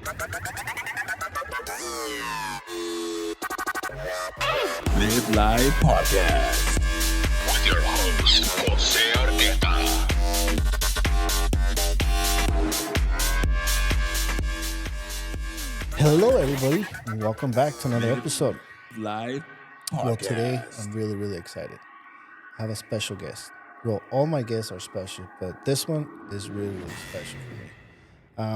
Live Live Podcast with your host, Jose Arqueta. Hello, everybody, and welcome back to another episode. Live Podcast. Well, today I'm really excited. I have a special guest. Well, all my guests are special, but this one is really special for me.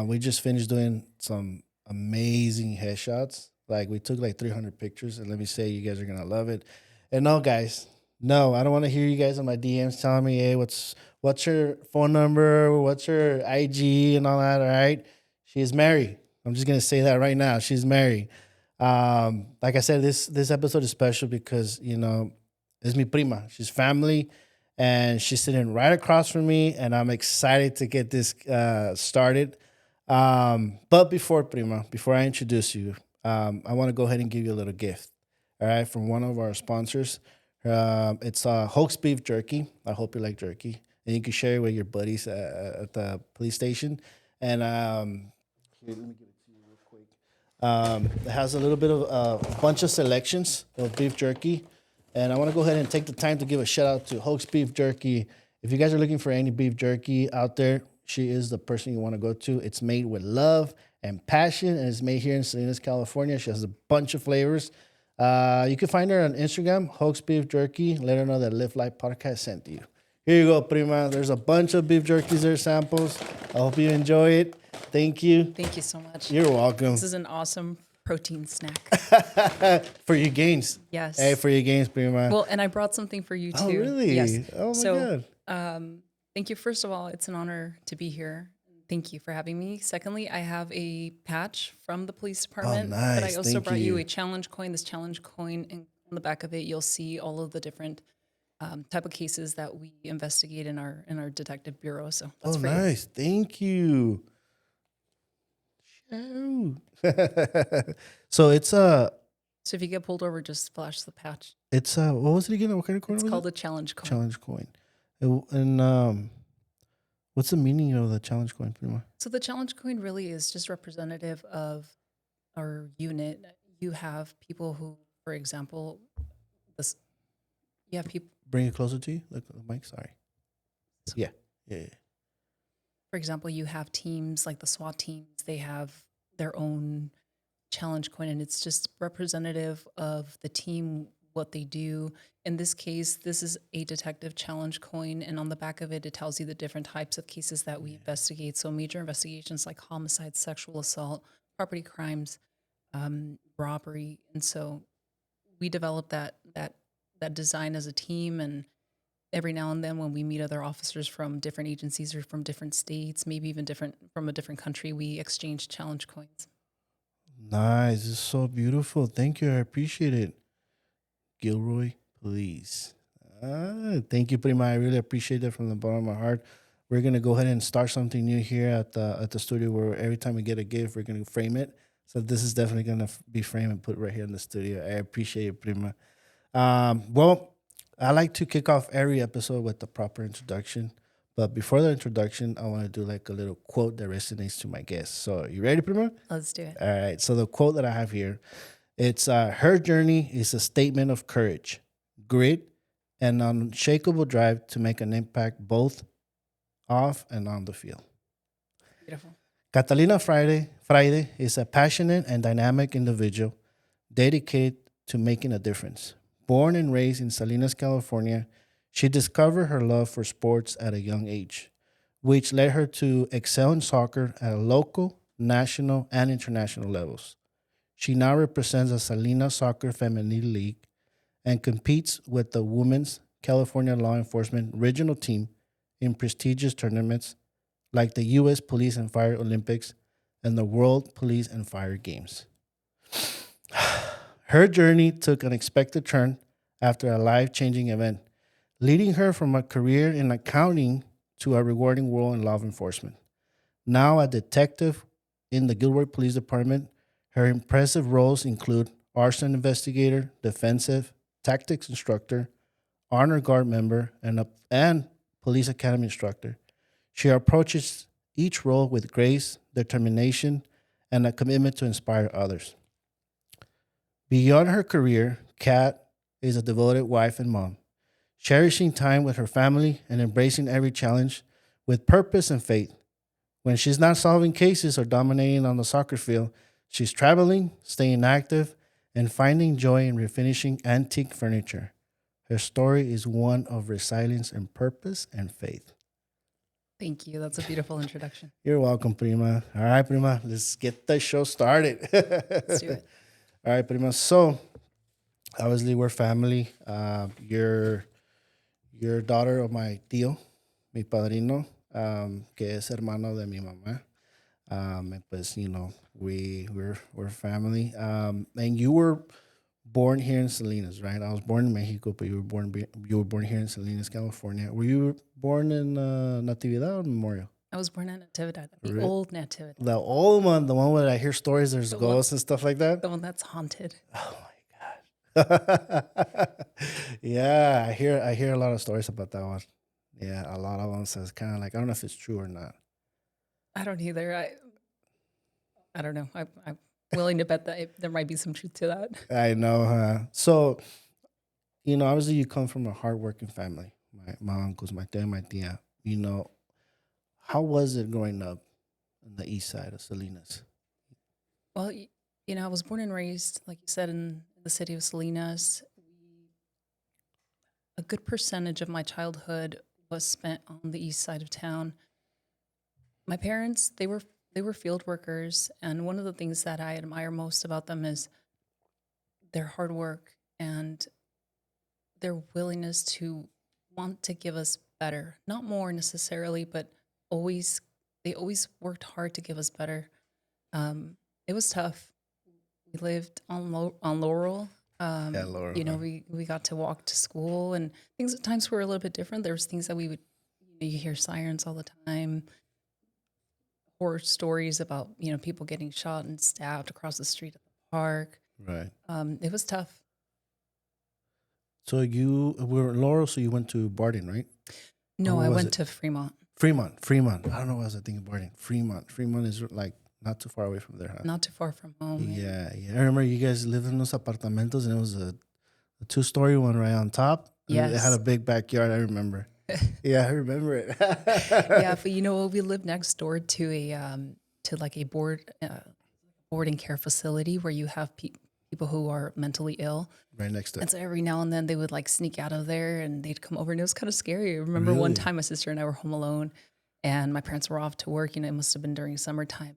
We just finished doing some amazing headshots. Like, we took like 300 pictures, and let me say, you guys are gonna love it. And no, guys, no, I don't want to hear you guys on my DMs telling me, hey, what's your phone number, what's your IG, and all that. All right, she is married. I'm just gonna say that right now. She's married. Like I said, this episode is special because it's mi prima. She's family, and she's sitting right across from me, and I'm excited to get this started. But before I introduce you, I want to go ahead and give you a little gift. All right, from one of our sponsors. It's Hoax Beef Jerky. I hope you like jerky, and you can share it with your buddies at the police station. And here, let me give it to you real quick. It has a little bit of a bunch of selections of beef jerky. And I want to go ahead and take the time to give a shout out to Hoax Beef Jerky. If you guys are looking for any beef jerky out there, she is the person you want to go to. It's made with love and passion, and it's made here in Salinas, California. She has a bunch of flavors. You can find her on Instagram, Hoax Beef Jerky. Let her know that Live Life Podcast sent you. Here you go, prima. There's a bunch of beef jerkies there, samples. I hope you enjoy it. Thank you. Thank you so much. You're welcome. This is an awesome protein snack. For your gains. Yes. Hey, for your gains, prima. Well, and I brought something for you too. Oh, really? Yes. Oh, my God. Thank you. First of all, it's an honor to be here. Thank you for having me. Secondly, I have a patch from the police department. Oh, nice. But I also Thank brought you you a challenge coin. This challenge coin, and on the back of it, you'll see all of the different type of cases that we investigate in our detective bureau. So that's for nice. Thank you. Shoot. So it's So if you get pulled over, just flash the patch. what was it again? What kind of coin It's was called it? a challenge coin. Challenge coin. And what's the meaning of the challenge coin, prima? So the challenge coin really is just representative of our unit. You have people who, for example, you have people. Bring it closer to you, the mic. Sorry. Yeah. For example, you have teams like the SWAT teams. They have their own challenge coin, and it's just representative of the team, what they do. In this case, this is a detective challenge coin, and on the back of it, it tells you the different types of cases that we investigate. So major investigations like homicide, sexual assault, property crimes, robbery, and so we develop that design as a team. And every now and then, when we meet other officers from different agencies or from different states, maybe even from a different country, we exchange challenge coins. Nice. It's so beautiful. Thank you. I appreciate it. Gilroy, please. Thank you, prima. I really appreciate it from the bottom of my heart. We're gonna go ahead and start something new here at the studio, where every time we get a gift, we're gonna frame it. So this is definitely gonna be framed and put right here in the studio. I appreciate it, prima. Well, I like to kick off every episode with the proper introduction. But before the introduction, I want to do like a little quote that resonates to my guests. So you ready, prima? Let's do it. All right. So the quote that I have here, it's her journey is a statement of courage, grit, and an unshakable drive to make an impact both off and on the field. Beautiful. Catalina Fraide is a passionate and dynamic individual dedicated to making a difference. Born and raised in Salinas, California, she discovered her love for sports at a young age, which led her to excel in soccer at local, national, and international levels. She now represents the Salinas Soccer Femenil League and competes with the Women's California Law Enforcement Regional Team in prestigious tournaments like the U.S. Police and Fire Olympics and the World Police and Fire Games. Her journey took an unexpected turn after a life-changing event, leading her from a career in accounting to a rewarding role in law enforcement. Now a detective in the Gilroy Police Department, her impressive roles include arson investigator, defensive, tactics instructor, honor guard member, and police academy instructor. She approaches each role with grace, determination, and a commitment to inspire others. Beyond her career, Kat is a devoted wife and mom, cherishing time with her family and embracing every challenge with purpose and faith. When she's not solving cases or dominating on the soccer field, she's traveling, staying active, and finding joy in refinishing antique furniture. Her story is one of resilience and purpose and faith. Thank you. That's a beautiful introduction. You're welcome, Prima. All right, Prima, let's get the show started. Let's do it. All right, Prima. So, obviously, we're family. You're daughter of my tío, mi padrino, que es hermano de mi mamá. And pues, we're family. And you were born here in Salinas, right? I was born in Mexico, but you were born here in Salinas, California. Were you born in Natividad or Memorial? I was born in Natividad, the Really? old Natividad, The old one, the one where I hear stories, there's ghosts and stuff like that. the one that's haunted. Oh my god. Yeah, I hear a lot of stories about that one. Yeah, a lot of them. So it's kind of like I don't know if it's true or not. I don't either. I don't know. I'm willing to bet that there might be some truth to that. I know, huh? So, obviously you come from a hardworking family. My uncles, my dad, my tia. How was it growing up on the east side of Salinas? Well, I was born and raised, like you said, in the city of Salinas. A good percentage of my childhood was spent on the east side of town. My parents, they were field workers, and one of the things that I admire most about them is their hard work and their willingness to want to give us better. Not more necessarily, but they always worked hard to give us better. It was tough. We lived on Laurel. Yeah, Laurel. We got to walk to school, and things at times were a little bit different. There was things that we would, you hear sirens all the time, horror stories about people getting shot and stabbed across the street at the park. Right. It was tough. So you were in Laurel, so you went to Barden, right? No, Or I was went it- to Fremont. Fremont. I don't know what I was thinking Barden. Fremont is like not too far away from there, huh? Not too far from home. Yeah. I remember you guys lived in those apartamentos, and it was a 2-story one right on top. And it Yes. had a big backyard. I remember. Yeah, I remember it. Yeah, but we lived next door to a boarding care facility where you have people who are mentally ill. Right next to And it. so every now and then they would like sneak out of there and they'd come over, and it was kind of scary. I remember one Really? time my sister and I were home alone and my parents were off to work. It must have been during summertime.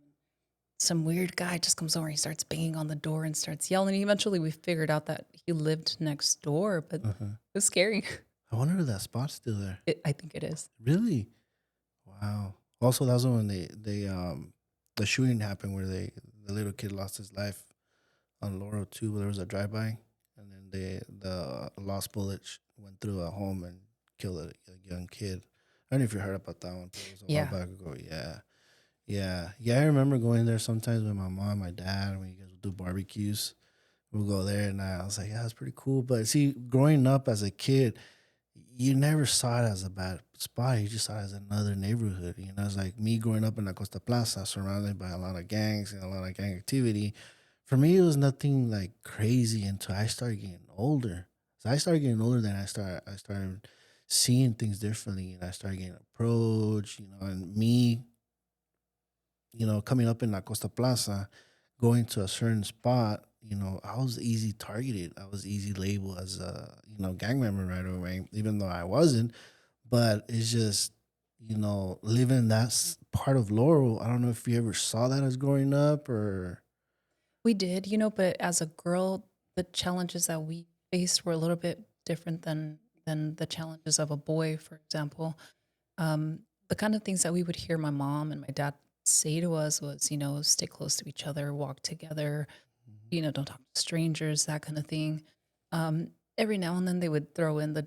Some weird guy just comes over and he starts banging on the door and starts yelling. And eventually we figured out that he lived next door, but it was scary. I wonder if that spot's still there. I think it is. Really? Wow. Also, that was when the shooting happened where the little kid lost his life on Laurel too. Where there was a drive-by, and then the lost bullet went through a home and killed a young kid. I don't know if you heard about that one. But it was a Yeah. while back ago. Yeah. I remember going there sometimes with my mom, my dad, when you guys would do barbecues. We'll go there, and I was like, yeah, it's pretty cool. But see, growing up as a kid, you never saw it as a bad spot. You just saw it as another neighborhood. It's like me growing up in La Costa Plaza, surrounded by a lot of gangs and a lot of gang activity. For me, it was nothing like crazy until I started getting older. So I started getting older, then I started seeing things differently, and I started getting approached. And me, coming up in La Costa Plaza, going to a certain spot. I was easy targeted. I was easy labeled as a, gang member right away, even though I wasn't. But it's just, living in that part of Laurel. I don't know if you ever saw that as growing up or. We did, but as a girl, the challenges that we faced were a little bit different than the challenges of a boy, for example. The kind of things that we would hear my mom and my dad say to us was, stay close to each other, walk together, don't talk to strangers, that kind of thing. Every now and then they would throw in the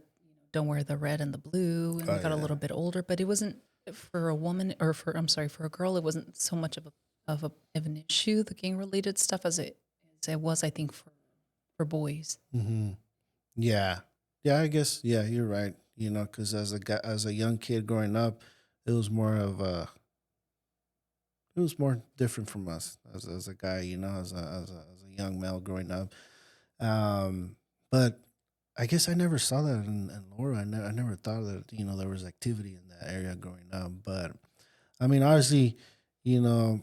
don't wear the red and the blue, and we got a little bit older, but it wasn't for a woman or for a girl, it wasn't so much of an issue, the gang related stuff as it was, I think, for boys. Mm-hmm. Yeah, I guess you're right. Because as a young kid growing up, it was more of He was more different from us as a guy, as a young male growing up. But I guess I never saw that in Laura. I never thought that there was activity in that area growing up. But I mean, obviously, you know,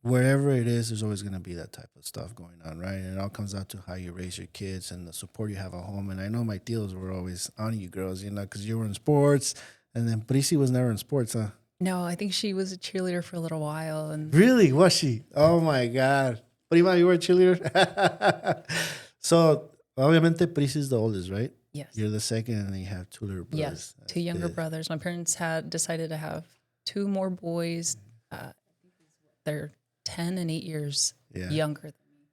wherever it is, there's always going to be that type of stuff going on, right? And it all comes out to how you raise your kids and the support you have at home. And I know my tios were always on you girls, because you were in sports, and then Prissy was never in sports, huh? No, I think she was a cheerleader for a little while, and Really? Was she? Oh my God. Prima, you were a cheerleader? So, obviamente, Prissy is the oldest, right? yes, You're the second, and then you have two little brothers. yes, That's two younger good. brothers. My parents had decided to have two more boys. They're 10 and 8 years Yeah. younger than me,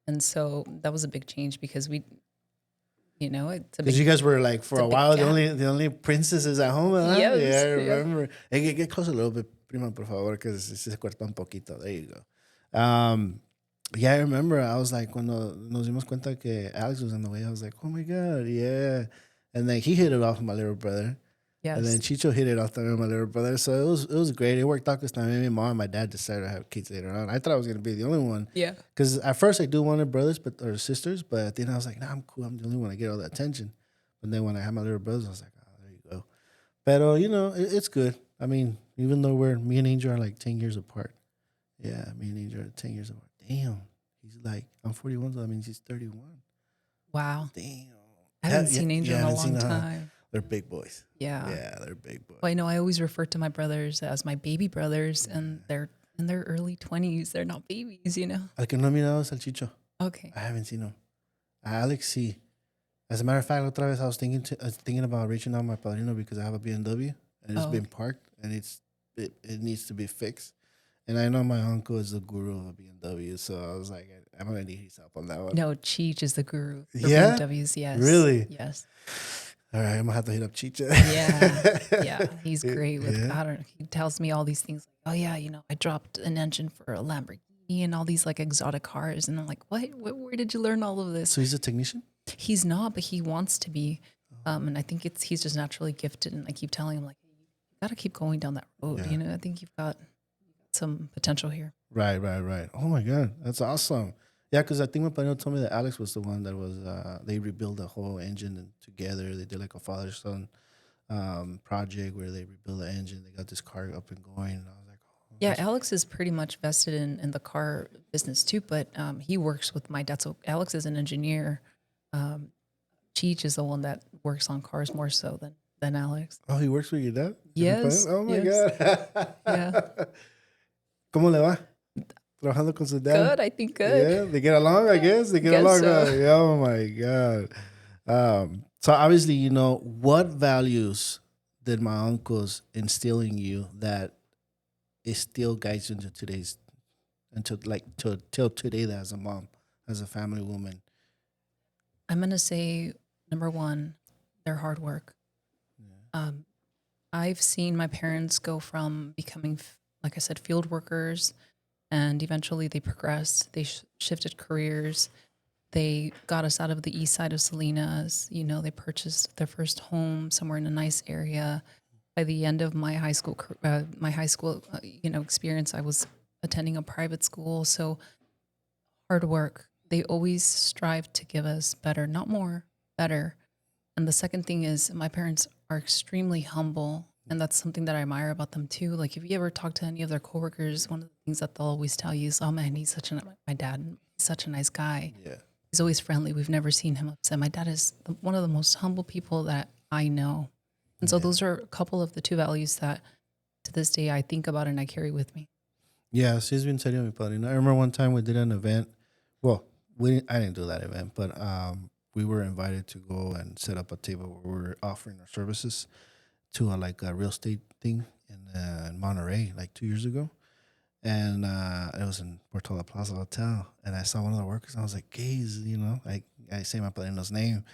and so that was a big change because it's a Because big. you guys were like for it's a a big while gap. the only princesses at home, huh? Yes, Yeah, I yeah. remember. Hey, get close a little bit, prima, por favor, because se corta un poquito. There you go. Yeah, I remember. I was like, cuando nos dimos cuenta que Alex was on the way, I was like, oh my God, yeah. And then he hit it off with my little brother. Yes, And then Chicho hit it off también with my little brother. So it was great. It worked out because también my mom and my dad decided to have kids later on. I thought I was going to be the only one. yeah, Because at first I do wanted brothers or sisters, but then I was like, nah, I'm cool. I'm the only one. I get all the attention. But then when I had my little brothers, I was like, oh, there you go. But, it's good. I mean, even though me and Angel are like 10 years apart. Yeah, me and Angel are 10 years apart. Damn. He's like, I'm 41, so that means he's 31. wow. Damn. I haven't seen Angel in a long time. They're big boys. Yeah. Yeah, they're big boys. Well, I know I always refer to my brothers as my baby brothers, and they're in their early 20s. They're not babies, Al que no he mirado es al Chicho. Okay. I haven't seen him. Alex, sí. As a matter of fact, otra vez I was thinking about reaching out my padrino because I have a BMW and it's been parked and it needs to be fixed. And I know my uncle is the guru of a BMW, so I was like, I'm gonna need his help on that one. No, Cheech is the guru for Yeah? BMWs. Yes. Really? Yes. All right, I'm gonna have to hit up Chicha. Yeah. Yeah. He's great with, Yeah. I don't know. He tells me all these things like, oh, yeah, I dropped an engine for a Lamborghini and all these like exotic cars. And I'm like, what? Where did you learn all of this? So he's a technician? He's not, but he wants to be. And I think he's just naturally gifted. And I keep telling him, like, you got to keep going down that road. Yeah. I think you've got some potential here. Right. Oh my God, that's awesome. Yeah, because I think my padrino told me that Alex was the one that was, they rebuilt the whole engine and together. They did like a father-son project where they rebuilt the engine. They got this car up and going. And I was like, oh, Yeah, Alex is pretty much vested in the car business too, but he works with my dad. So Alex is an engineer. Cheech is the one that works on cars more so than Alex. oh, he works with your dad? Yes, Oh my yes. God. Yeah. ¿Cómo le va? Trabajando con su dad. Good, I think good. Yeah, they get along, I guess. They get Guess along. so. Right? Oh my God. So obviously, what values did my uncles instill in you that it still guides you till today as a mom, as a family woman? I'm going to say, number one, their hard work. I've seen my parents go from becoming, like I said, field workers, and eventually they progressed. They shifted careers. They got us out of the east side of Salinas. They purchased their first home somewhere in a nice area. By the end of my high school, experience, I was attending a private school. So hard work. They always strive to give us better, not more, better. And the second thing is my parents are extremely humble. And that's something that I admire about them too. Like if you ever talk to any of their coworkers, one of the things that they'll always tell you is, oh man, my dad, he's such a nice guy. Yeah. He's always friendly. We've never seen him upset. My dad is one of the most humble people that I know. And so those are a couple of the two values that to this day I think about and I carry with me. Yeah, sí es bien serio, mi padrino. I remember one time we did an event. Well, I didn't do that event, but we were invited to go and set up a table where we were offering our services to a real estate thing in Monterey like 2 years ago. And it was in Portola Plaza Hotel. And I saw one of the workers and I was like, gays, I say my padrino's name.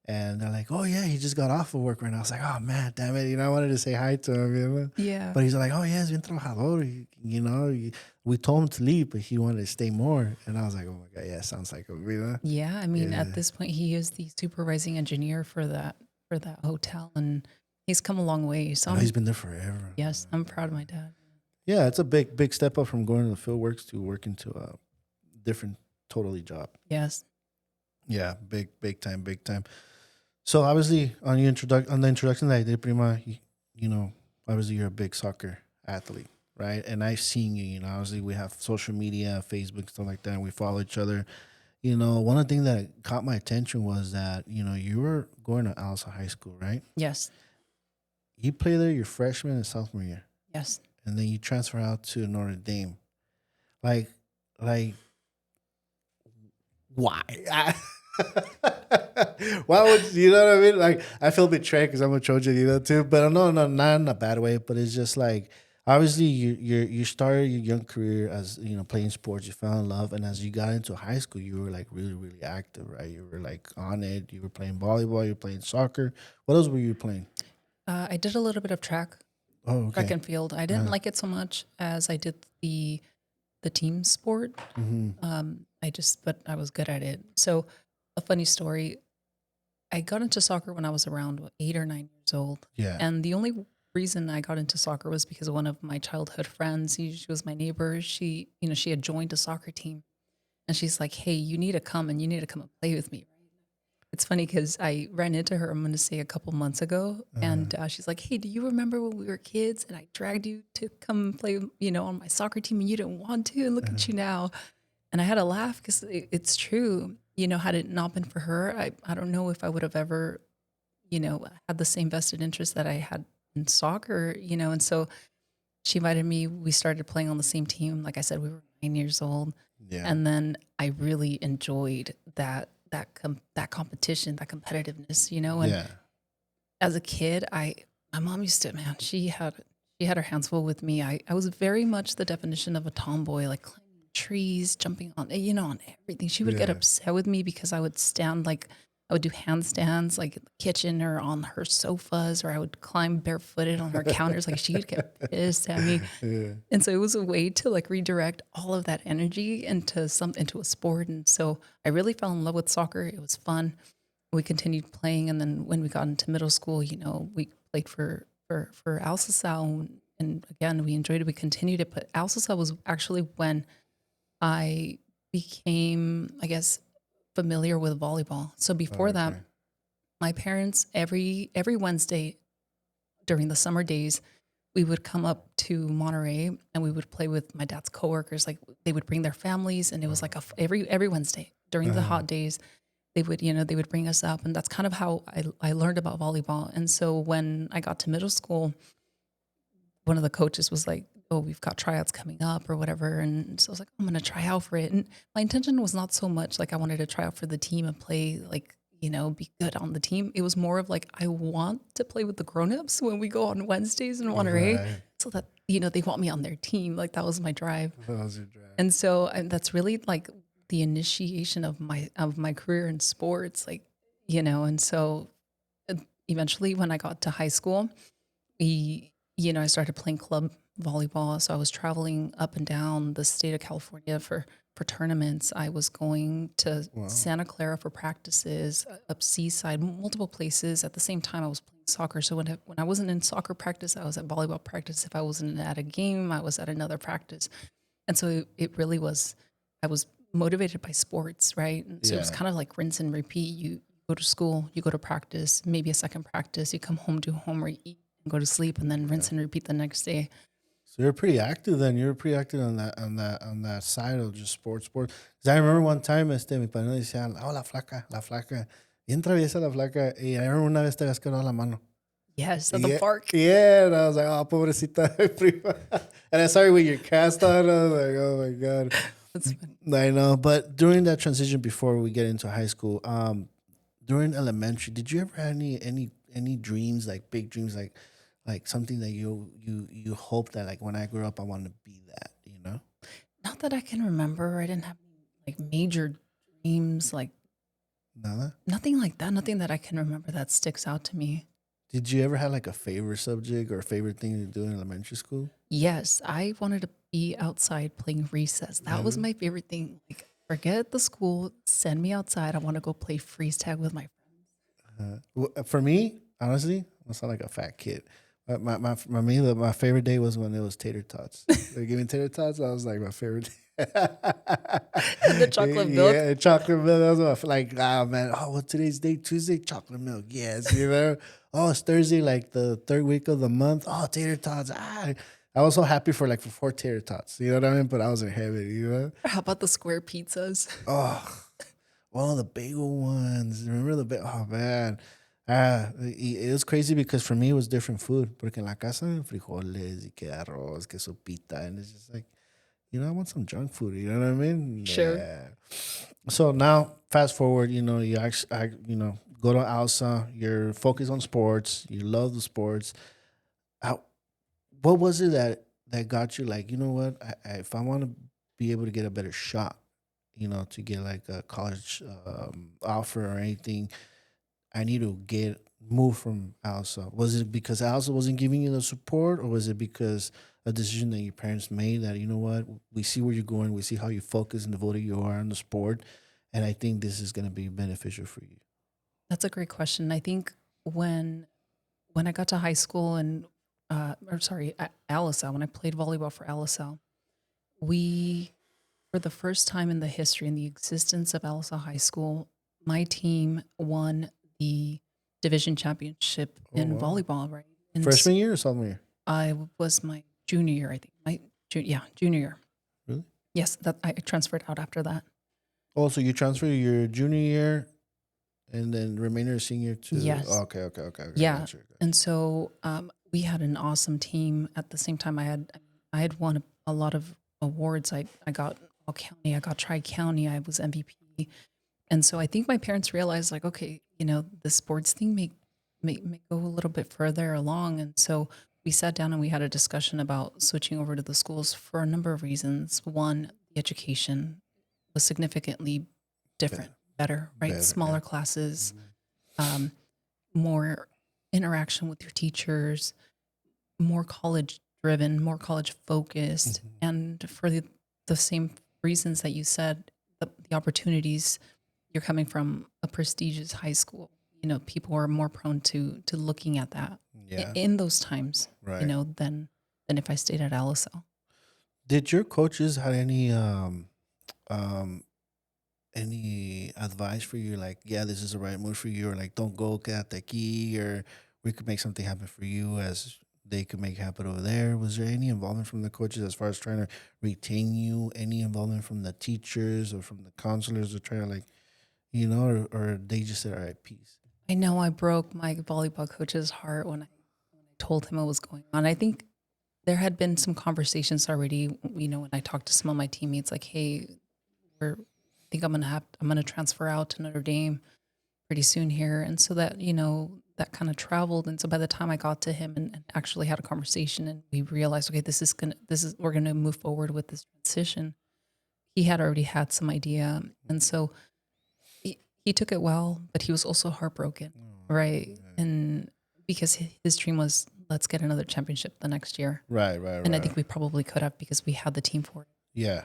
And they're like, oh yeah, he just got off of work right now. I was like, oh man, damn it. I wanted to say hi to him, Yeah. But he's like, oh yeah, he's bien trabajador. We told him to leave, but he wanted to stay more. And I was like, oh my God, yeah, sounds like him, Yeah. I mean, at this point, he is the supervising engineer for that hotel. And he's come a long way. So I know he's been there forever. yes, I'm proud of my dad. Yeah, it's a big step up from going to the field works to working to a different totally job. Yes. Yeah, big time, big time. So obviously on the introduction that I did, Prima, you know, obviously you're a big soccer athlete, right? And I've seen you. You know, obviously we have social media, Facebook, stuff like that, and we follow each other. You know, one of the things that caught my attention was that you were going to Alsa High School, right? Yes. You played there your freshman and sophomore year, Yes. and then you transfer out to Notre Dame. Like, like why? Why would you know what I mean? Like, I feel betrayed because I'm a Trojan, too. But no, not in a bad way. But it's just like obviously you started your young career as playing sports. You fell in love, and as you got into high school, you were like really active, right? You were like on it. You were playing volleyball. You were playing soccer. What else were you playing? I did a little bit of track Oh, okay. and field. I didn't like it so much as I did the team sport. But I was good at it. So a funny story, I got into soccer when I was around 8 or 9 years old. Yeah. And the only reason I got into soccer was because one of my childhood friends, she was my neighbor. She had joined a soccer team, and she's like, "Hey, you need to come and play with me." It's funny because I ran into her, I'm going to say a couple months ago, and she's like, "Hey, do you remember when we were kids and I dragged you to come play, on my soccer team and you didn't want to, and look at you now." And I had to laugh because it's true. Had it not been for her, I don't know if I would have ever, had the same vested interest that I had in soccer, and so she invited me. We started playing on the same team. Like I said, we were 9 years old. Yeah. And then I really enjoyed that competition, that competitiveness, and Yeah. as a kid, my mom used to, man, she had her hands full with me. I was very much the definition of a tomboy, like climbing trees, jumping on, on everything. She would get Yeah. upset with me because I would stand, like I would do handstands like in the kitchen or on her sofas, or I would climb barefooted on her counters. Like she would get pissed at me. Yeah. And so it was a way to like redirect all of that energy into a sport. And so I really fell in love with soccer. It was fun. We continued playing, and then when we got into middle school, we played for Alsasau, and again we enjoyed it. We continued it, but Alsasau was actually when I became, I guess, familiar with volleyball. So before that, Okay. my parents every Wednesday during the summer days, we would come up to Monterey and we would play with my dad's coworkers. Like they would bring their families, and it was like every Wednesday during the hot days, they would bring us up, and that's kind of how I learned about volleyball. And so when I got to middle school, one of the coaches was like, "Oh, we've got tryouts coming up or whatever." And so I was like, "I'm going to try out for it." And my intention was not so much like I wanted to try out for the team and play, like, be good on the team. It was more of like, I want to play with the grownups when we go on Wednesdays in Monterey, Right. so that, they want me on their team. Like that was my drive. That was your drive. And so that's really like the initiation of my career in sports, like, and so eventually when I got to high school, I started playing club volleyball. So I was traveling up and down the state of California for tournaments. I was going to Santa Clara for practices, up Seaside, multiple places. At the same time, I was playing soccer. So when I wasn't in soccer practice, I was at volleyball practice. If I wasn't at a game, I was at another practice. And so it really was, I was motivated by sports, right? And so it was Yeah. kind of like rinse and repeat. You go to school, you go to practice, maybe a second practice, you come home, do homework, eat, and go to sleep, and then rinse and repeat the next day. So you're pretty active then. You're pretty active on that side of just sports. Because I remember one time, mi padrino decía, oh, la flaca. Bien traviesa la flaca. Y I remember una vez te habías quedado la mano. Yes, at the Yeah, park. yeah, and I was like, oh, pobrecita. Prima. And I saw you with your cast on. I was like, oh my God. That's funny. I know. But during that transition before we get into high school, during elementary, did you ever have any dreams, like big dreams, like something that you hope that like when I grow up I want to be that, Not that I can remember. I didn't have like major dreams, like Nada? nothing like that. Nothing that I can remember that sticks out to me. Did you ever have like a favorite subject or a favorite thing to do in elementary school? Yes, I wanted to be outside playing recess. That was my favorite thing. Like, forget the school, send me outside. I want to go play freeze tag with my friends. For me, honestly, I sound like a fat kid. My favorite day was when it was tater tots. They gave me tater tots. That was like my favorite day. And the chocolate milk. Yeah, chocolate milk. That was like, man. Oh, what's today's day? Tuesday, chocolate milk. Yes, you know. Oh, it's Thursday, like the third week of the month. Oh, tater tots. I was so happy for 4 tater tots. You know what I mean? But I was in heaven. You know. How about the square pizzas? Oh, one of the bagel ones. Remember the oh man. It was crazy because for me it was different food. Porque en la casa frijoles y que arroz, que sopita, and it's just like, I want some junk food. You know what I mean? Sure. Yeah. So now, fast forward. You actually, go to ALSA. You're focused on sports. You love the sports. How, what was it that got you like? You know what? If I want to be able to get a better shot, to get like a college offer or anything, I need to move from ALSA. Was it because ALSA wasn't giving you the support, or was it because a decision that your parents made that, you know what, we see where you're going, we see how you focus and devoted you are on the sport, and I think this is going to be beneficial for you? That's a great question. I think when I got to high school and, at ALSA, when I played volleyball for ALSA, we, for the first time in the history and the existence of ALSA High School, my team won the division championship in volleyball, right? And Freshman year or sophomore year? I was my junior year, I think. Junior year. Really? Yes, that I transferred out after that. Oh, so you transferred your junior year and then remainder of senior to... Yes. Okay. Yeah. Gotcha. And so we had an awesome team. At the same time, I had won a lot of awards. I got all county, I got tri-county, I was MVP. And so I think my parents realized, like, okay, the sports thing may go a little bit further along. And so we sat down and we had a discussion about switching over to the schools for a number of reasons. One, the education was significantly different, better, right? Smaller classes, more interaction with your teachers, more college driven, more college focused. And for the same reasons that you said, the opportunities, you're coming from a prestigious high school, people are more prone to looking at that in those times, right. than if I stayed at ALSA. Did your coaches have any advice for you? Like, yeah, this is the right move for you, or like, don't go, quédate aquí, or we could make something happen for you as they could make happen over there. Was there any involvement from the coaches as far as trying to retain you? Any involvement from the teachers or from the counselors to try to like, or they just said, all right, peace? I know I broke my volleyball coach's heart when I told him what was going on. I think there had been some conversations already, when I talked to some of my teammates, like, hey, I think I'm gonna transfer out to Notre Dame pretty soon here. And so that, that kind of traveled. And so by the time I got to him and actually had a conversation and we realized, okay, we're gonna move forward with this transition, he had already had some idea. And so he took it well, but he was also heartbroken, right? And because his dream was, let's get another championship the next year. Right. And I think we probably could have, because we had the team for it. Yeah.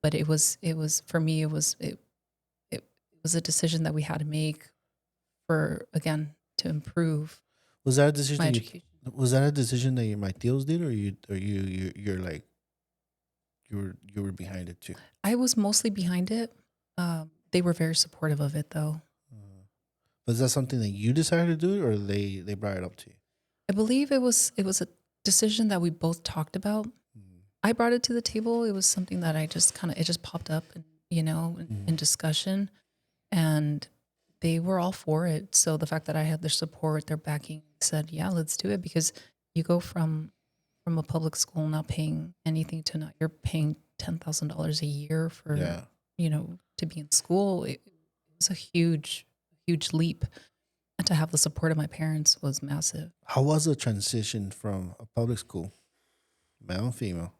But it was for me, it was a decision that we had to make to improve. Was that a decision? My education. Was that a decision that my tíos did, or you're like, you were behind it too? I was mostly behind it. They were very supportive of it, though. Was that something that you decided to do, or they brought it up to you? I believe it was a decision that we both talked about. I brought it to the table. It was something that it just popped up, in discussion, and they were all for it. So the fact that I had their support, their backing, said, yeah, let's do it, because you go from a public school not paying anything to now you're paying $10,000 a year for, to be in school. It was a huge leap. And to have the support of my parents was massive. How was the transition from a public school, male and female,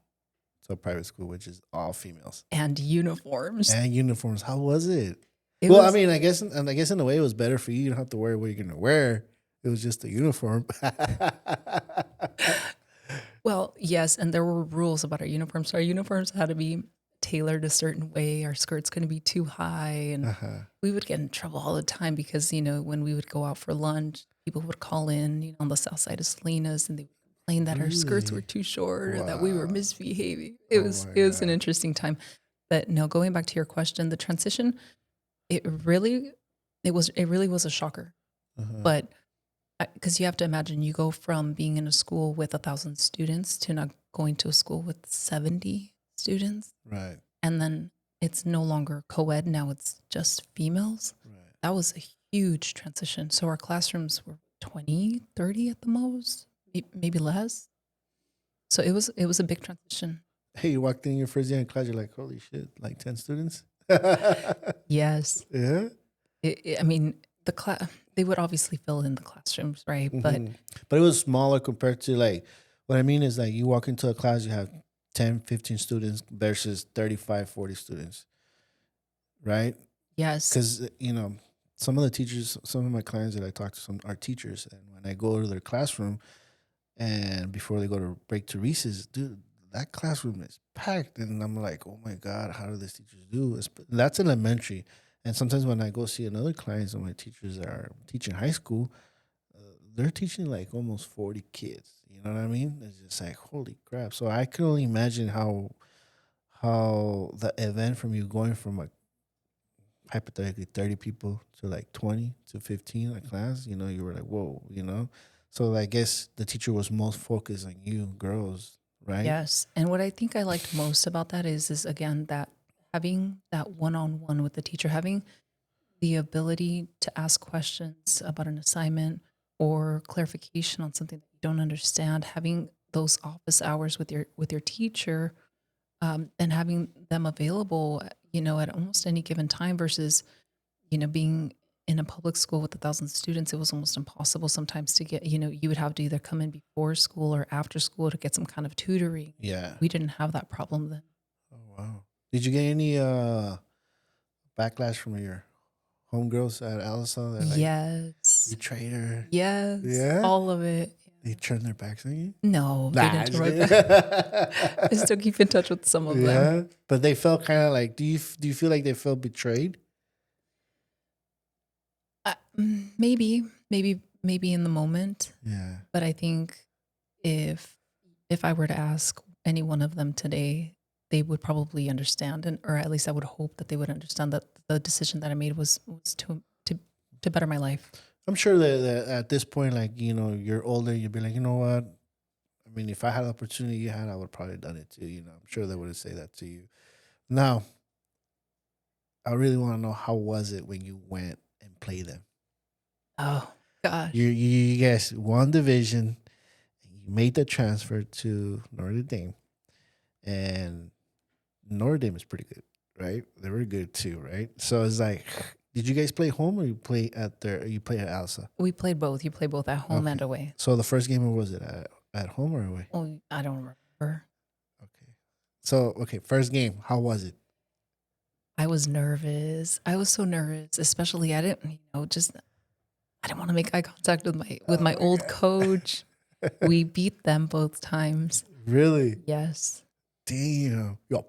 to a private school, which is all females? And uniforms. How was it? I guess in a way it was better for you. You don't have to worry what you're going to wear. It was just a uniform. Well, yes, and there were rules about our uniforms. So our uniforms had to be tailored a certain way. Our skirts couldn't be too high, and we would get in trouble all the time because when we would go out for lunch, people would call in, on the south side of Salinas, and they would complain that our skirts were Really? too short or that we were Wow. misbehaving. Oh my It was an God. interesting time. But no, going back to your question, the transition, it really was a shocker. Uh-huh. But because you have to imagine, you go from being in a school with 1,000 students to now going to a school with 70 students, Right. and then it's no longer co-ed, now it's just females. Right. That was a huge transition. So our classrooms were 20, 30 at the most, maybe less. So it was a big transition. Hey, you walked in your first day in class, you're like, holy shit, like 10 students? Yes. Yeah. I mean, they would obviously fill in the classrooms, right? But But it was smaller compared to like, what I mean is like you walk into a class, you have 10, 15 students versus 35, 40 students, right? yes, Because, some of the teachers, some of my clients that I talk to, some are teachers. And when I go to their classroom and before they go to break to recess, dude, that classroom is packed. And I'm like, oh my God, how do these teachers do? That's elementary. And sometimes when I go see another clients of my teachers that are teaching high school, they're teaching like almost 40 kids. You know what I mean? It's just like, holy crap. So I can only imagine how the event from you going from like hypothetically 30 people to like 20 to 15 a class, you were like, whoa, So I guess the teacher was most focused on you girls, right? yes. And what I think I liked most about that is again that having that one-on-one with the teacher, having the ability to ask questions about an assignment or clarification on something that you don't understand, having those office hours with your teacher, and having them available, at almost any given time versus, being in a public school with 1,000 students, it was almost impossible sometimes to get, you would have to either come in before school or after school to get some kind of tutoring. Yeah. We didn't have that problem then. Oh wow. Did you get any backlash from your homegirls at Allison that like Yes. you traitor? Yes. Yeah? All of it. They turned their backs on you? No, they Nah, didn't just turn my kidding. back. I still keep in touch with some of them. Yeah, but they felt kind of like. Do you feel like they felt betrayed? Maybe in the moment, Yeah. but I think if I were to ask any one of them today, they would probably understand, or at least I would hope that they would understand that the decision that I made was to better my life. I'm sure that at this point, like you're older, you'd be like, you know what? I mean, if I had the opportunity you had, I would have probably done it too. I'm sure they would say that to you. Now, I really want to know how was it when you went and played them? Oh gosh. You guys won division. You made the transfer to Notre Dame, and Notre Dame is pretty good, right? They were good too, right? So it's like, did you guys play home or you play at Alsa? We played both. You played both at home and away. So the first game, was it at home or away? Oh, I don't remember. Okay. So first game, how was it? I was nervous. I was so nervous, especially I didn't want to make eye contact with my old coach. We beat them both times. Really? Yes. Damn. Yo.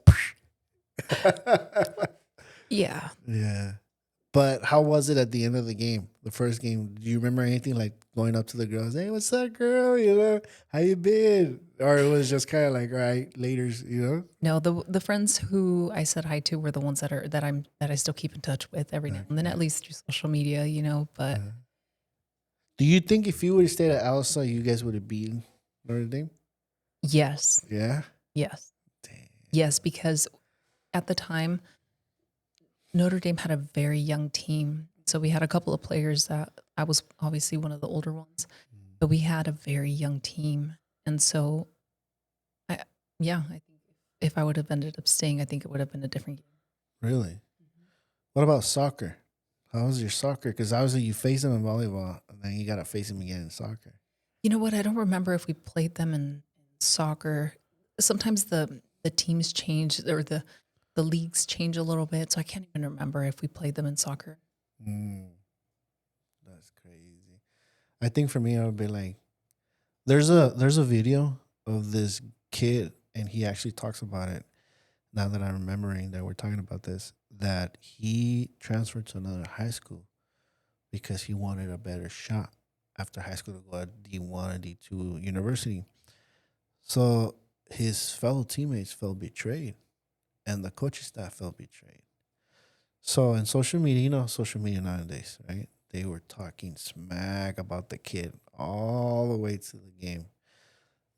Yeah. Yeah. But how was it at the end of the game? The first game, do you remember anything like going up to the girls? Hey, what's up, girl? How you been? Or it was just kind of like, all right, laters, No, the friends who I said hi to were the ones that I still keep in touch with every now and then, at least through social media, But do you think if you would have stayed at Alsa, you guys would have beaten Notre Dame? yes, Yeah. yes, Damn. yes, because at the time Notre Dame had a very young team. So we had a couple of players that I was obviously one of the older ones, but we had a very young team. And so, I think if I would have ended up staying, I think it would have been a different game. Really? What about soccer? How was your soccer? Because obviously you face them in volleyball, and then you got to face them again in soccer. You know what? I don't remember if we played them in soccer. Sometimes the teams change or the leagues change a little bit, so I can't even remember if we played them in soccer. That's crazy. I think for me, I would be like, there's a video of this kid, and he actually talks about it. Now that I'm remembering that we're talking about this, that he transferred to another high school because he wanted a better shot after high school to go at D1 and D2 university. So his fellow teammates felt betrayed, and the coaching staff felt betrayed. So in social media, social media nowadays, right? They were talking smack about the kid all the way to the game.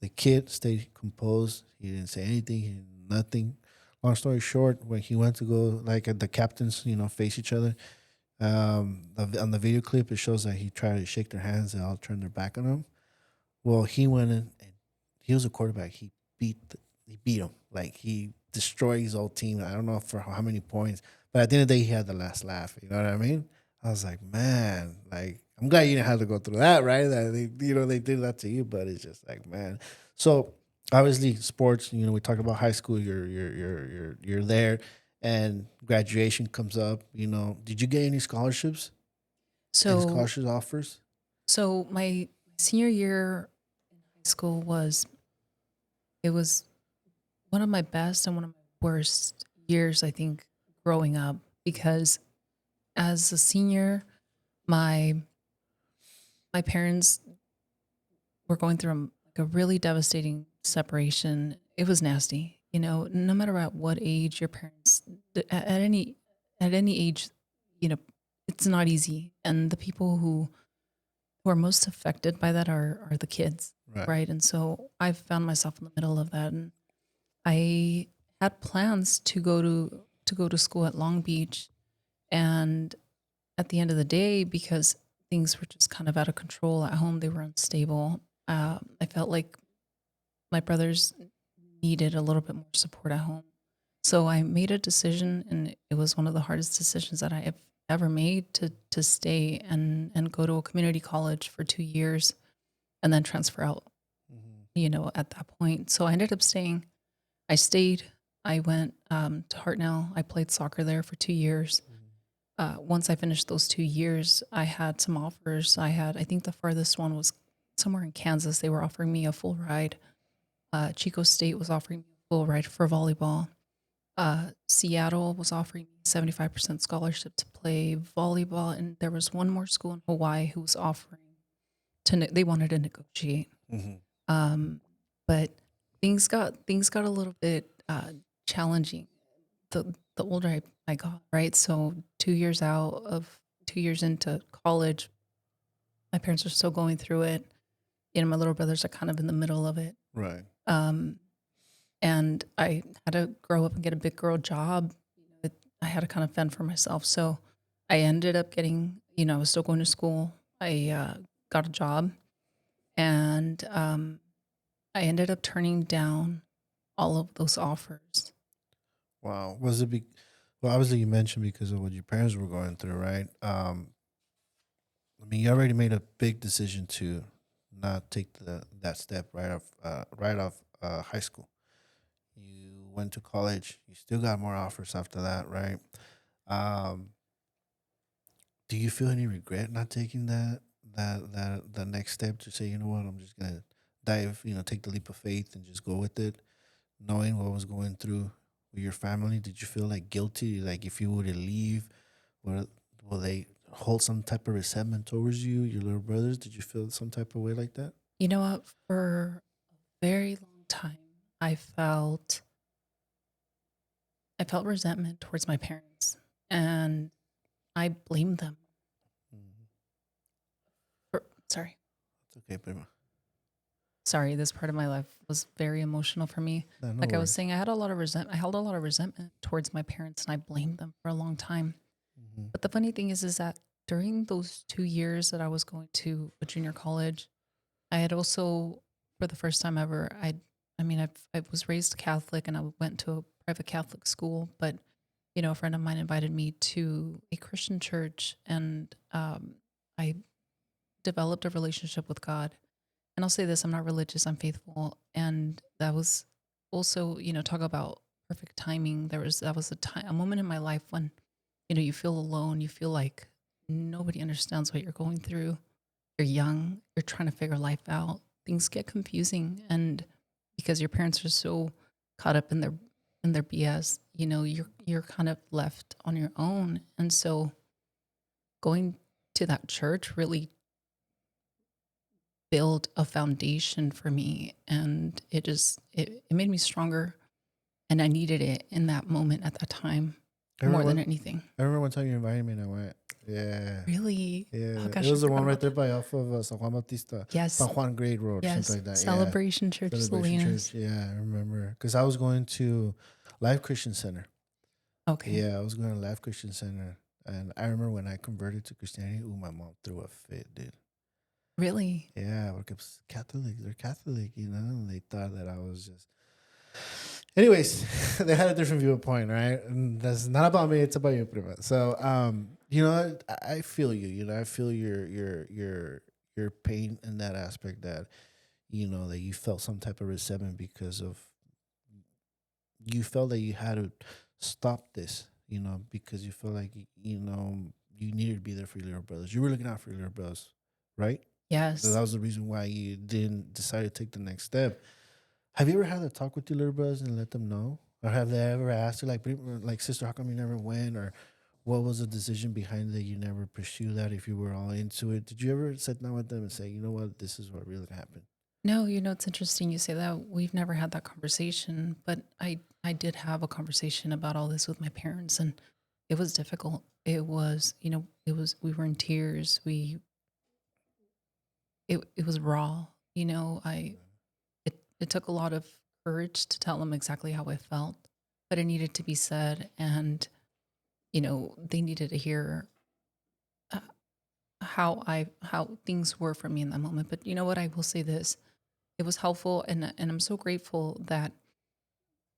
The kid stayed composed. He didn't say anything. He did nothing. Long story short, when he went to go, like the captains, face each other. On the video clip, it shows that he tried to shake their hands. They all turned their back on him. Well, he went in and he was a quarterback. He beat him. Like he destroyed his whole team. I don't know for how many points, but at the end of the day, he had the last laugh. You know what I mean? I was like, man, like I'm glad you didn't have to go through that, right? That they did that to you, but it's just like, man. So obviously, sports. We talked about high school. You're there, and graduation comes up. Did you get any scholarships? Any So, scholarship offers? so my senior year in high school was one of my best and one of my worst years, I think, growing up, because as a senior, my my parents were going through a really devastating separation. It was nasty. No matter at what age your parents, at any age, you know, it's not easy. And the people who are most affected by that are the kids, Right. right? And so I found myself in the middle of that, and I had plans to go to school at Long Beach, and at the end of the day, because things were just kind of out of control at home, they were unstable. I felt like my brothers needed a little bit more support at home. So I made a decision, and it was one of the hardest decisions that I have ever made, to stay and go to a community college for 2 years and then transfer out, Mm-hmm. at that point. So I ended up staying. I stayed. I went to Hartnell. I played soccer there for 2 years. Once I finished those 2 years, I had some offers. I think the farthest one was somewhere in Kansas. They were offering me a full ride. Chico State was offering me a full ride for volleyball. Seattle was offering me 75% scholarship to play volleyball. And there was one more school in Hawaii who was offering they wanted to negotiate. Mm-hmm. Um, but things got a little bit challenging the older I got, right? So 2 years into college, my parents are still going through it. My little brothers are kind of in the middle of it. Right. Um, and I had to grow up and get a big girl job. I had to kind of fend for myself. So I ended up getting, I was still going to school. I got a job, and I ended up turning down all of those offers. Wow. Was it well, obviously you mentioned because of what your parents were going through, right? I mean, you already made a big decision to not take that step right off high school. You went to college. You still got more offers after that, right? Um, do you feel any regret not taking that the next step to say, you know what, I'm just gonna dive, take the leap of faith and just go with it, knowing what was going through with your family? Did you feel like guilty, like if you were to leave, will will they hold some type of resentment towards you, your little brothers? Did you feel some type of way like that? You know what? For a very long time, I felt I felt resentment towards my parents, and I blamed them. Mm-hmm. Sorry, It's okay, baby. sorry. This part of my life was very emotional for me. No, no Like I was worries. saying, I held a lot of resentment towards my parents, and I blamed them for a long time. Mm-hmm. But the funny thing is that during those 2 years that I was going to a junior college, I had also, for the first time ever, I was raised Catholic, and I went to a private Catholic school. But a friend of mine invited me to a Christian church, and I developed a relationship with God. And I'll say this: I'm not religious. I'm faithful, and that was also, talk about perfect timing. That was a moment in my life when, you feel alone. You feel like nobody understands what you're going through. You're young. You're trying to figure life out. Things get confusing, and because your parents are so caught up in their BS, you're kind of left on your own. And so going to that church really build a foundation for me, and it made me stronger, and I needed it in that moment at that time I more remember than one, anything. I remember one time you invited me and I went. Yeah. Really? Oh Yeah. It gosh, I was the forgot one right about there that. by off of San Juan Bautista, Yes, San Juan Grade Road, something yes. like that. Yeah. Celebration Church Celebration Salinas. Church. Yeah, I remember. Because I was going to Life Christian Center. Okay. Yeah, I was going to Life Christian Center. And I remember when I converted to Christianity, ooh, my mom threw a fit, dude. Really? Yeah, because Catholic, they're Catholic, and they thought that I was just. Anyways, they had a different viewpoint, right? And that's not about me; it's about you, prima. So, I feel you. I feel your pain in that aspect that that you felt some type of resentment because of you felt that you had to stop this, because you felt like you needed to be there for your little brothers. You were looking out for your little brothers, right? So that Yes. was the reason why you didn't decide to take the next step. Have you ever had a talk with your little brothers and let them know? Or have they ever asked you, like, sister, how come you never went? Or what was the decision behind that you never pursued that if you were all into it? Did you ever sit down with them and say, you know what, this is what really happened? No, it's interesting you say that. We've never had that conversation, but I did have a conversation about all this with my parents, and it was difficult. It was, we were in tears. It was raw. It took a lot of courage to tell them exactly how I felt, but it needed to be said, and they needed to hear uh, how things were for me in that moment. But you know what? I will say this: it was helpful, and I'm so grateful that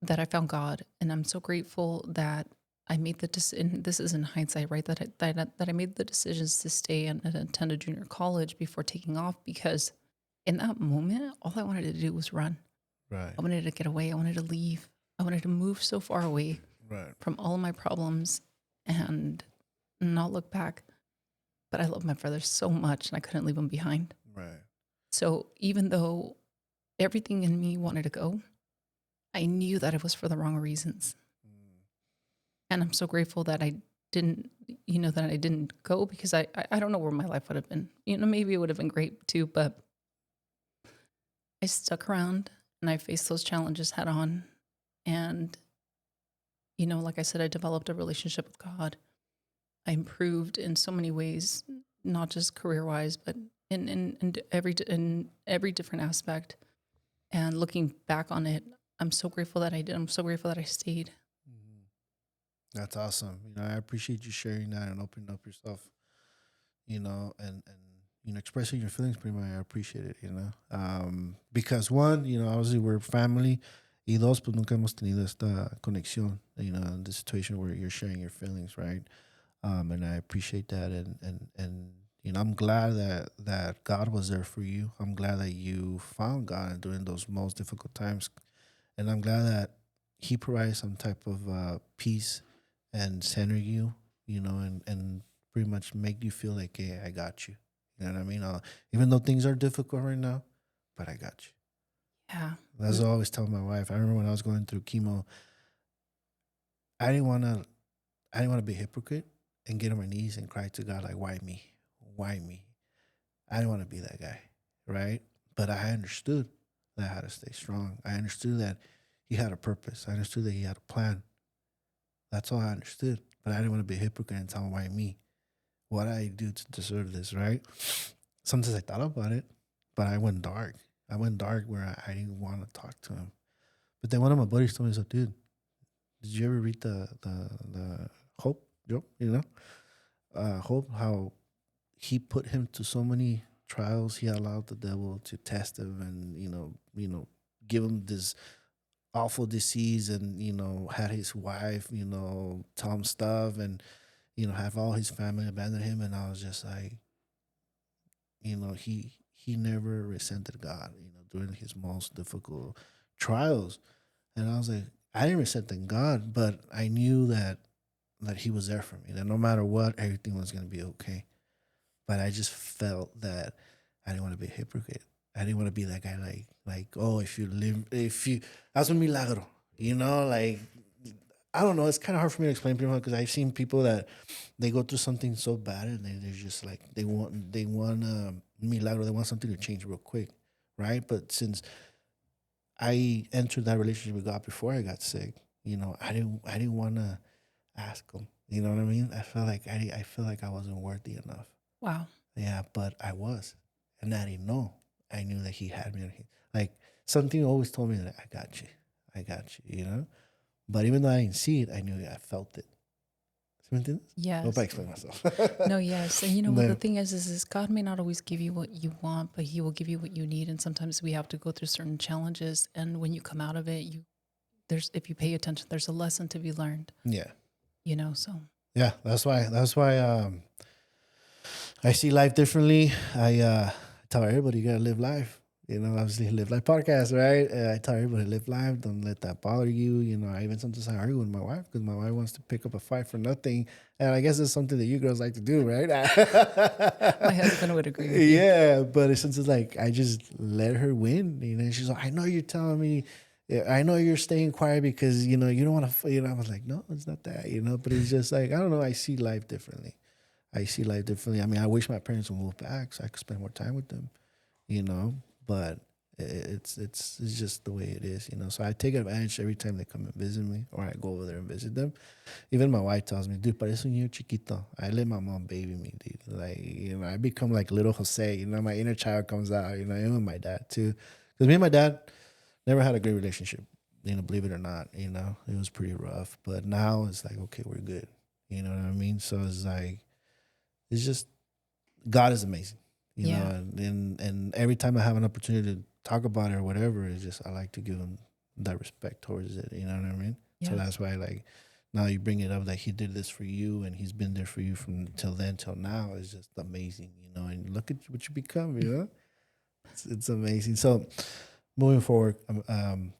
I found God, and I'm so grateful that I made the decision. This is in hindsight, right? That I made the decisions to stay and attend a junior college before taking off, because in that moment, all I wanted to do was run. Right, I wanted to get away. I wanted to leave. I wanted to move so far away right, from all of my problems and not look back. But I love my brother so much, and I couldn't leave him behind. right. So even though everything in me wanted to go, I knew that it was for the wrong reasons. Mm. And I'm so grateful that I didn't, that I didn't go, because I don't know where my life would have been. Maybe it would have been great too, but I stuck around and I faced those challenges head on. And, like I said, I developed a relationship with God. I improved in so many ways, not just career wise, but in every different aspect. And looking back on it, I'm so grateful that I did. I'm so grateful that I stayed. Mhm. That's awesome. I appreciate you sharing that and opening up yourself, and expressing your feelings pretty much. I appreciate it, because one, obviously we're family, y dos, pues nunca hemos tenido esta conexión, in the situation where you're sharing your feelings, right? And I appreciate that, and I'm glad that God was there for you. I'm glad that you found God during those most difficult times, and I'm glad that He provides some type of peace and center you, and pretty much make you feel like, hey, I got you. You know what I mean? Even though things are difficult right now, but I got you. Yeah. That's what I always tell my wife. I remember when I was going through chemo, I didn't want to. I didn't want to be a hypocrite and get on my knees and cry to God like, why me? Why me? I didn't want to be that guy, right? But I understood that I had to stay strong. I understood that He had a purpose. I understood that He had a plan. That's all I understood. But I didn't want to be a hypocrite and tell Him, why me? What did I do to deserve this, right? Sometimes I thought about it, but I went dark. I went dark where I didn't want to talk to Him. But then one of my buddies told me, so, dude, did you ever read the Hope joke? Hope, how he put him to so many trials. He allowed the devil to test him, and give him this awful disease, and had his wife, tell him stuff, and have all his family abandon him. And I was just like, he never resented God, during his most difficult trials. And I was like, I didn't resent God, but I knew that He was there for me. That no matter what, everything was gonna be okay. But I just felt that I didn't want to be a hypocrite. I didn't want to be that guy like, oh, if you that's un milagro, like, I don't know. It's kind of hard for me to explain people, because I've seen people that they go through something so bad and they're just like they want milagro, they want something to change real quick, right? But since I entered that relationship with God before I got sick, I didn't want to ask him. You know what I mean? I feel like I wasn't worthy enough. Wow. Yeah, but I was, and I didn't know. I knew that he had me. Like something always told me that I got you. But even though I didn't see it, I knew it. I felt it. ¿Sí me entiendes? I hope I Yes. explain myself. No, yes. And what No. the thing is God may not always give you what you want, but he will give you what you need. And sometimes we have to go through certain challenges. And when you come out of it, if you pay attention, there's a lesson to be learned, Yeah. so. Yeah, that's why I see life differently. I tell everybody you gotta live life. Obviously live life podcast, right? I tell everybody live life. Don't let that bother you. I even sometimes I argue with my wife because my wife wants to pick up a fight for nothing, and I guess it's something that you girls like to do, right? My husband would agree with you. Yeah, but it's like I just let her win. She's like, I know you're telling me. Yeah, I know you're staying quiet because you don't want to. I was like, no, it's not that. But it's just like I don't know. I see life differently. I mean, I wish my parents would move back so I could spend more time with them. But it's just the way it is. So I take advantage every time they come and visit me, or I go over there and visit them. Even my wife tells me, dude, parece un niño chiquito. I let my mom baby me, dude. Like, I become like little Jose. My inner child comes out. Even my dad too, because me and my dad never had a great relationship. Believe it or not, it was pretty rough. But now it's like, okay, we're good. You know what I mean? So it's like, it's just God is amazing. Yeah. And every time I have an opportunity to talk about it or whatever, it's just I like to give him that respect towards it. You know what I mean? Yes. So that's why now you bring it up that he did this for you and he's been there for you from till then till now. It's just amazing, and look at what you become, it's amazing. So moving forward,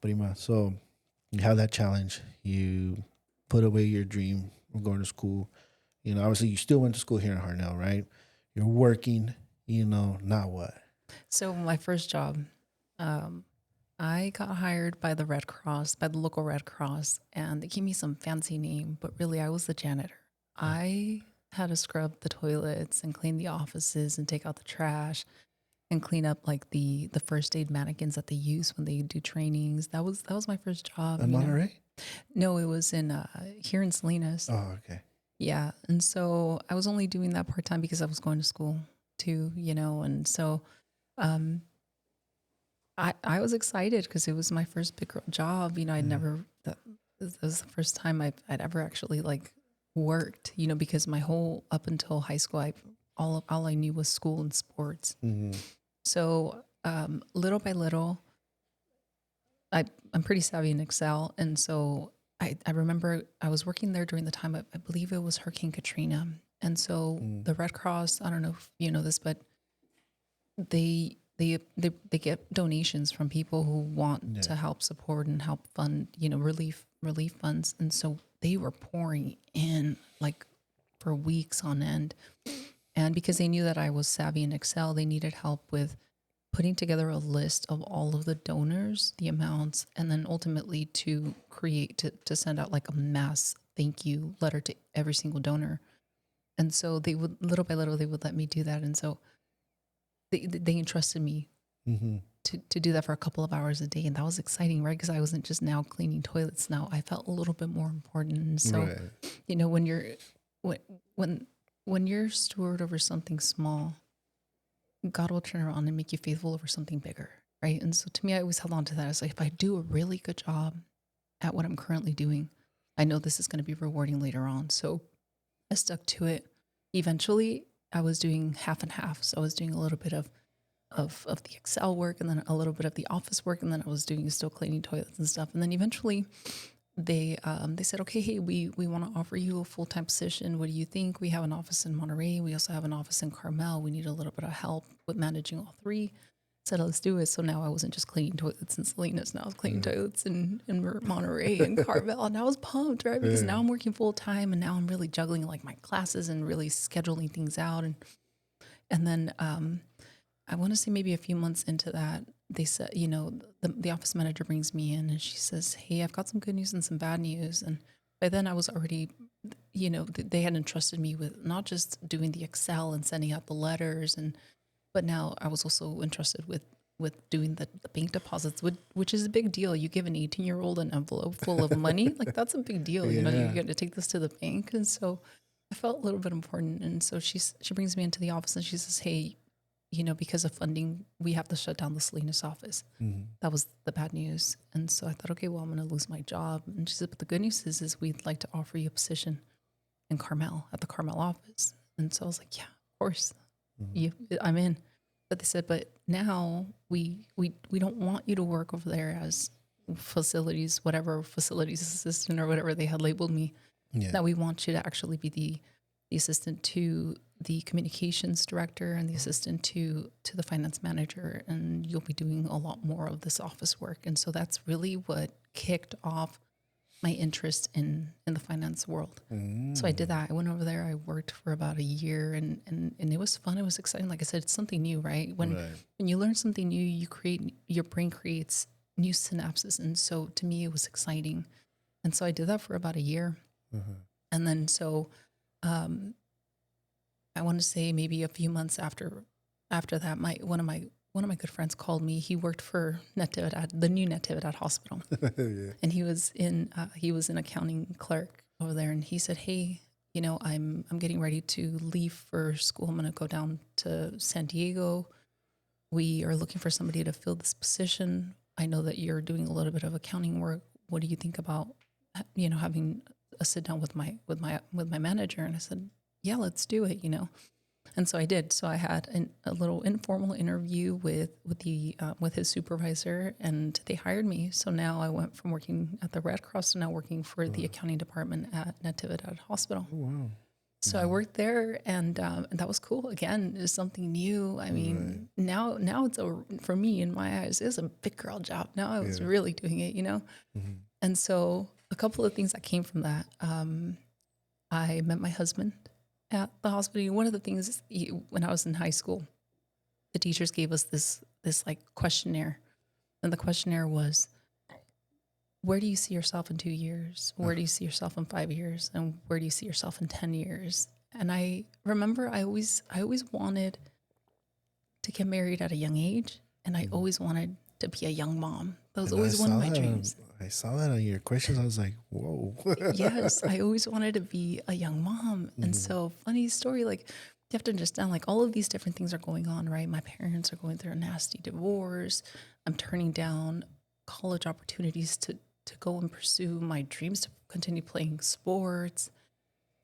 Prima, so you have that challenge, you put away your dream of going to school. Obviously you still went to school here in Harnell, right? You're working, now what? So my first job, I got hired by the Red Cross, by the local Red Cross, and they gave me some fancy name, but really I was the janitor. I had to scrub the toilets and clean the offices and take out the trash and clean up like the first aid mannequins that they use when they do trainings. That was my first job. In Monterey? No, it was in here in Salinas. Oh, okay. Yeah, and so I was only doing that part time because I was going to school too, and so I was excited because it was my first big job. I'd never that was the first time I'd ever actually like worked. Because my whole up until high school, all I knew was school and sports. Mm-hmm. So little by little, I'm pretty savvy in Excel, and so I remember I was working there during the time I believe it was Hurricane Katrina, and so the Red Cross. I don't know if you know this, but they get donations from people who want to help support and help fund relief funds, and so they were pouring in like for weeks on end, and because they knew that I was savvy in Excel, they needed help with putting together a list of all of the donors, the amounts, and then ultimately to send out like a mass thank you letter to every single donor. And so they would, little by little, they would let me do that. And so they entrusted me to do that for a couple of hours a day. And that was exciting, right? Because I wasn't just now cleaning toilets. Now I felt a little bit more important. And so, when you're steward over something small, God will turn around and make you faithful over something bigger, right? And so to me, I always held on to that. I was like, if I do a really good job at what I'm currently doing, I know this is going to be rewarding later on. So I stuck to it. Eventually, I was doing half and half. So I was doing a little bit of the Excel work and then a little bit of the office work, and then I was doing still cleaning toilets and stuff. And then eventually, they said, okay, hey, we want to offer you a full-time position. What do you think? We have an office in Monterey. We also have an office in Carmel. We need a little bit of help with managing all three. I said, let's do it. So now I wasn't just cleaning toilets in Salinas. Now I was cleaning toilets in Monterey and Carmel. And I was pumped, right? Because now I'm working full-time, and now I'm really juggling like my classes and really scheduling things out. And then I want to say maybe a few months into that, they said, the office manager brings me in and she says, hey, I've got some good news and some bad news. And by then I was already, they had entrusted me with not just doing the Excel and sending out the letters, But now I was also interested with doing the bank deposits, which is a big deal. You give an 18-year-old an envelope full of money, like that's a big deal. You know, you Yeah. get to take this to the bank. And so I felt a little bit important. And so she brings me into the office and she says, hey, you know, because of funding, we have to shut down the Salinas office. That was the bad news. And so I thought, okay, well, I'm going to lose my job. And she said, but the good news is we'd like to offer you a position in Carmel, at the Carmel office. And so I was like, yeah, of course, I'm in. But they said, but now we don't want you to work over there as facilities assistant or whatever they had labeled me. Yeah. Now we want you to actually be the assistant to the communications director and the assistant to the finance manager, and you'll be doing a lot more of this office work. And so that's really what kicked off my interest in the finance world. So I did that. I went over there. I worked for about a year, and it was fun. It was exciting. Like I said, it's something new, right? When you learn something new, your brain creates new synapses. And so to me, it was exciting. And so I did that for about a year. And then so I want to say maybe a few months after that, one of my good friends called me. He worked for the new Natividad Hospital, and he was an accounting clerk over there. And he said, "Hey, you know, I'm getting ready to leave for school. I'm going to go down to San Diego. We are looking for somebody to fill this position. I know that you're doing a little bit of accounting work. What do you think about, you know, having a sit down with my manager?" And I said, "Yeah, let's do it." You know. And so I did. So I had a little informal interview with his supervisor, and they hired me. So now I went from working at the Red Cross to now working for the accounting department at Natividad Hospital. Oh, wow. So I worked there, and that was cool. Again, it's something new. I mean, now it's for me in my eyes, it's a big girl job. Now I was really doing it, you know. And so a couple of things that came from that. I met my husband at the hospital. One of the things when I was in high school, the teachers gave us this like questionnaire, and the questionnaire was, where do you see yourself in 2 years? Where do you see yourself in 5 years? And where do you see yourself in 10 years? And I remember I always wanted to get married at a young age, and I always wanted to be a young mom. That was always one of my dreams. I saw that on your questions. I was like, whoa. Yes, I always wanted to be a young mom. And so, funny story, like, you have to understand, like, all of these different things are going on, right? My parents are going through a nasty divorce. I'm turning down college opportunities to go and pursue my dreams to continue playing sports.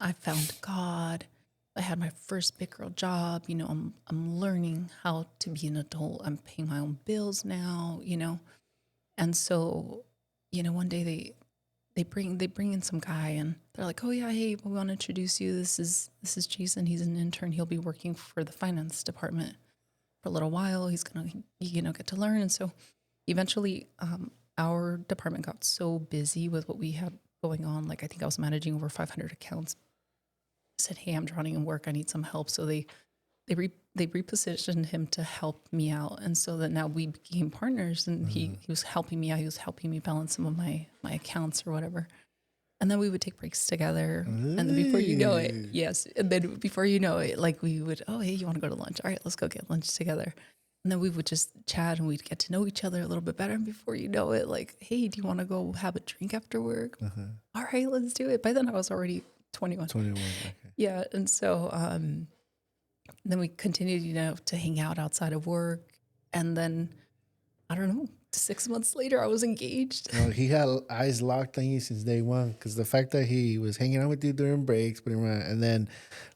I found God. I had my first big girl job. You know, I'm learning how to be an adult. I'm paying my own bills now, you know. And so, you know, one day they bring in some guy, and they're like, "Oh yeah, hey, we want to introduce you. This is Jason. He's an intern. He'll be working for the finance department for a little while. He's gonna, you know, get to learn." And so eventually our department got so busy with what we had going on. Like, I think I was managing over 500 accounts. I said, "Hey, I'm drowning in work. I need some help." So they repositioned him to help me out. And so that now we became partners, and he was helping me out. He was helping me balance some of my accounts or whatever. And then we would take breaks together. And then before you know it, yes. And then before you know it, like, we would, "Oh, hey, you want to go to lunch? All right, let's go get lunch together." And then we would just chat, and we'd get to know each other a little bit better. And before you know it, like, "Hey, do you want to go have a drink after work?" All right, let's do it. By then I was already 21. 21, okay. Yeah. And so then we continued, you know, to hang out outside of work. And then, I don't know, 6 months later, I was engaged. No, he had eyes locked on you since day one, because the fact that he was hanging out with you during breaks, and then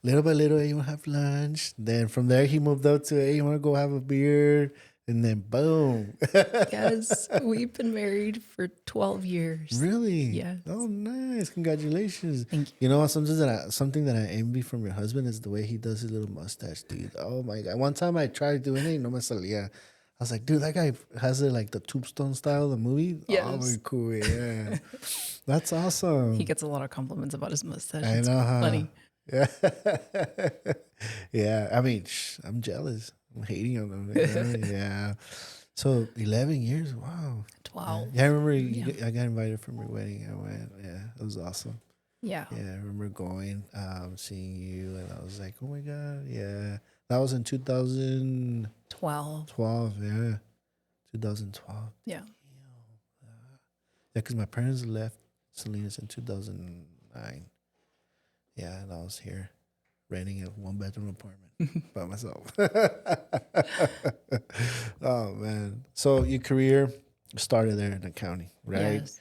little by little, "Hey, you want to have lunch?" Then from there, he moved up to, "Hey, you want to go have a beer?" And then boom. Yes, we've been married for 12 years. Really? Yes. Oh, nice. Congratulations. Thank you. You know, something that I envy from your husband is the way he does his little mustache, dude. Oh, my God. One time I tried doing it, no me salía. I was like, dude, that guy has it like the Tombstone style, the movie. Yes. Oh, very cool. Yeah. That's awesome. He gets a lot of compliments about his mustache. I It's know, huh? funny. Yeah. Yeah. I mean, I'm jealous. I'm hating on him. You know? Yeah. So 11 years. Wow. 12. Yeah, I remember I got invited from your wedding. I went. Yeah, it was awesome. Yeah. Yeah, I remember going, seeing you, and I was like, oh my God, yeah. That was in 2012, 12. yeah. 2012. Yeah. Yeah, because my parents left Salinas in 2009. Yeah, and I was here renting a one-bedroom apartment by myself. Oh, man. So your career started there in accounting, right? Yes.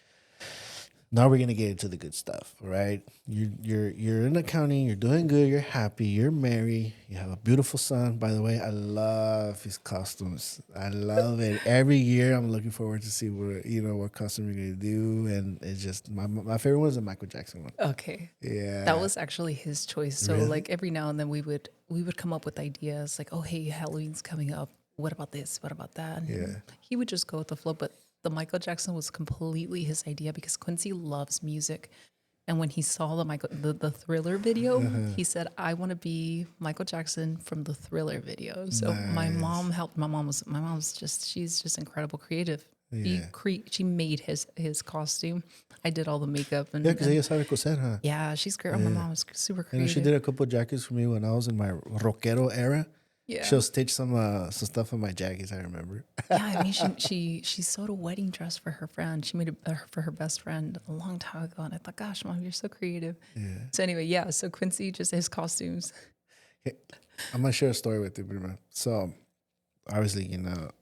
Now we're gonna get into the good stuff, right? You're in accounting, you're doing good, you're happy, you're married, you have a beautiful son. By the way, I love his costumes. I love it. Every year I'm looking forward to see what costume you're gonna do. And it's just my favorite one is the Michael Jackson one. Okay. Yeah. That was actually his choice. So Really? like every now and then we would come up with ideas like, oh hey, Halloween's coming up. What about this? What about that? And Yeah. he would just go with the flow. But the Michael Jackson was completely his idea because Quincy loves music. And when he saw the Thriller video, he said, "I want to be Michael Jackson from the Thriller video." So my Nice. mom helped. She's just incredible creative. Yeah. She made his costume. I did all the makeup Yeah, because and ella sabe coser, huh? yeah, she's great. My mom was super You know, she creative. did a couple jackets for me when I was in my rockero era. Yeah. She'll stitch some stuff on my jackets, I remember. Yeah, I mean, she sewed a wedding dress for her friend. She made it for her best friend a long time ago, and I thought, gosh, mom, you're so creative. Yeah. So anyway, yeah. So Quincy just his costumes. Okay, I'm gonna share a story with you, Bruno. So, obviously,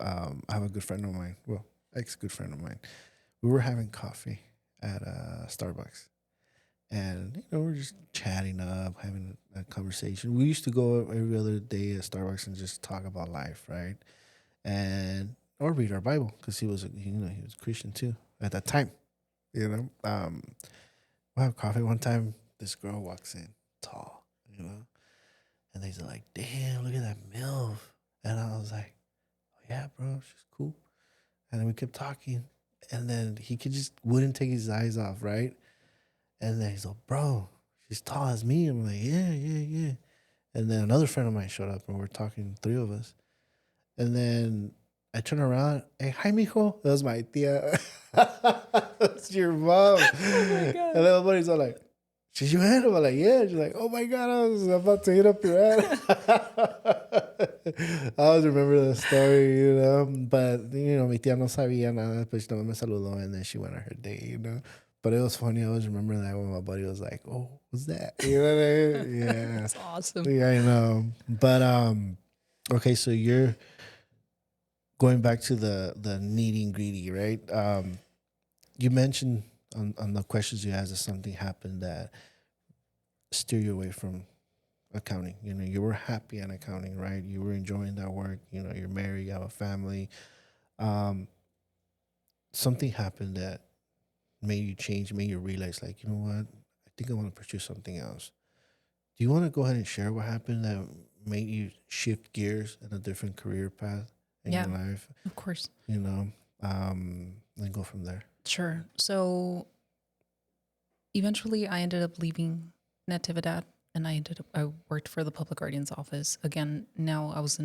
I have a good friend of mine. Well, ex-good friend of mine. We were having coffee at Starbucks, and we're just chatting up, having a conversation. We used to go every other day at Starbucks and just talk about life, right? And or read our Bible because he was Christian too at that time. We have coffee one time. This girl walks in, tall, and they's like, "Damn, look at that MILF." And I was like, "Oh yeah, bro, she's cool." And then we kept talking, and then he wouldn't take his eyes off, right? And then he's like, "Bro, she's tall as me." I'm like, "Yeah, yeah, yeah." And then another friend of mine showed up, and we're talking, three of us. And then I turn around, "Hey, hi, mijo." That was my tia. That's your mom. Oh my God. And then everybody's all like, "She's your aunt?" I'm like, "Yeah." She's like, "Oh my God, I was about to hit up your aunt." I always remember the story, But, mi tía no sabía nada, pues no me saludó, and then she went on her day. But it was funny. I always remember that when my buddy was like, "Oh, what's that?" You know what I mean? Yeah. That's awesome. Yeah, I know. But, okay, so you're going back to the nitty and gritty, right? You mentioned on the questions you asked that something happened that steer you away from accounting. You were happy in accounting, right? You were enjoying that work. You're married, you have a family. Something happened that made you change, made you realize, like, you know what? I think I want to pursue something else. Do you want to go ahead and share what happened that made you shift gears in a different career path in Yeah. your life? Of course. Then go from there. Sure. So eventually I ended up leaving Natividad and I worked for the public guardian's office. Again, now I was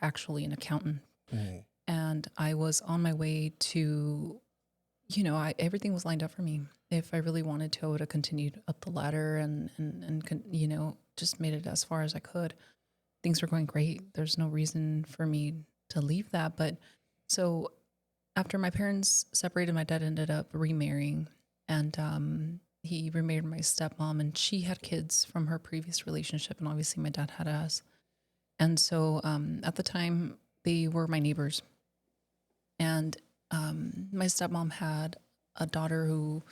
actually an accountant. Mhm. And I was on my way to, everything was lined up for me. If I really wanted to, I would have continued up the ladder and just made it as far as I could. Things were going great. There's no reason for me to leave that. But so after my parents separated, my dad ended up remarrying, and he remarried my stepmom, and she had kids from her previous relationship, and obviously my dad had us. And so at the time, they were my neighbors, and my stepmom had a daughter who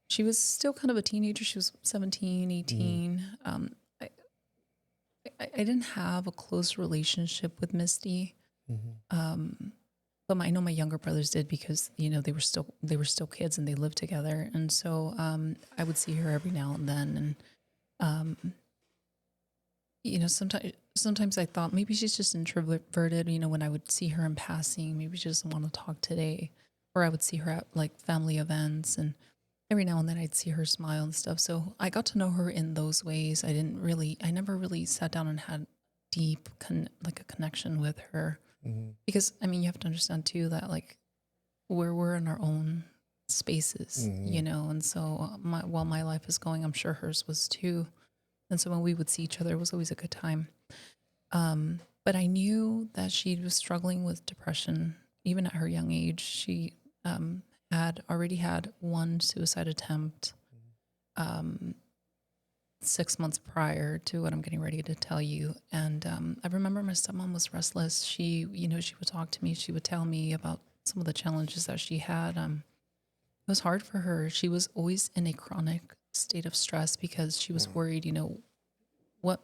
she was still kind of a teenager. She was 17, 18. I didn't have a close relationship with Misty. But I know my younger brothers did because they were still kids and they lived together, and so I would see her every now and then, and sometimes I thought maybe she's just introverted. When I would see her in passing, maybe she doesn't want to talk today, or I would see her at like family events, and every now and then I'd see her smile and stuff. So I got to know her in those ways. I never really sat down and had deep a connection with her. Because you have to understand too that like we're in our own spaces, you know. And so while my life is going, I'm sure hers was too. And so when we would see each other, it was always a good time. But I knew that she was struggling with depression, even at her young age. She had already had one suicide attempt 6 months prior to what I'm getting ready to tell you. And I remember my stepmom was restless. She, you know, she would talk to me. She would tell me about some of the challenges that she had. It was hard for her. She was always in a chronic state of stress because she was worried, you know, what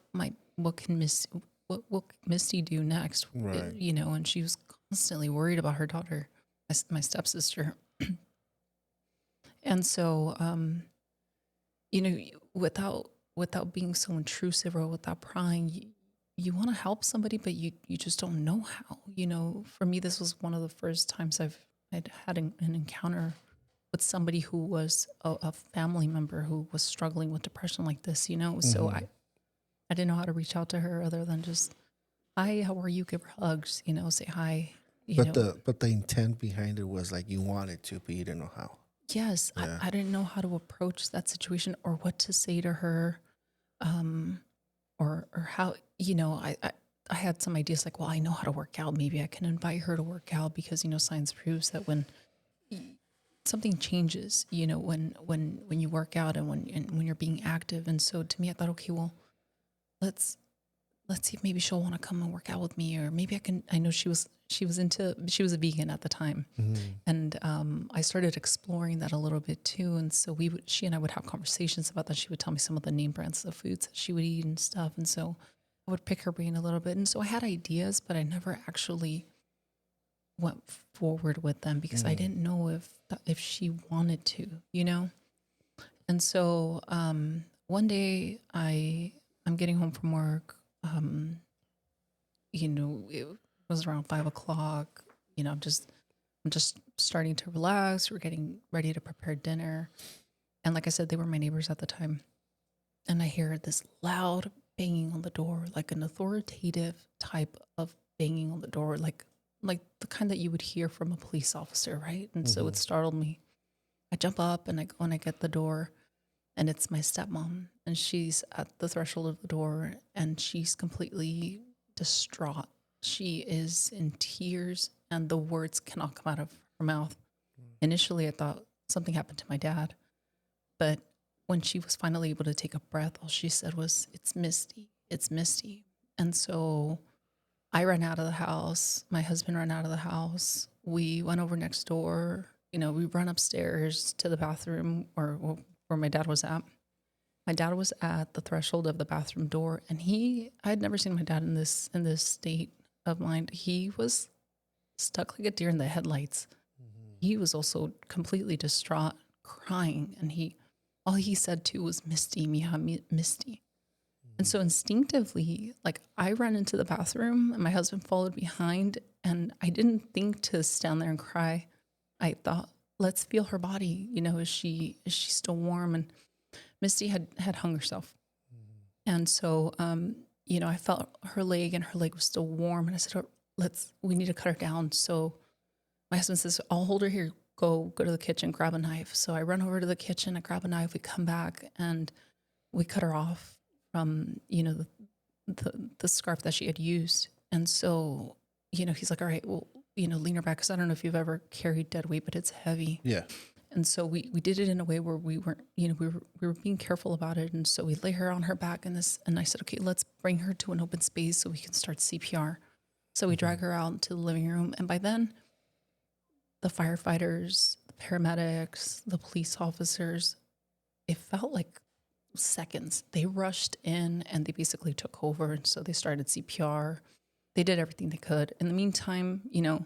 can Misty do next? Right. You know, and she was constantly worried about her daughter, my stepsister. And so, you know, without being so intrusive or without prying, you want to help somebody, but you just don't know how. You know, for me, this was one of the first times I'd had an encounter with somebody who was a family member who was struggling with depression like this, you know. So I didn't know how to reach out to her other than just, hi, how are you? Give her hugs, you know, say hi. But the intent behind it was like you wanted to, but you didn't know how. Yes, Yeah. I didn't know how to approach that situation or what to say to her, or how, you know, I had some ideas like, well, I know how to work out. Maybe I can invite her to work out because, you know, science proves that when something changes, you know, when you work out and when you're being active. And so to me, I thought, okay, well, let's see if maybe she'll want to come and work out with me, or maybe I know she was a vegan at the time. And I started exploring that a little bit too. And so she and I would have conversations about that. She would tell me some of the name brands of foods that she would eat and stuff. And so I would pick her brain a little bit. And so I had ideas, but I never actually went forward with them because I didn't know if she wanted to, you know? And so one day I'm getting home from work. You know, it was around 5:00. You know, I'm just starting to relax. We're getting ready to prepare dinner. And like I said, they were my neighbors at the time. And I hear this loud banging on the door, like an authoritative type of banging on the door, like the kind that you would hear from a police officer, right? And so it startled me. I jump up and I go and I get the door, and it's my stepmom, and she's at the threshold of the door, and she's completely distraught. She is in tears, and the words cannot come out of her mouth. Initially, I thought something happened to my dad, but when she was finally able to take a breath, all she said was, "It's Misty. It's Misty." And so I ran out of the house. My husband ran out of the house. We went over next door. You know, we run upstairs to the bathroom or where my dad was at. My dad was at the threshold of the bathroom door, and I had never seen my dad in this state of mind. He was stuck like a deer in the headlights. He was also completely distraught, crying, and all he said too was "Misty, mija, Misty." And so instinctively, like, I ran into the bathroom and my husband followed behind, and I didn't think to stand there and cry. I thought, let's feel her body. You know, is she still warm? And Misty had hung herself. And so, you know, I felt her leg, and her leg was still warm. And I said, oh, we need to cut her down. So my husband says, I'll hold her here. Go to the kitchen, grab a knife. So I run over to the kitchen, I grab a knife, we come back, and we cut her off from, you know, the scarf that she had used. And so, you know, he's like, all right, well, you know, lean her back, because I don't know if you've ever carried dead weight, but it's heavy. Yeah. And so we did it in a way where we weren't, you know, we were being careful about it. And so we lay her on her back and I said, okay, let's bring her to an open space so we can start CPR. So we drag her out into the living room. And by then, the firefighters, the paramedics, the police officers, it felt like seconds. They rushed in and they basically took over. And so they started CPR. They did everything they could. In the meantime, you know,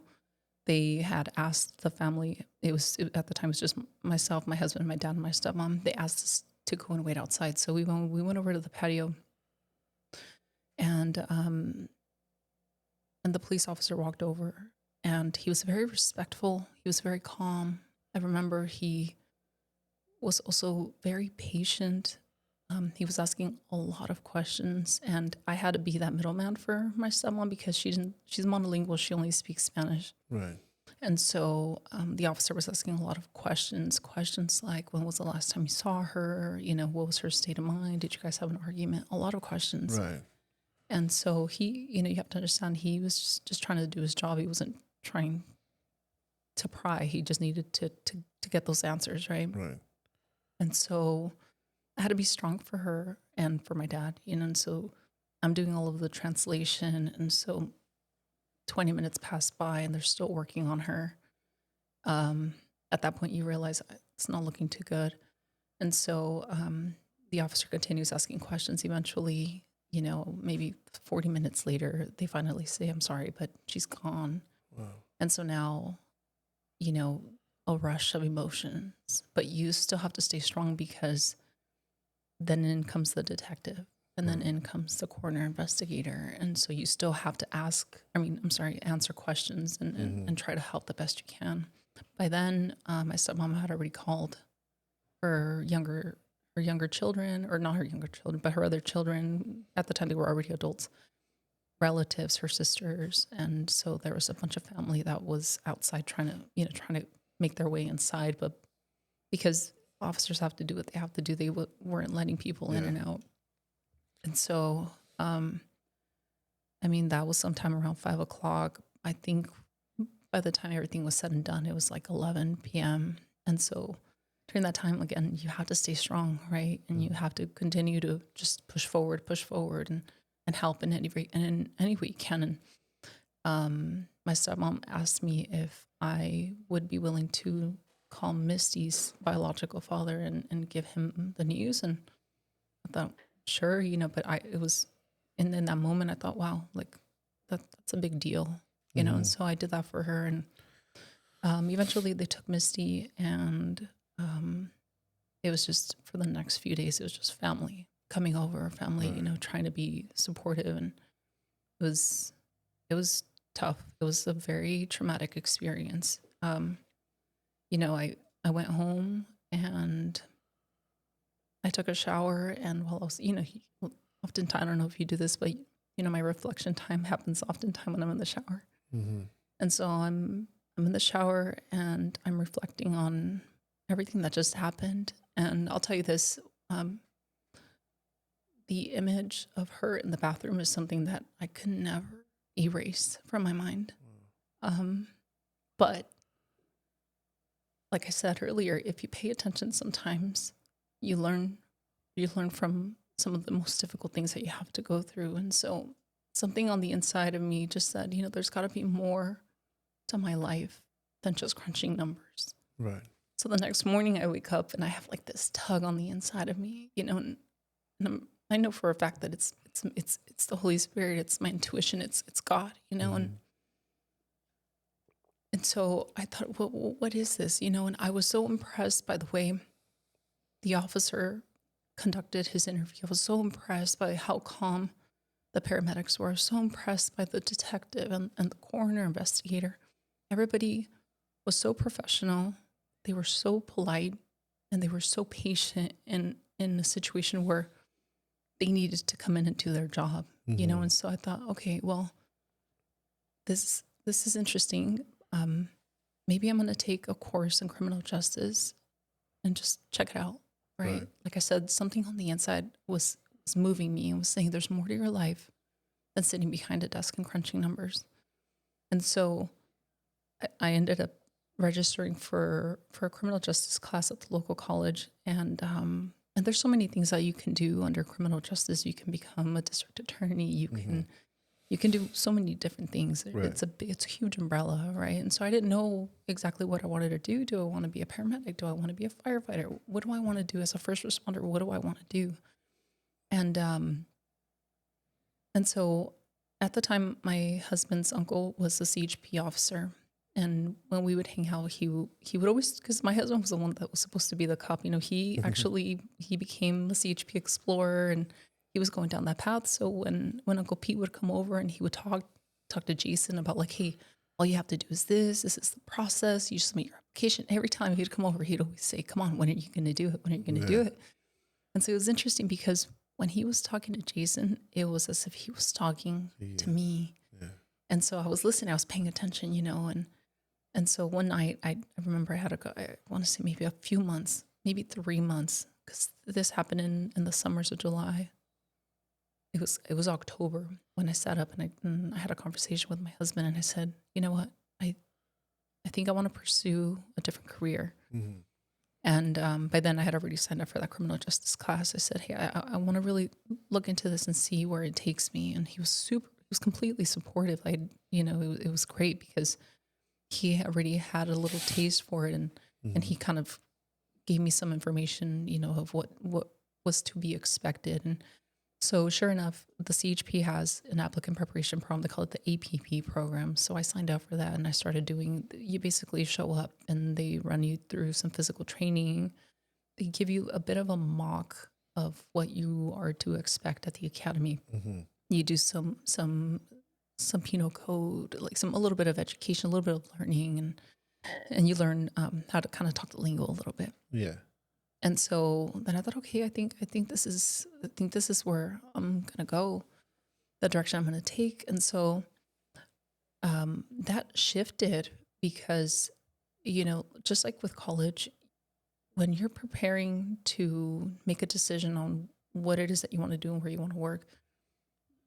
they had asked the family, at the time, it was just myself, my husband, my dad, and my stepmom. They asked us to go and wait outside. So we went over to the patio, and the police officer walked over, and he was very respectful. He was very calm. I remember he was also very patient. He was asking a lot of questions, and I had to be that middleman for my stepmom because she's monolingual. She only speaks Spanish. Right. And so the officer was asking a lot of questions like, when was the last time you saw her? What was her state of mind? Did you guys have an argument? A lot of questions. Right. And so he, you have to understand, he was just trying to do his job. He wasn't trying to pry. He just needed to get those answers, right? Right. And so I had to be strong for her and for my dad, and so I'm doing all of the translation. And so 20 minutes passed by and they're still working on her. At that point, you realize it's not looking too good. And so the officer continues asking questions. Eventually, maybe 40 minutes later, they finally say, I'm sorry, but she's gone. Wow. And so now, a rush of emotions, but you still have to stay strong, because then in comes the detective, and then in comes the coroner investigator. And so you still have to answer questions and try to help the best you can. By then, my stepmom had already called her younger children, or not her younger children, but her other children. At the time, they were already adults, relatives, her sisters. And so there was a bunch of family that was outside trying to make their way inside. But because officers have to do what they have to do, they weren't letting people in and out. And so, that was sometime around 5:00. I think by the time everything was said and done, it was like 11 p.m. And so during that time, again, you have to stay strong, right? And you have to continue to just push forward and help in any way you can. And my stepmom asked me if I would be willing to call Misty's biological father and give him the news. And I thought, sure, but it was in that moment, I thought, wow, like that's a big deal, and so I did that for her. And eventually they took Misty, and it was just, for the next few days, it was just family coming over, trying to be supportive. And it was tough. It was a very traumatic experience. I went home and I took a shower, and while I was, oftentimes, I don't know if you do this, but my reflection time happens oftentimes when I'm in the shower. And so I'm in the shower and I'm reflecting on everything that just happened. And I'll tell you this, the image of her in the bathroom is something that I could never erase from my mind. But like I said earlier, if you pay attention, sometimes you learn from some of the most difficult things that you have to go through. And so something on the inside of me just said, there's got to be more to my life than just crunching numbers. Right. So the next morning I wake up and I have like this tug on the inside of me, and I know for a fact that it's the Holy Spirit, it's my intuition, it's God, and so I thought, well, what is this, and I was so impressed by the way the officer conducted his interview. I was so impressed by how calm the paramedics were. I was so impressed by the detective and the coroner investigator. Everybody was so professional. They were so polite, and they were so patient in a situation where they needed to come in and do their job, And so I thought, okay, well, this is interesting. Maybe I'm going to take a course in criminal justice and just check it out. Right. Like I said, something on the inside was moving me and was saying there's more to your life than sitting behind a desk and crunching numbers. And so I ended up registering for a criminal justice class at the local college. And there's so many things that you can do under criminal justice. You can become a district attorney. You can do so many different things. Right. It's a huge umbrella, right? And so I didn't know exactly what I wanted to do. Do I want to be a paramedic? Do I want to be a firefighter? What do I want to do as a first responder? What do I want to do? And so at the time, my husband's uncle was a CHP officer. And when we would hang out, he would always, because my husband was the one that was supposed to be the cop. He actually, he became a CHP explorer, and he was going down that path. So when Uncle Pete would come over and he would talk to Jason about like, hey, all you have to do is this is the process. You submit your application. Every time he'd come over, he'd always say, come on, when are you going to do it? When are you going to do it? And so it was interesting because when he was talking to Jason, it was as if he was talking to me. Yeah. And so I was listening, I was paying attention, And so one night, I remember I had to go, I want to say maybe a few months, maybe 3 months, because this happened in the summers of July. It was October when I sat up and I had a conversation with my husband, and I said, you know what, I think I want to pursue a different career. Mm-hmm. And by then I had already signed up for that criminal justice class. I said, hey, I want to really look into this and see where it takes me. And he was completely supportive. It was great because he already had a little taste for it, and he kind of gave me some information, of what was to be expected. And so sure enough, the CHP has an applicant preparation program. They call it the APP program. So I signed up for that, and I started you basically show up and they run you through some physical training. They give you a bit of a mock of what you are to expect at the academy. Mm-hmm. You do some penal code, like a little bit of education, a little bit of learning, and you learn how to kind of talk the lingo a little bit. Yeah. And so then I thought, okay, I think this is where I'm gonna go, the direction I'm gonna take. And so that shifted because, just like with college, when you're preparing to make a decision on what it is that you want to do and where you want to work,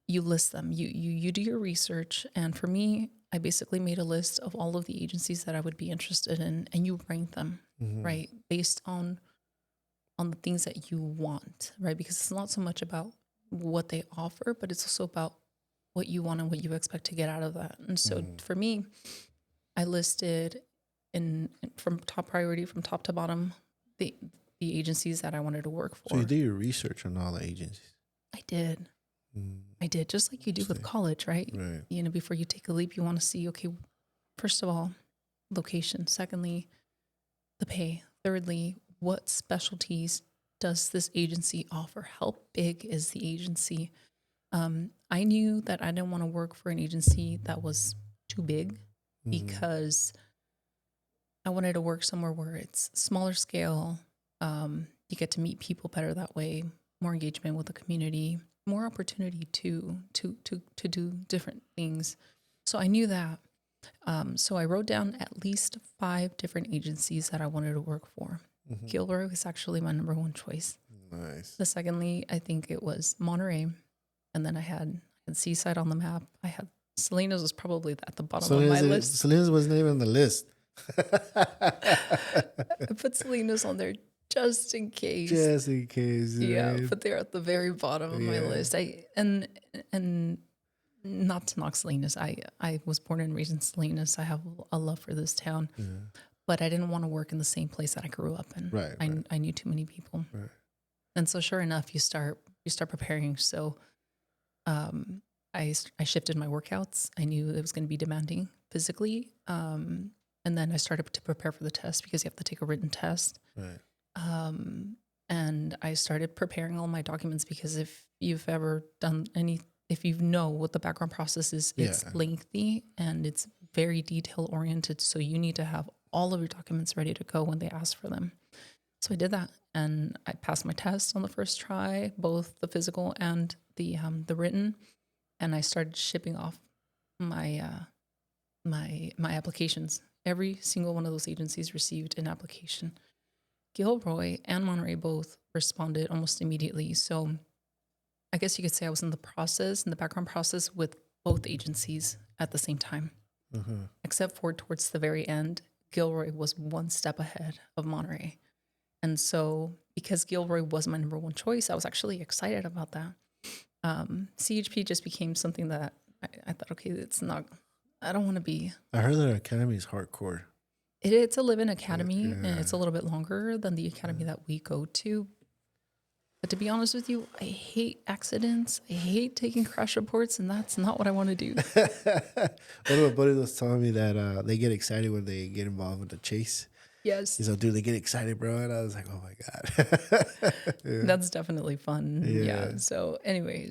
you list them. You do your research. And for me, I basically made a list of all of the agencies that I would be interested in, and you rank them, right, based on the things that you want, right? Because it's not so much about what they offer, but it's also about what you want and what you expect to get out of that. And so for me, I listed from top priority, from top to bottom, the agencies that I wanted to work for. So you do your research on all the agencies? I did. I did, just like you do with college, right? Right. Before you take a leap, you want to see, okay, first of all, location. Secondly, the pay. Thirdly, what specialties does this agency offer? How big is the agency? I knew that I didn't want to work for an agency that was too big because I wanted to work somewhere where it's smaller scale. You get to meet people better that way, more engagement with the community, more opportunity to do different things. So I knew that. So I wrote down at least 5 different agencies that I wanted to work for. Gilroy was actually my number one choice. Nice. The secondly, I think it was Monterey. And then I had Seaside on the map. I had Salinas was probably at the bottom of my list. Salinas wasn't even on the list. I put Salinas on there just in case. Just in case. Yeah, Right? but they're at the very bottom of my list. And not to knock Salinas. I was born and raised in Salinas. I have a love for this town. Yeah. But I didn't want to work in the same place that I grew up in. Right. I knew too many people. Right. And so sure enough, you start preparing. So I shifted my workouts. I knew it was going to be demanding physically. And then I started to prepare for the test because you have to take a written test. Right. And I started preparing all my documents because if you've ever done if you know what the background process is, it's lengthy and it's very detail oriented. So you need to have all of your documents ready to go when they ask for them. So I did that, and I passed my test on the first try, both the physical and the written. And I started shipping off my my applications. Every single one of those agencies received an application. Gilroy and Monterey both responded almost immediately. So I guess you could say I was in the background process with both agencies at the same time, except for towards the very end, Gilroy was one step ahead of Monterey. And so because Gilroy was my number one choice, I was actually excited about that. CHP just became something that I thought, okay, I don't want to be. I heard that academy is hardcore. It's a live-in academy, and it's a little bit longer than the academy that we go to. But to be honest with you, I hate accidents. I hate taking crash reports, and that's not what I want to do. One of my buddies was telling me that they get excited when they get involved with the chase. Yes. He's like, dude, they get excited, bro. And I was like, oh, my God. That's definitely fun. Yeah. So anyway,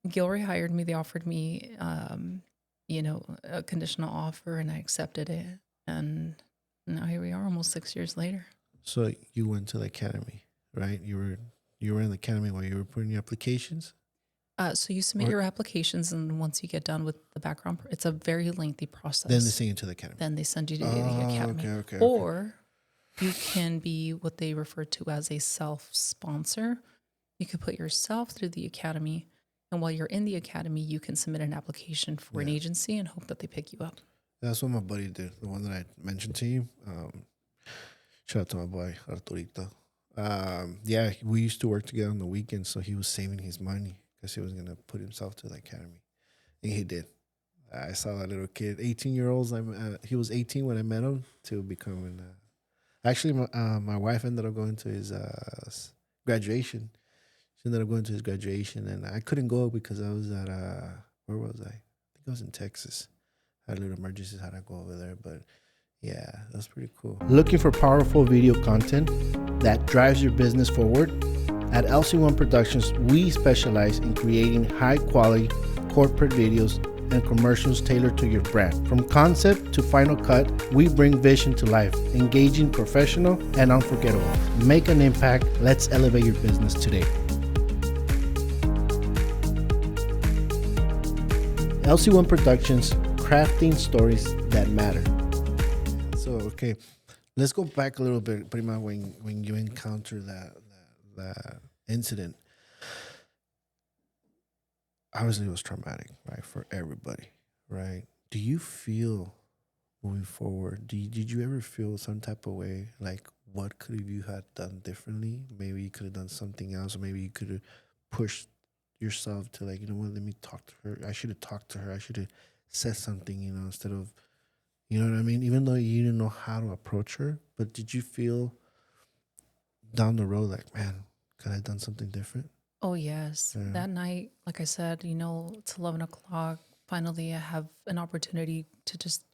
Gilroy hired me. They offered me, a conditional offer, and I accepted it. And now here we are almost 6 years later. So you went to the academy, right? You were in the academy while you were putting your applications? So you submit Or- your applications, and once you get done with the background, it's a very lengthy process. Then they send you to the academy. Then they send you to Oh, the academy. okay. Or you can be what they refer to as a self-sponsor. You could put yourself through the academy, and while you're in the academy, you can submit an application for an Yeah. agency and hope that they pick you up. That's what my buddy did. The one that I mentioned to you. Shout out to my boy Arturito. Yeah, we used to work together on the weekends, so he was saving his money because he was gonna put himself to the academy, and he did. I saw that little kid, 18-year-olds. He was 18 when I met him to becoming. Actually, my wife ended up going to his graduation. She ended up going to his graduation, and I couldn't go because I was at where was I? I think I was in Texas. Had a little emergency, had to go over there, but yeah, that's pretty cool. Looking for powerful video content that drives your business forward? At LC1 Productions, we specialize in creating high-quality corporate videos and commercials tailored to your brand. From concept to final cut, we bring vision to life, engaging, professional, and unforgettable. Make an impact. Let's elevate your business today. LC1 Productions, crafting stories that matter. So, okay, let's go back a little bit. Pretty much when you encounter that incident, obviously it was traumatic, right, for everybody, right? Do you feel moving forward? Did you ever feel some type of way, like what could you have done differently? Maybe you could have done something else, or maybe you could have pushed yourself to, like, you know what, let me talk to her. I should have talked to her. I should have said something, instead of, you know what I mean? Even though you didn't know how to approach her, but did you feel down the road like, man, could I have done something different? Oh, yes. Yeah. That night, like I said, it's 11 o'clock. Finally, I have an opportunity to just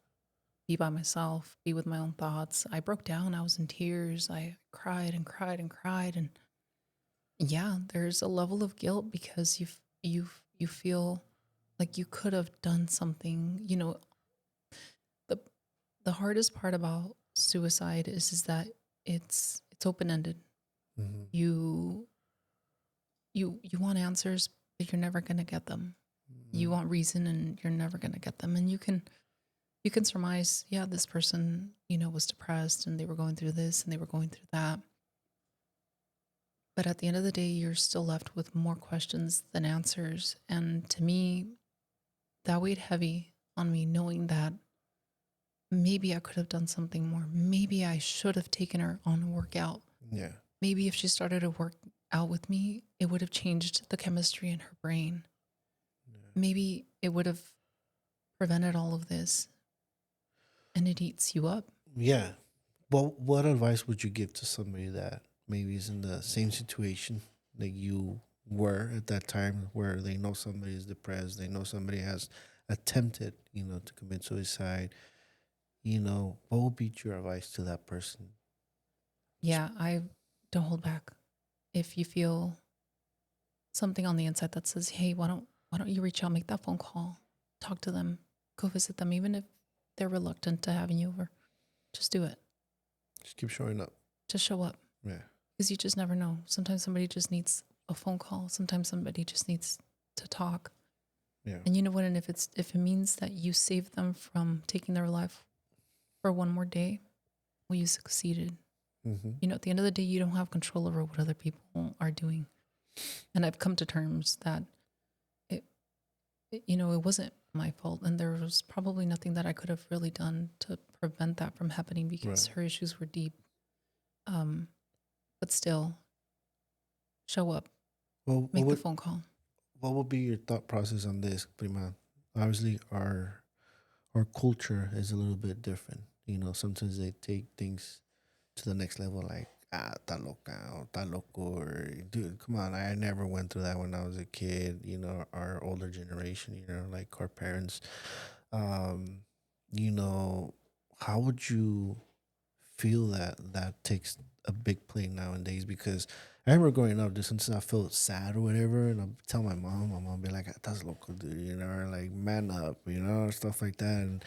be by myself, be with my own thoughts. I broke down. I was in tears. I cried and cried and cried. And yeah, there's a level of guilt because you feel like you could have done something. The the hardest part about suicide is that it's open-ended. Mm-hmm. You want answers, but you're never going to get them. Mm-hmm. You want reason, and you're never going to get them. And you can surmise, yeah, this person, was depressed and they were going through this and they were going through that. But at the end of the day, you're still left with more questions than answers. And to me, that weighed heavy on me, knowing that maybe I could have done something more. Maybe I should have taken her on a workout. Yeah. Maybe if she started to work out with me, it would have changed the chemistry in her brain. Yeah. Maybe it would have prevented all of this. And it eats you up. Yeah. Well, what advice would you give to somebody that maybe is in the same situation that you were at that time, where they know somebody is depressed, they know somebody has attempted, to commit suicide? What would be your advice to that person? Yeah, I don't hold back. If you feel something on the inside that says, hey, why don't you reach out, make that phone call, talk to them, go visit them, even if they're reluctant to having you over, just do it. Just keep showing up. Just show up. Yeah. Because you just never know. Sometimes somebody just needs a phone call. Sometimes somebody just needs to talk. Yeah. And you know what? And if it means that you save them from taking their life for one more day, well, you succeeded. Mm-hmm. At the end of the day, you don't have control over what other people are doing. And I've come to terms that it wasn't my fault. And there was probably nothing that I could have really done to prevent that from happening, because her issues were deep. But still, show up, Well, make the phone call. What would be your thought process on this, Prima? Obviously, our culture is a little bit different. Sometimes they take things to the next level, like, ta loca, or ta loco, or, dude, come on, I never went through that when I was a kid. Our older generation, like our parents. How would you feel that takes a big play nowadays? Because I remember growing up, just sometimes I felt sad or whatever, and I'll tell my mom be like, that's local, dude, or like, man up, stuff like that. And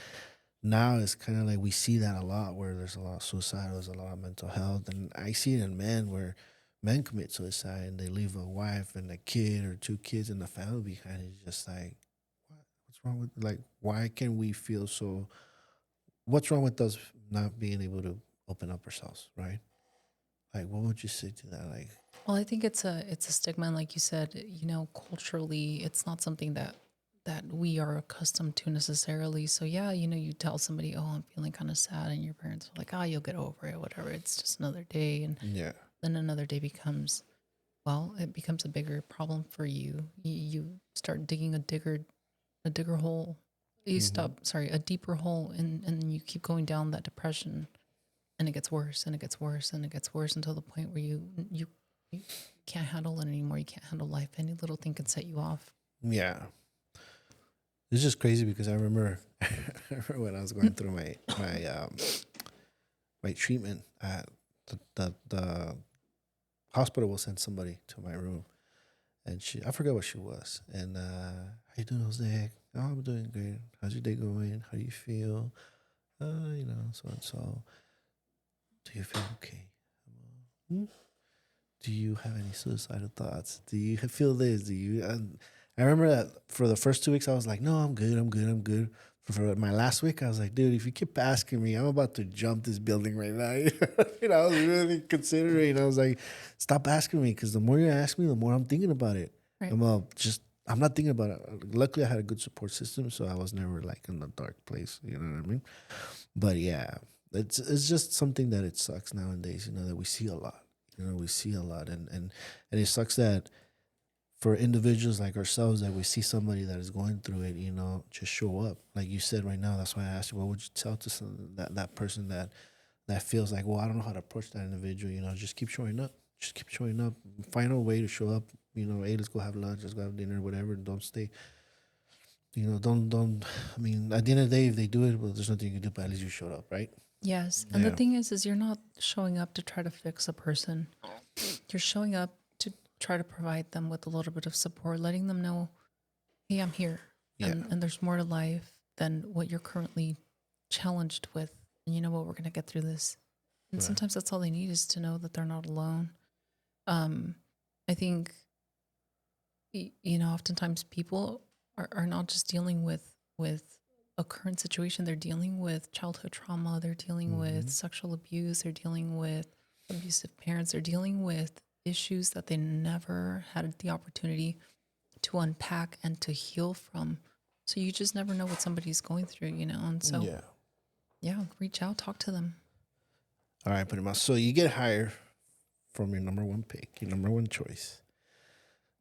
now it's kind of like we see that a lot, where there's a lot of suicide, there's a lot of mental health, and I see it in men where men commit suicide and they leave a wife and a kid or two kids in the family behind. It's just like, what's wrong with, like, why can we feel so, what's wrong with us not being able to open up ourselves, right? Like, what would you say to that? Like, Well, I think it's a stigma, and like you said, culturally, it's not something that we are accustomed to necessarily. So yeah, you tell somebody, "Oh, I'm feeling kind of sad," and your parents are like, "Oh, you'll get over it, whatever. It's just another day." And yeah, then another day becomes, well, it becomes a bigger problem for you. You start digging a digger hole. You hmm, stop, sorry, a deeper hole, and you keep going down that depression, and it gets worse, and it gets worse, and it gets worse until the point where you can't handle it anymore. You can't handle life. Any little thing can set you off. yeah. It's just crazy because I remember, I remember when I was going through my treatment at the hospital will send somebody to my room, and I forgot what she was, and how you doing, Jose? Oh, I'm doing great. How's your day going? How do you feel? So and so. Do you feel okay? Hmm? Do you have any suicidal thoughts? Do you feel this? Do you? And I remember that for the first 2 weeks, I was like, no, I'm good. I'm good. I'm good. For my last week, I was like, dude, if you keep asking me, I'm about to jump this building right now. I was really considering. I was like, stop asking me, because the more you ask me, the more I'm thinking about it. Right. I'm not thinking about it. Luckily, I had a good support system, so I was never like in a dark place. You know what I mean? But yeah, it's just something that it sucks nowadays. That we see a lot. We see a lot, and it sucks that for individuals like ourselves that we see somebody that is going through it, just show up. Like you said right now, that's why I asked you, what would you tell to that person that feels like, well, I don't know how to approach that individual. Just keep showing up. Just keep showing up. Find a way to show up. Hey, let's go have lunch. Let's go have dinner. Whatever. Don't stay. Don't. I mean, at the end of the day, if they do it, well, there's nothing you can do. But at least you showed up, right? Yes. And the Yeah. thing is you're not showing up to try to fix a person. You're showing up to try to provide them with a little bit of support, letting them know, hey, I'm here. Yeah. And there's more to life than what you're currently challenged with. And you know what? We're going to get through this. And Right. sometimes that's all they need, is to know that they're not alone. I think, oftentimes people are not just dealing with a current situation. They're dealing with childhood trauma. They're dealing with sexual abuse. They're dealing with abusive parents. They're dealing with issues that they never had the opportunity to unpack and to heal from. So you just never know what somebody's going through, And so, Yeah. yeah, reach out, talk to them. All right, pretty much. So you get hired from your number one pick, your number one choice,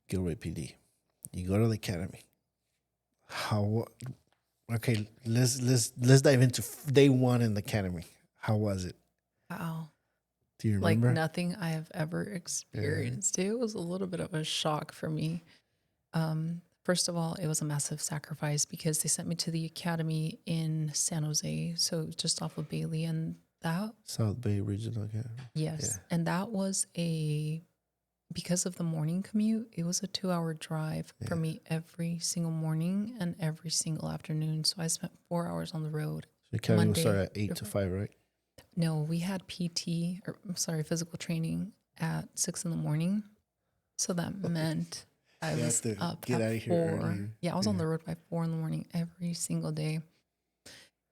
Gilroy PD. You go to the academy. How? Okay, let's dive into day one in the academy. How was it? Wow. Do you Like remember? nothing I have ever experienced. It was a little bit of a shock for me. First of all, it was a massive sacrifice because they sent me to the academy in San Jose, so just off of Bailey, and that, South Bay Regional Academy. yes, Yeah. and that was because of the morning commute, it was a 2-hour drive for me every single morning and every single afternoon. So I spent 4 hours on the road. So the academy will start Monday at 8 to 5, right? No, we had PT, or I'm sorry, physical training at 6 in the morning. So that meant I You have was to up get at out of here 4. early. Yeah, I was on the road by 4 in the morning every single day.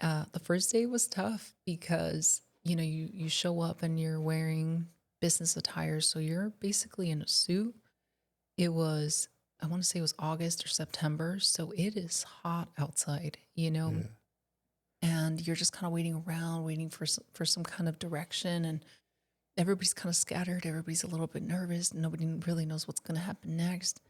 The first day was tough because, you show up and you're wearing business attire. So you're basically in a suit. It was, I want to say it was August or September. So it is hot outside, Yeah. and you're just kind of waiting around, waiting for some kind of direction. And everybody's kind of scattered. Everybody's a little bit nervous. Nobody really knows what's going to happen next.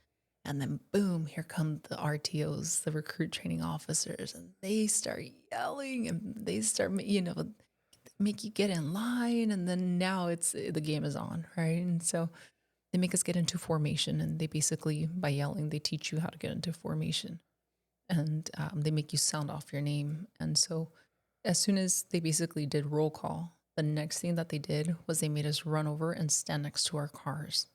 And then boom, here come the RTOs, the recruit training officers, and they start yelling and they start, make you get in line. And then now the game is on, right? And so they make us get into formation, and they basically, by yelling, they teach you how to get into formation, and they make you sound off your name. And so as soon as they basically did roll call, the next thing that they did was they made us run over and stand next to our cars,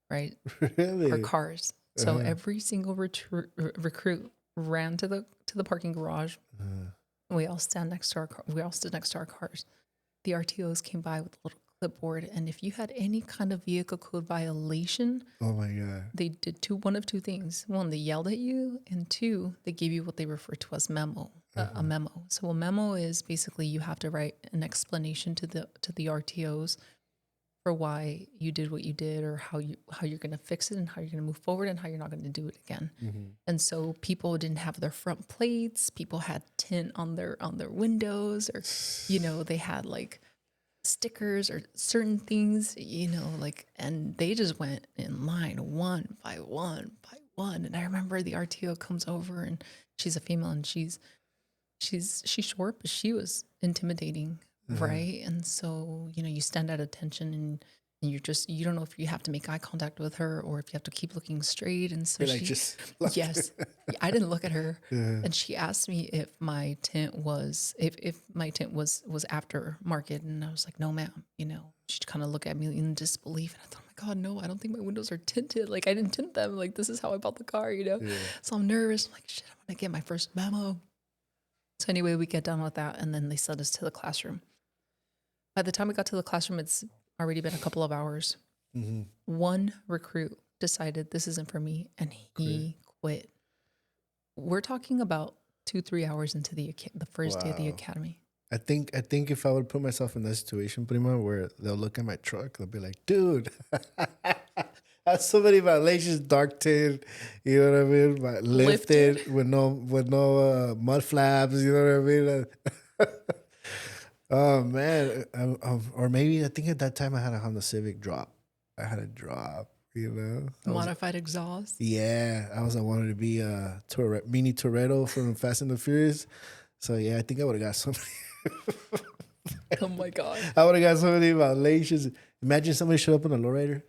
right? Really? Our cars. So every single recruit ran to the parking garage. We all stood next to our cars. The RTOs came by with little clipboard, and if you had any kind of vehicle code violation, Oh my God. they did one of two things. One, they yelled at you, and two, they gave you what they refer to as a memo. So a memo is basically you have to write an explanation to the RTOs for why you did what you did, or how you're going to fix it, and how you're going to move forward, and how you're not going to do it again. And so people didn't have their front plates. People had tint on their windows, or they had like stickers or certain things, like, and they just went in line one by one by one. And I remember the RTO comes over, and she's a female, and she's short, but she was intimidating, right? And so, you stand at attention, and you don't know if you have to make eye contact with her or if you have to keep looking straight. And so yes, I didn't look at her. And she asked me if my tint was, if my tint was aftermarket. And I was like, no, ma'am, she'd kind of look at me in disbelief. And I thought, oh my God, no, I don't think my windows are tinted. Like, I didn't tint them. Like, this is how I bought the car, So I'm nervous. I'm like, shit, I'm going to get my first memo. So anyway, we get done with that, and then they sent us to the classroom. By the time we got to the classroom, it's already been a couple of hours. One recruit decided this isn't for me, and he quit. We're talking about 2-3 hours into the first day of the academy. I think if I would put myself in that situation, Prima, where they'll look at my truck, they'll be like, dude, that's so many violations, dark tint, you know what I mean? Lifted with no mud flaps, you know what I mean? Oh man, or maybe I think at that time I had a Honda Civic drop. I had a drop, Modified exhaust. Yeah, I wanted to be a mini Toretto from Fast and the Furious. So yeah, I think I would have got somebody. Oh my God, I would have got so many violations. Imagine somebody showed up on a lowrider.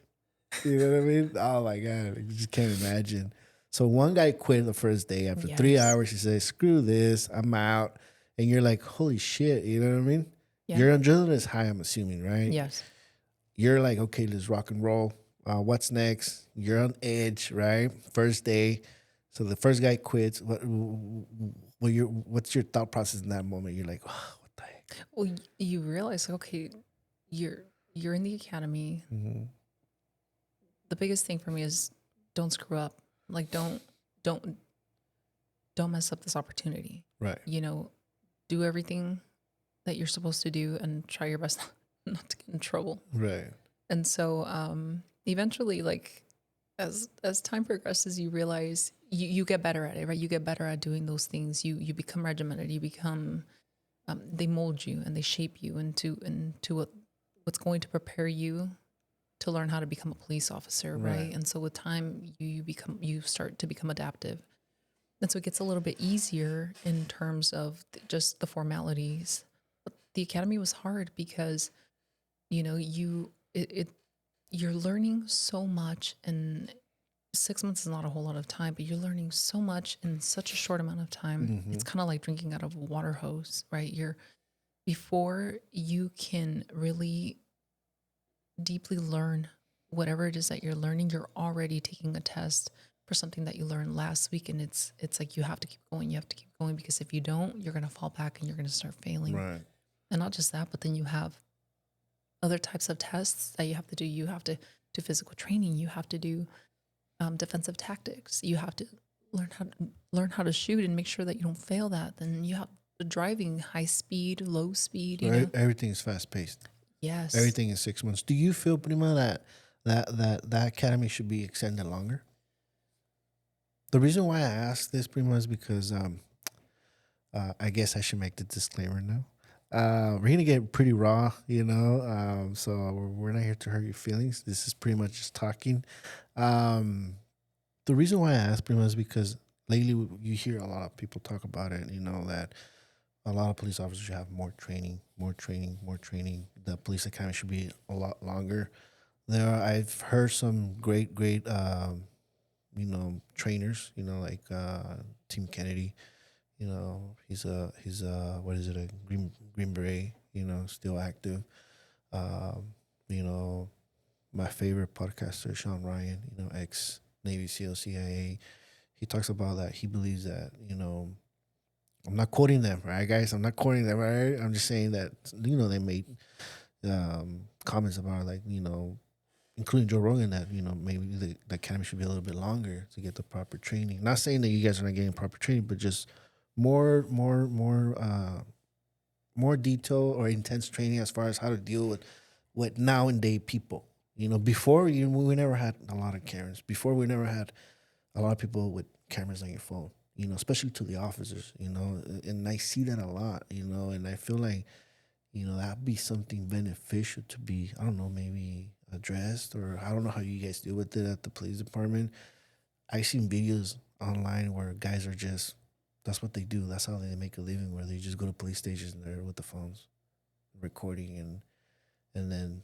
You know what I mean? Oh my God, I just can't imagine. So one guy quit the first day. After 3 hours, he says, "Screw this, I'm out." And you're like, "Holy shit!" You know what I mean? Yeah. Your adrenaline is high, I'm assuming, right? Yes. You're like, "Okay, let's rock and roll. What's next?" You're on edge, right? First day. So the first guy quits. What's your thought process in that moment? You're like, oh, "What the heck?" Well, you realize, okay, you're in the academy. The biggest thing for me is don't screw up. Like, don't mess up this opportunity. Right. Do everything that you're supposed to do and try your best not to get in trouble. Right. And so eventually, like, as time progresses, you realize you get better at it, right? You get better at doing those things. You become regimented. You become they mold you and they shape you into what's going to prepare you to learn how to become a police officer, right? And so with time, you start to become adaptive. And so it gets a little bit easier in terms of just the formalities. But the academy was hard because, you're learning so much, and 6 months is not a whole lot of time, but you're learning so much in such a short amount of time. It's kind of like drinking out of a water hose, right? Before you can really deeply learn whatever it is that you're learning, you're already taking a test for something that you learned last week, and it's like you have to keep going, because if you don't, you're going to fall back and you're going to start failing. Right. And not just that, but then you have other types of tests that you have to do. You have to do physical training. You have to do defensive tactics. You have to learn how to shoot and make sure that you don't fail that. Then you have the driving, high speed, low speed. Everything is fast paced. Yes. Everything is 6 months. Do you feel, Prima, that academy should be extended longer? The reason why I asked this, Prima, is because I guess I should make the disclaimer now. We're going to get pretty raw, so we're not here to hurt your feelings. This is pretty much just talking. The reason why I asked, Prima, is because lately you hear a lot of people talk about it, that a lot of police officers should have more training. The police academy should be a lot longer. I've heard some great trainers, like Team Kennedy, he's a what is it, a Green Beret, still active. My favorite podcaster, Sean Ryan, ex Navy SEAL, CIA, he talks about that. He believes that, I'm not quoting them, right, guys? I'm not quoting them, right? I'm just saying that, they made comments about like, including Joe Rogan, that maybe the academy should be a little bit longer to get the proper training. Not saying that you guys are not getting proper training, but just more detail or intense training as far as how to deal with nowadays people. Before we never had a lot of Karens. Before we never had a lot of people with cameras on your phone. Especially to the officers. And I see that a lot. And I feel like that'd be something beneficial to be, I don't know, maybe addressed, or I don't know how you guys deal with it at the police department. I've seen videos online where guys are just, that's what they do. That's how they make a living, where they just go to police stations and they're with the phones recording and then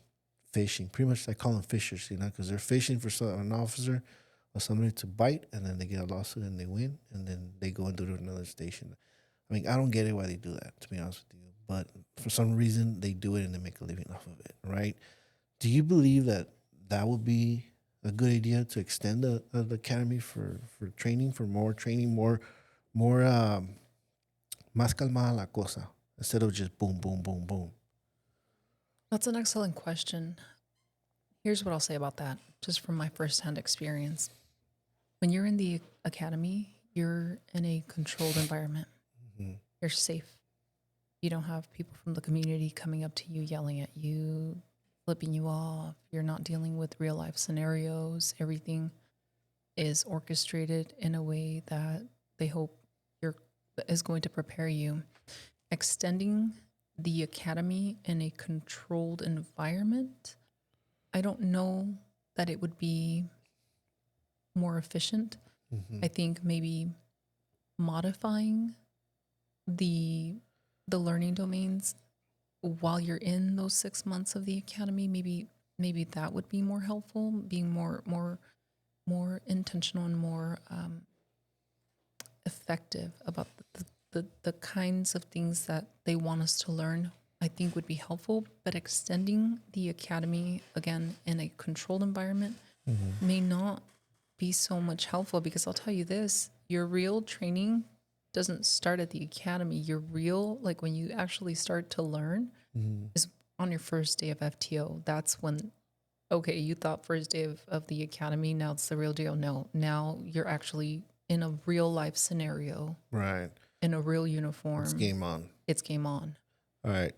fishing. Pretty much I call them fishers, because they're fishing for an officer or somebody to bite, and then they get a lawsuit and they win, and then they go and do it at another station. I mean, I don't get it why they do that, to be honest with you. But for some reason, they do it and they make a living off of it, right? Do you believe that would be a good idea to extend the academy for training, more más calmada la cosa, instead of just boom, boom, boom, boom? That's an excellent question. Here's what I'll say about that, just from my firsthand experience. When you're in the academy, you're in a controlled environment. Mm-hmm. You're safe. You don't have people from the community coming up to you, yelling at you, flipping you off. You're not dealing with real life scenarios. Everything is orchestrated in a way that they hope is going to prepare you. Extending the academy in a controlled environment, I don't know that it would be more efficient. Mm-hmm. I think maybe modifying the learning domains while you're in those 6 months of the academy, maybe that would be more helpful, being more intentional and more effective about the kinds of things that they want us to learn, I think would be helpful. But extending the academy, again, in a controlled environment, mm-hmm. may not be so much helpful, because I'll tell you this, your real training doesn't start at the academy. Your real, like when you actually start to learn, mm-hmm. is on your first day of FTO. That's when, okay, you thought first day of the academy, now it's the real deal. No, now you're actually in a real life scenario. Right. In a real uniform. It's game on. It's game on. All right.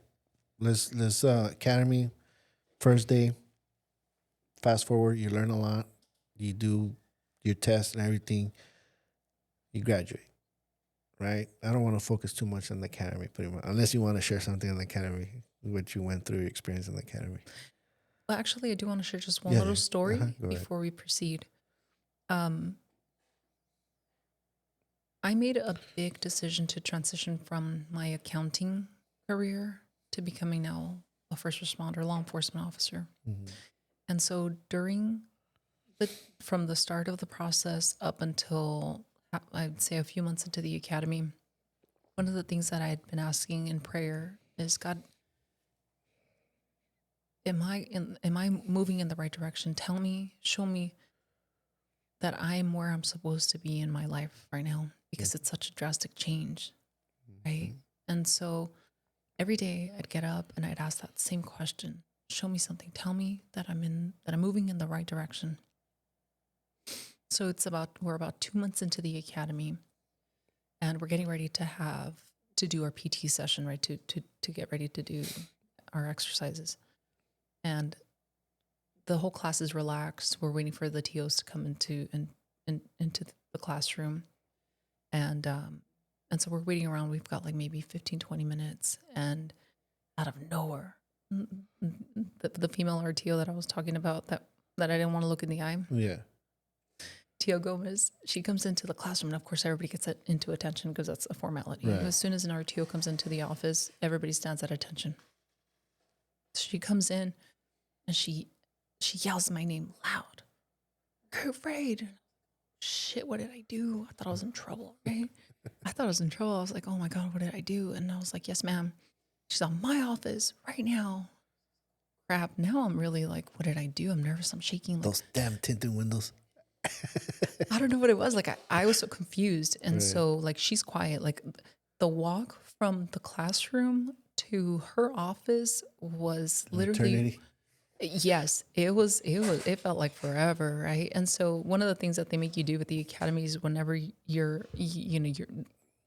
Let's academy, first day, fast forward, you learn a lot. You do your test and everything. You graduate. Right? I don't want to focus too much on the academy, pretty much, unless you want to share something on the academy, what you went through, your experience in the academy. Well, actually, I do want to share just one little story before we proceed. I made a big decision to transition from my accounting career to becoming now a first responder, law enforcement officer. Mm-hmm. And so from the start of the process up until I'd say a few months into the academy, one of the things that I had been asking in prayer is, God, am I moving in the right direction? Tell me, show me that I'm where I'm supposed to be in my life right now, because it's such a drastic change, right? And so every day I'd get up and I'd ask that same question: show me something. Tell me that I'm moving in the right direction. So we're about 2 months into the academy, and we're getting ready to do our PT session, right? To get ready to do our exercises. And the whole class is relaxed. We're waiting for the TOs to come into the classroom. And so we're waiting around. We've got like maybe 15, 20 minutes. And out of nowhere, the female RTO that I was talking about, that I didn't want to look in the eye. Yeah. Tio Gomez, she comes into the classroom, and of course everybody gets into attention because that's a formality. Right. As soon as an RTO comes into the office, everybody stands at attention. So she comes in and she yells my name loud. Fraide. Shit, what did I do? I thought I was in trouble, right? I thought I was in trouble. I was like, oh my God, what did I do? And I was like, yes, ma'am. She's on my office right now. Crap. Now I'm really like, what did I do? I'm nervous. I'm shaking. Like, those damn tinted windows. I don't know what it was. Like I was so confused. And so like she's quiet. Like the walk from the classroom to her office was literally Yes, it felt like forever, right? And so one of the things that they make you do with the academy is whenever you're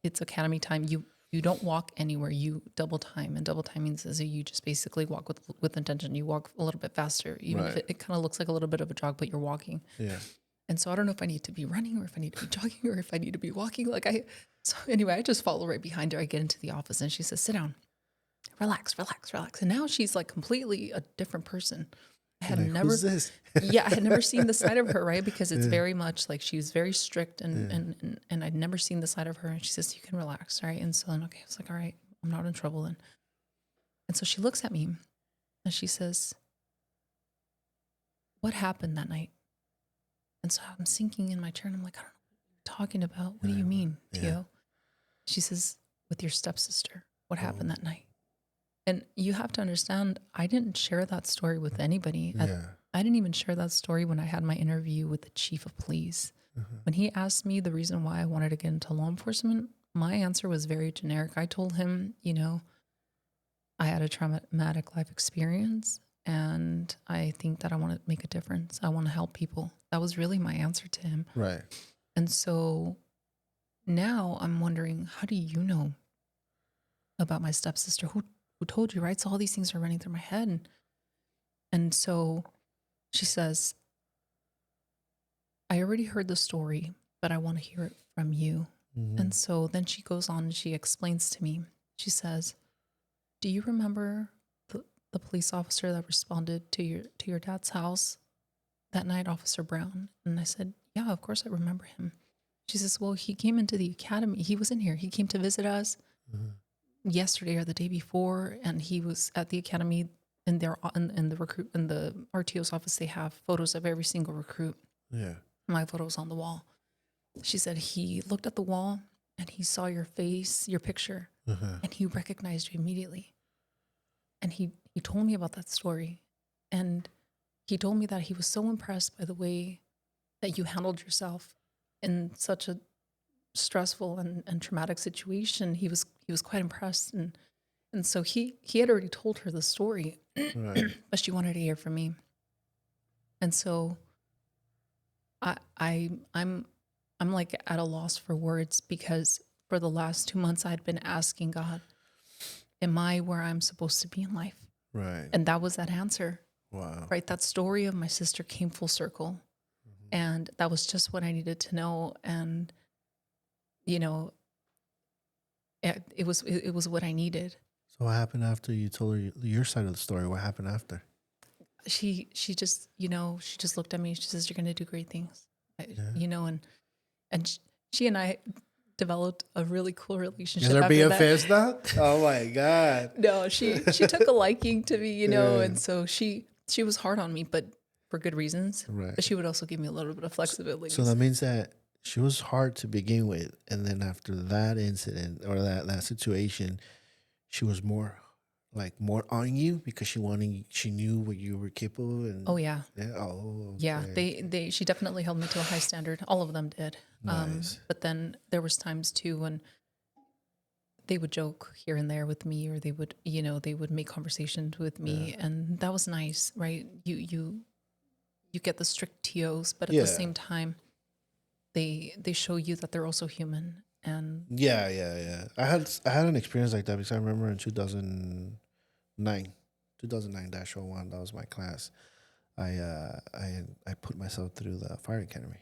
it's academy time, you don't walk anywhere, you double time. And double time means is you just basically walk with intention. You walk a little bit faster, even if Right. it kind of looks like a little bit of a jog, but you're walking. Yeah. And so I don't know if I need to be running or if I need to be jogging or if I need to be walking. So anyway, I just follow right behind her. I get into the office and she says, sit down, relax, relax, relax. And now she's like completely a different person. I had Like, never, who's this? yeah, I had never seen the side of her, right? Because it's Yeah. very much like she was very strict and, Yeah. and I'd never seen the side of her. And she says, you can relax, right? And so then, okay, I was like, all right, I'm not in trouble then. And so she looks at me and she says, what happened that night? And so I'm sinking in my chair and I'm like, I don't know what you're talking about. What do you mean, Yeah. Tio? She says, with your stepsister, what happened that night? And you have to understand, I didn't share that story with anybody. Yeah. I didn't even share that story when I had my interview with the chief of police. When he asked me the reason why I wanted to get into law enforcement, my answer was very generic. I told him, I had a traumatic life experience and I think that I want to make a difference. I want to help people. That was really my answer to him. Right. And so now I'm wondering, how do you know about my stepsister? Who told you, right? So all these things are running through my head. And so she says, I already heard the story, but I want to hear it from you. Mhm. And so then she goes on and she explains to me. She says, do you remember the police officer that responded to your dad's house that night, Officer Brown? And I said, yeah, of course I remember him. She says, well, he came into the academy. He was in here. He came to visit us yesterday or the day before, and he was at the academy in the RTO's office. They have photos of every single recruit. Yeah. My photo's on the wall. She said he looked at the wall and he saw your face, your picture, and he recognized you immediately. And he told me about that story. And he told me that he was so impressed by the way that you handled yourself in such a stressful and traumatic situation. He was quite impressed. And so he had already told her the story, Right. but she wanted to hear from me. And so I'm like at a loss for words because for the last 2 months I'd been asking God, am I where I'm supposed to be in life? Right. And that was that answer, Wow. right? That story of my sister came full circle. And that was just what I needed to know. And, it was what I needed. So what happened after you told her your side of the story? What happened after? She just, she just looked at me. She says, you're going to do great things, and she and I developed a really cool relationship. Is there after that. BFFs now? Oh my God. No, she took a liking to me, Yeah. and so she was hard on me, but for good reasons. Right. But she would also give me a little bit of flexibility. So that means that she was hard to begin with, and then after that incident or that situation, she was more on you because she knew what you were capable and Oh yeah. yeah. Oh, Yeah, okay. she definitely held me to a high standard. All of them did. Nice. But then there was times too when they would joke here and there with me, or they would, they would make conversations with me, and that was nice, right? You get the strict TOs, but at Yeah. the same time, they show you that they're also human. And Yeah. I had an experience like that because I remember in 2009 -01, that was my class. I put myself through the fire academy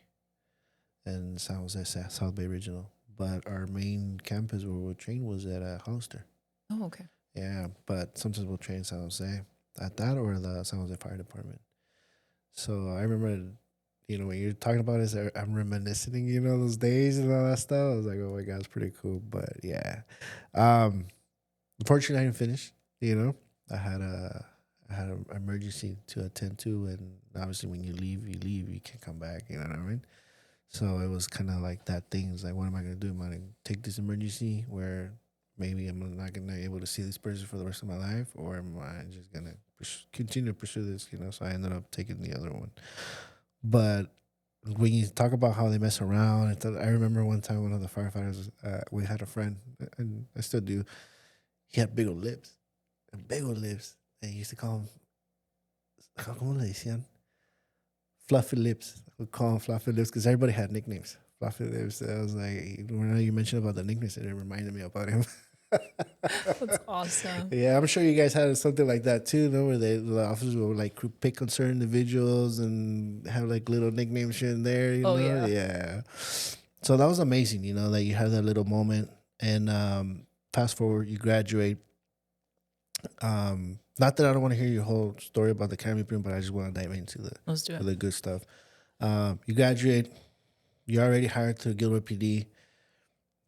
in San Jose, South Bay Regional, but our main campus where we trained was at Hollister. oh, okay. Yeah, but sometimes we'll train in San Jose at that or the San Jose Fire Department. So I remember, when you're talking about this, I'm reminiscing, those days and all that stuff. I was like, oh my God, it's pretty cool. But yeah, unfortunately, I didn't finish. I had an emergency to attend to, and obviously, when you leave, you can't come back. You know what I mean? So it was kind of like that thing. It's like, what am I gonna do? Am I gonna take this emergency where maybe I'm not gonna be able to see this person for the rest of my life, or am I just gonna continue to pursue this? So I ended up taking the other one. But when you talk about how they mess around, I remember one time one of the firefighters, we had a friend, and I still do. He had big old lips, and he used to call him ¿cómo le decían? Fluffy Lips. We call him Fluffy Lips because everybody had nicknames. Fluffy Lips. I was like, when you mentioned about the nicknames, it reminded me about him. That's awesome. Yeah, I'm sure you guys had something like that too, no? Where the officers would like pick on certain individuals and have like little nicknames here and there, you Oh, know? yeah. Yeah. So that was amazing, you know, that you had that little moment. And fast forward, you graduate. Not that I don't want to hear your whole story about the academy print, but I just want to dive into Let's do it. the good stuff. You graduate, you're already hired to Gilroy PD.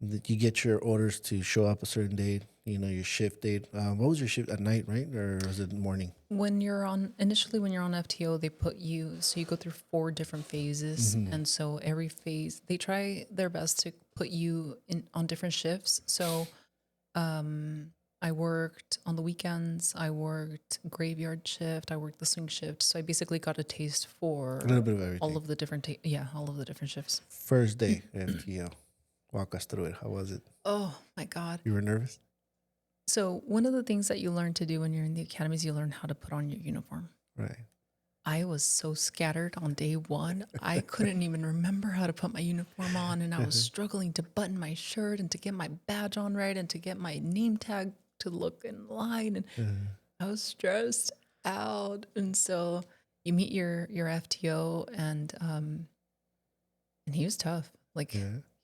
You get your orders to show up a certain date, you know, your shift date. What was your shift at night, right? Or was it morning? When you're on FTO, they put you, so you go through 4 different phases. And so every phase, they try their best to put you on different shifts. So I worked on the weekends, I worked graveyard shift, I worked the swing shift. So I basically got a taste for A little bit of everything. all of the different, all of the different shifts. First day at FTO. Walk us through it. How was it? Oh my God. You were nervous? So one of the things that you learn to do when you're in the academy is you learn how to put on your uniform. Right. I was so scattered on day 1. I couldn't even remember how to put my uniform on, and I was struggling to button my shirt and to get my badge on right and to get my name tag to look in line. And I was stressed out. And so you meet your FTO, and he was tough. Like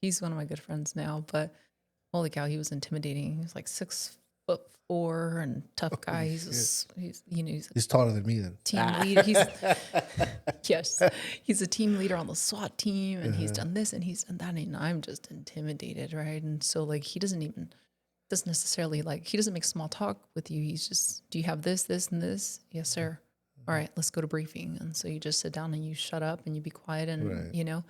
he's one of my good friends now, but holy cow, he was intimidating. He was like 6'4" and tough guy. He's He's taller than me then. team leader. He's a team leader on the SWAT team, and he's done this and he's done that, and I'm just intimidated, right? And so like he doesn't necessarily like, he doesn't make small talk with you. He's just, do you have this, this, and this? Yes, sir. All right, let's go to briefing. And so you just sit down and you shut up and you be quiet, and you know,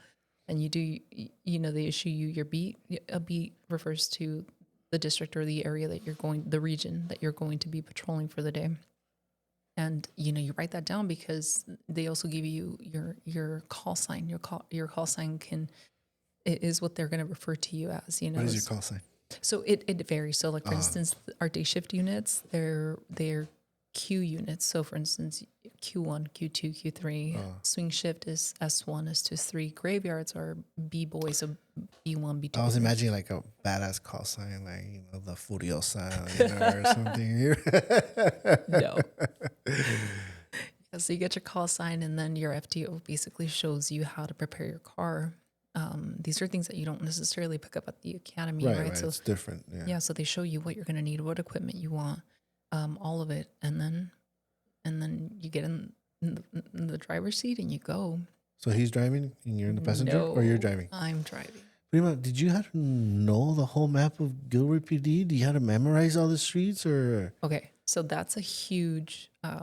and you do, you know, they issue you your beat. A beat refers to the district or the area that you're going, the region that you're going to be patrolling for the day. And, you know, you write that down because they also give you your call sign. Your call sign is what they're going to refer to you as, you know. What is your call sign? So it varies. So like, for instance, our day shift units, they're Q units. So for instance, Q1, Q2, Q3. Swing shift is S1, S2, S3. Graveyards are B boys, so B1, B2. I was imagining like a badass call sign, like, you know, the Furiosa, you know, or something. No. So you get your call sign, and then your FTO basically shows you how to prepare your car. These are things that you don't necessarily pick up at the academy, right? So it's different. Yeah. so they show you what you're going to need, what equipment you want, all of it, and then you get in the driver's seat and you go. So he's driving and you're in the passenger, or you're driving? I'm driving. Prima, did you have to know the whole map of Gilroy PD? Do you have to memorize all the streets, or? Okay, so that's a huge. I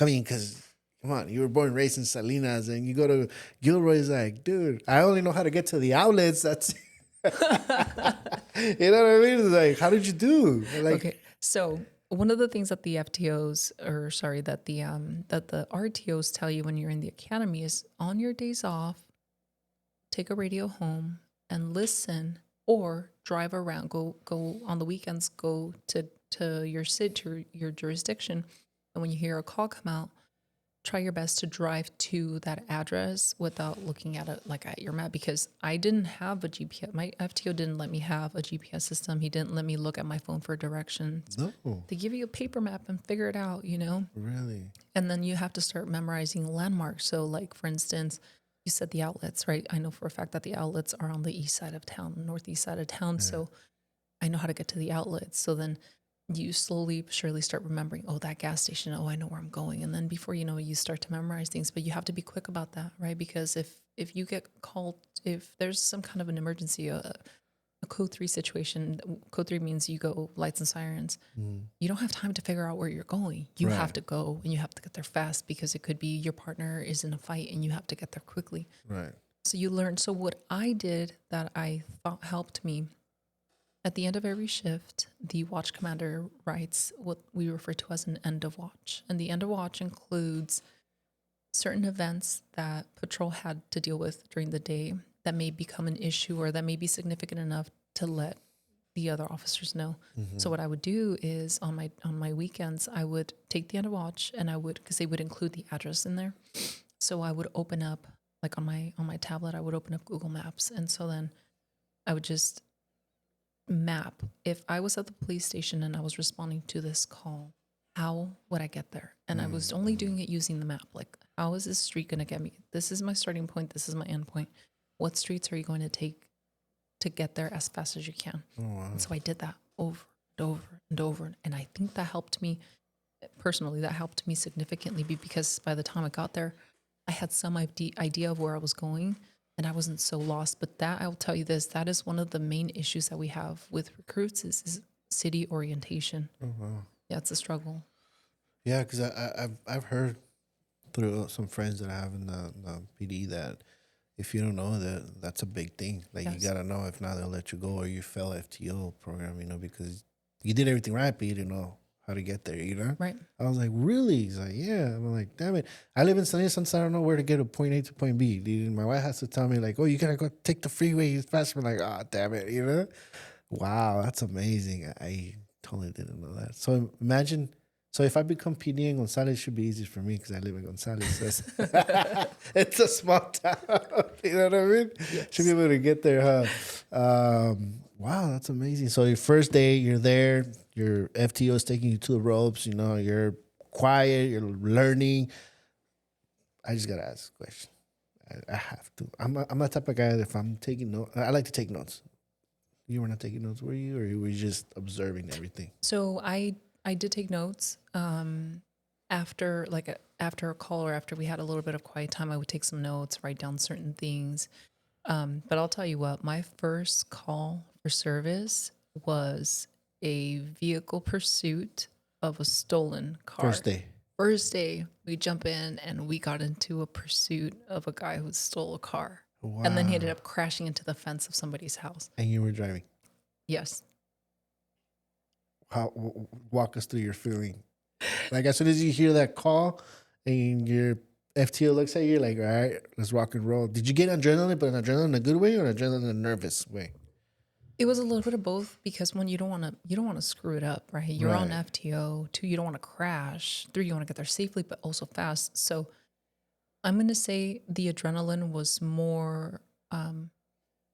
mean, because come on, you were born and raised in Salinas, and you go to Gilroy's like, dude, I only know how to get to the outlets. That's, you know what I mean? It's like, how did you do? Like, Okay, so one of the things that the FTOs, that the RTOs tell you when you're in the academy is, on your days off, take a radio home and listen, or drive around. Go on the weekends. Go to your city, to your jurisdiction, and when you hear a call come out, try your best to drive to that address without looking at it like at your map, because I didn't have a GPS. My FTO didn't let me have a GPS system. He didn't let me look at my phone for directions. no, They give you a paper map and figure it out, you know? really? And then you have to start memorizing landmarks. So like, for instance, you said the outlets, right? I know for a fact that the outlets are on the east side of town, northeast side of town. So I know how to get to the outlets. So then you slowly but surely start remembering, oh, that gas station, oh, I know where I'm going. And then before you know it, you start to memorize things. But you have to be quick about that, right? Because if you get called, if there's some kind of an emergency, a code 3 situation, code 3 means you go lights and sirens. You don't have time to figure out where you're going. You have to go, and you have to get there fast, because it could be your partner is in a fight and you have to get there quickly. Right. So you learn. So what I did that I thought helped me, at the end of every shift, the watch commander writes what we refer to as an end of watch. And the end of watch includes certain events that patrol had to deal with during the day that may become an issue, or that may be significant enough to let the other officers know. So what I would do is on my weekends, I would take the end of watch, and because they would include the address in there. So I would open up, like on my tablet, I would open up Google Maps, and so then I would just map. If I was at the police station and I was responding to this call, how would I get there? And I was only doing it using the map. Like, how is this street going to get me? This is my starting point. This is my end point. What streets are you going to take to get there as fast as you can? Oh, wow. And so I did that over and over and over. And I think that helped me personally. That helped me significantly because by the time I got there, I had some idea of where I was going, and I wasn't so lost. But that, I'll tell you this, that is one of the main issues that we have with recruits is city orientation. Oh, wow. Yeah, it's a struggle. Yeah, because I've heard through some friends that I have in the PD that if you don't know that's a big thing. Like, Yes. you got to know. If not, they'll let you go, or you fail FTO program, because you did everything right, but you didn't know how to get there, Right. I was like, really? He's like, yeah. I'm like, damn it. I live in Salinas, sometimes I don't know where to get to point A to point B. Dude, my wife has to tell me, like, oh, you got to go take the freeway fast. I'm like, oh, damn it, Wow, that's amazing. I totally didn't know that. So imagine, if I become PD in Gonzales, it should be easy for me because I live in Gonzales. It's a small town. You know what I mean? Yes. Should be able to get there, huh? Wow, that's amazing. So your first day, you're there. Your FTO is taking you to the ropes. You're quiet. You're learning. I just got to ask a question. I have to. I'm the type of guy that if I'm taking notes, I like to take notes. You were not taking notes, were you? Or you were just observing everything? So I did take notes after a call or after we had a little bit of quiet time. I would take some notes, write down certain things. But I'll tell you what, my first call for service was a vehicle pursuit of a stolen car. First day, we jump in and we got into a pursuit of a guy who stole a car. Wow. And then he ended up crashing into the fence of somebody's house. And you were driving. Yes. Walk us through your feeling. Like, as soon as you hear that call and your FTO looks at you, like, all right, let's rock and roll. Did you get adrenaline, but an adrenaline in a good way or an adrenaline in a nervous way? It was a little bit of both because one, you don't want to screw it up, right? You're on FTO. 2, you don't want to crash. 3, you want to get there safely, but also fast. So I'm going to say the adrenaline was more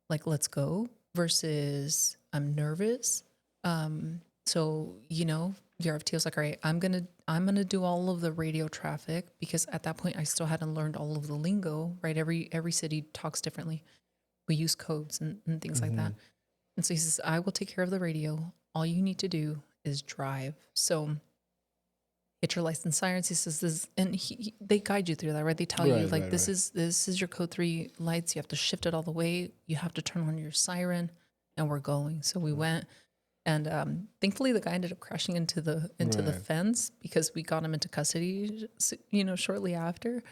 like, let's go versus I'm nervous. So, your FTO is like, all right, I'm going to do all of the radio traffic because at that point I still hadn't learned all of the lingo, right? Every city talks differently. We use codes and things like that. And so he says, I will take care of the radio. All you need to do is drive. So hit your license sirens. He says this, and they guide you through that, right? They tell you like, this is your code 3 lights. You have to shift it all the way. You have to turn on your siren, and we're going. So we went, and thankfully the guy ended up crashing into the fence because we got him into custody, shortly after.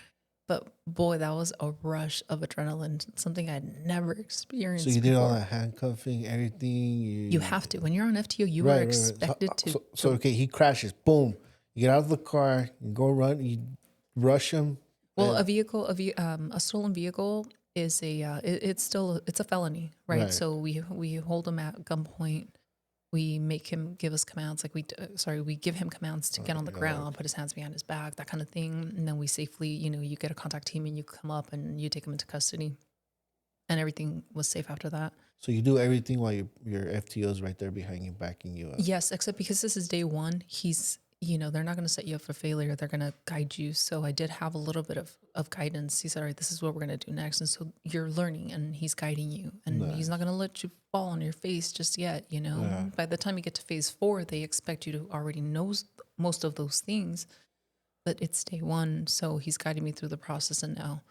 But boy, that was a rush of adrenaline, something I'd never experienced. So you did all that handcuffing, everything. You have to. When you're on FTO, you are expected to. So okay, he crashes. Boom. You get out of the car. You go run. You rush him. Well, a stolen vehicle is it's a felony, right? So we hold him at gunpoint. We make him give us commands, like we give him commands to get on the ground, put his hands behind his back, that kind of thing. And then we safely, you get a contact team and you come up and you take him into custody. And everything was safe after that. So you do everything while your FTO's right there behind you, backing you up. Yes, except because this is day one, they're not going to set you up for failure. They're going to guide you. So I did have a little bit of guidance. He said, all right, this is what we're going to do next. And so you're learning and he's guiding you. And he's not going to let you fall on your face just yet, Yeah. By the time you get to phase 4, they expect you to already know most of those things. But it's day one. So he's guiding me through the process. And now,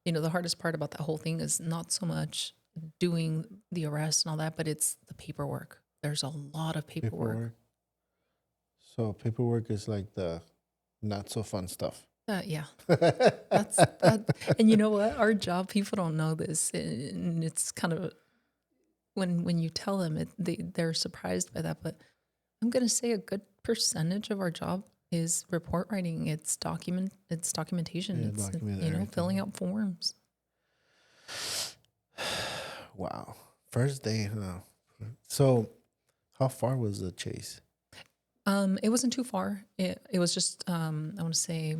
the hardest part about that whole thing is not so much doing the arrest and all that, but it's the paperwork. There's a lot of paperwork. So paperwork is like the not so fun stuff. Yeah. That's that. And you know what? Our job, people don't know this. And it's kind of, when you tell them, they're surprised by that. But I'm going to say a good percentage of our job is report writing. It's documentation. It's filling out forms. Wow. First day, huh? So How far was the chase? It wasn't too far. It was just I want to say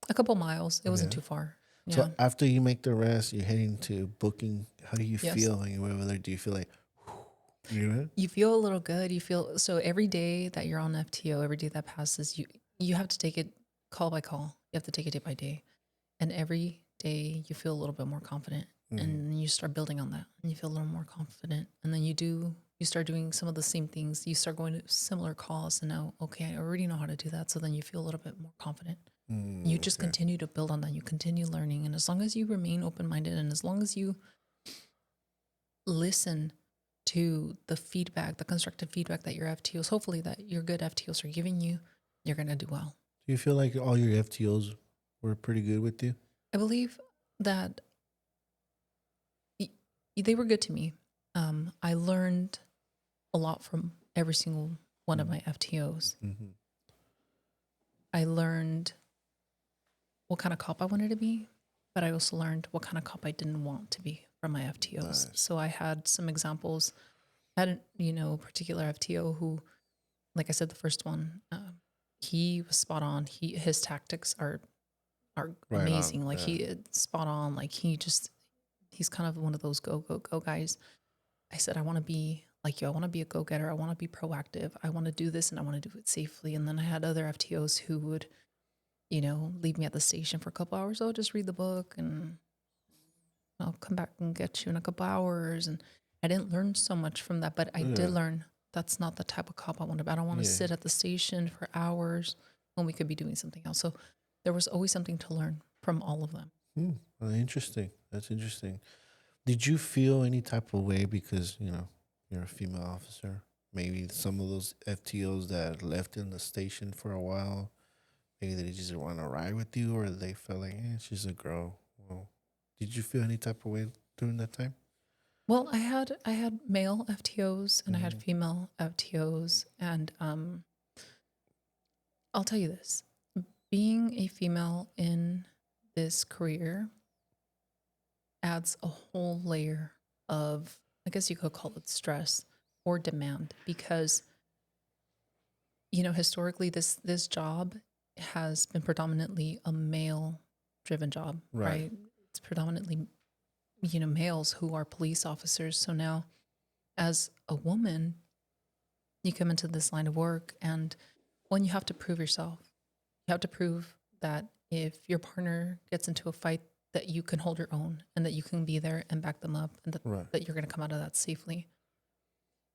a couple miles. It wasn't Yeah. too far. So Yeah. after you make the arrest, you're heading to booking. How do you Yes. feel when you're over there? Do you feel like, you know? You feel a little good. You feel so every day that you're on FTO, every day that passes, you have to take it call by call. You have to take it day by day, and every day you feel a little bit more confident, and you start building on that, and you feel a little more confident, and then you start doing some of the same things. You start going to similar calls, and now okay, I already know how to do that. So then you feel a little bit more confident. You just Okay. continue to build on that. You continue learning, and as long as you remain open minded, and as long as you listen to the feedback, the constructive feedback that your FTOs, hopefully that your good FTOs are giving you, you're going to do well. Do you feel like all your FTOs were pretty good with you? I believe that they were good to me. I learned a lot from every single one of my FTOs. Mm-hmm. I learned what kind of cop I wanted to be, but I also learned what kind of cop I didn't want to be from my FTOs. Nice. So I had some examples. I had a particular FTO who, like I said, the first one, he was spot on. His tactics are Right amazing. on, Like yeah. he spot on. Like he's kind of one of those go guys. I said, I want to be like you. I want to be a go getter. I want to be proactive. I want to do this and I want to do it safely. And then I had other FTOs who would, leave me at the station for a couple hours. Oh, just read the book and I'll come back and get you in a couple hours. And I didn't learn so much from that, but I did Yeah. learn that's not the type of cop I want to be. I don't want to Yeah. sit at the station for hours when we could be doing something else. So there was always something to learn from all of them. Well, interesting. That's interesting. Did you feel any type of way because, you're a female officer? Maybe some of those FTOs that left in the station for a while, maybe they just didn't want to ride with you or they felt like, she's a girl. Well, did you feel any type of way during that time? Well, I had male FTOs and I had female FTOs, and I'll tell you this: being a female in this career adds a whole layer of, I guess you could call it stress or demand, because historically this job has been predominantly a male driven job, right? It's predominantly males who are police officers. So now as a woman, you come into this line of work, and one, you have to prove yourself. You have to prove that if your partner gets into a fight, that you can hold your own and that you can be there and back them up, and that you're going to come out of that safely.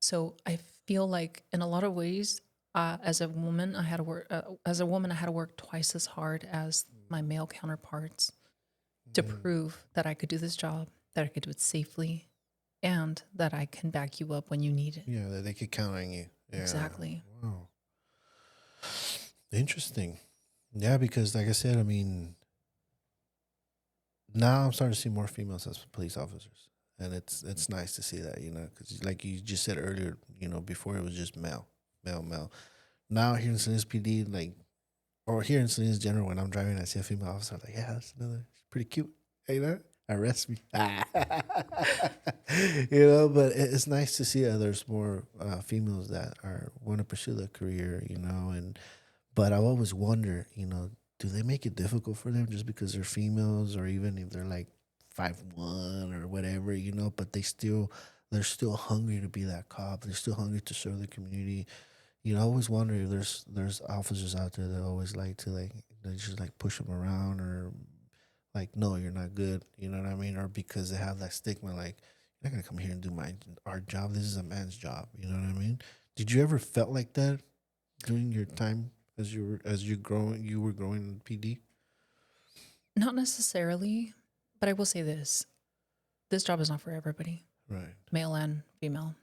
So I feel like in a lot of ways, as a woman, I had to work. As a woman, I had to work twice as hard as my male counterparts to prove that I could do this job, that I could do it safely, and that I can back you up when you need it. Yeah, that they could count on you. Yeah. Exactly. Wow. Interesting. Yeah, because like I said, I mean, now I'm starting to see more females as police officers, and it's nice to see that, because like you just said earlier, before it was just male, male, male. Now here in Salinas PD, or here in Salinas General, when I'm driving, I see a female officer, I'm like, yeah, that's another, she's pretty cute. Hey, arrest me. But it's nice to see that there's more females that want to pursue their career, but I always wonder, do they make it difficult for them just because they're females, or even if they're like 5'1" or whatever, but they're still hungry to be that cop. They're still hungry to serve the community. I always wonder if there's officers out there that always like to they just push them around, or no, you're not good. You know what I mean? Or because they have that stigma, like, you're not gonna come here and do our job. This is a man's job. You know what I mean? Did you ever felt like that during your time as you were growing in PD? Not necessarily, but I will say this: this job is not for everybody, Right. male and female.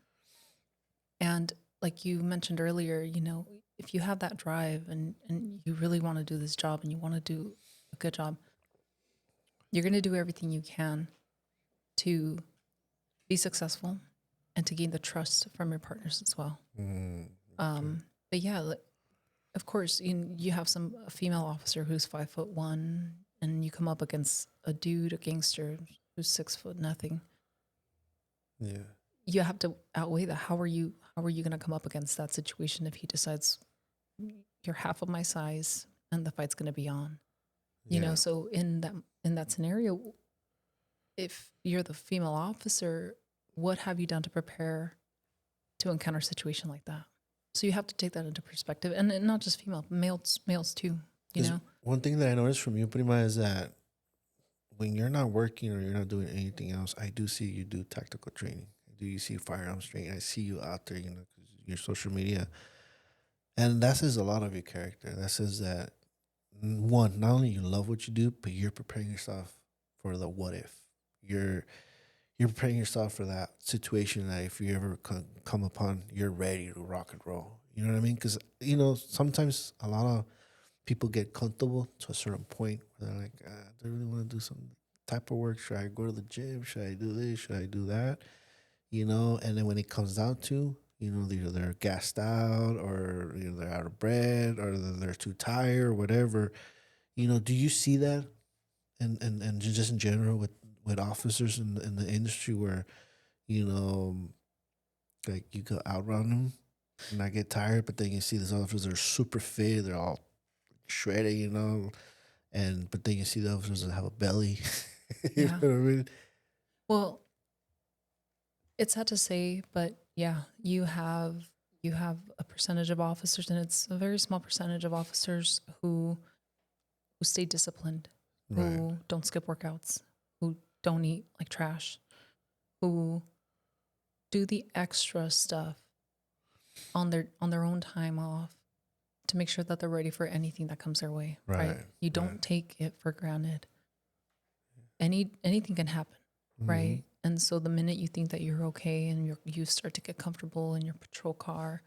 And like you mentioned earlier, if you have that drive and you really want to do this job and you want to do a good job, you're going to do everything you can to be successful and to gain the trust from your partners as well. But yeah, of course, you have a female officer who's 5'1", and you come up against a dude, a gangster who's 6 foot nothing. Yeah. you have to outweigh that. How are you going to come up against that situation if he decides you're half of my size and the fight's going to be on? You know, so in that scenario, if you're the female officer, what have you done to prepare to encounter a situation like that? So you have to take that into perspective, and not just female, males too. You know, one thing that I noticed from you, Prima, is that when you're not working or you're not doing anything else, I do see you do tactical training. You see firearms training. I see you out there, 'cause your social media, and that says a lot of your character. That says that one, not only you love what you do, but you're preparing yourself for the what if. You're preparing yourself for that situation that if you ever come upon, you're ready to rock and roll. You know what I mean? Because sometimes a lot of people get comfortable to a certain point where they're like, do I really want to do some type of work? Should I go to the gym? Should I do this? Should I do that? And then when it comes down to, either they're gassed out or they're out of breath or they're too tired or whatever. Do you see that and just in general with officers in the industry where, like you go outrun them and I get tired, but then you see these officers that are super fit, they're all shredded, but then you see the officers that have a belly. You know what I mean? Well, it's sad to say, but yeah, you have a percentage of officers, and it's a very small percentage of officers who stay disciplined, who don't skip workouts, who don't eat like trash, who do the extra stuff on their own time off to make sure that they're ready for anything that comes their way. Right? You don't take it for granted. Anything can happen, right? And so the minute you think that you're okay and you start to get comfortable in your patrol car,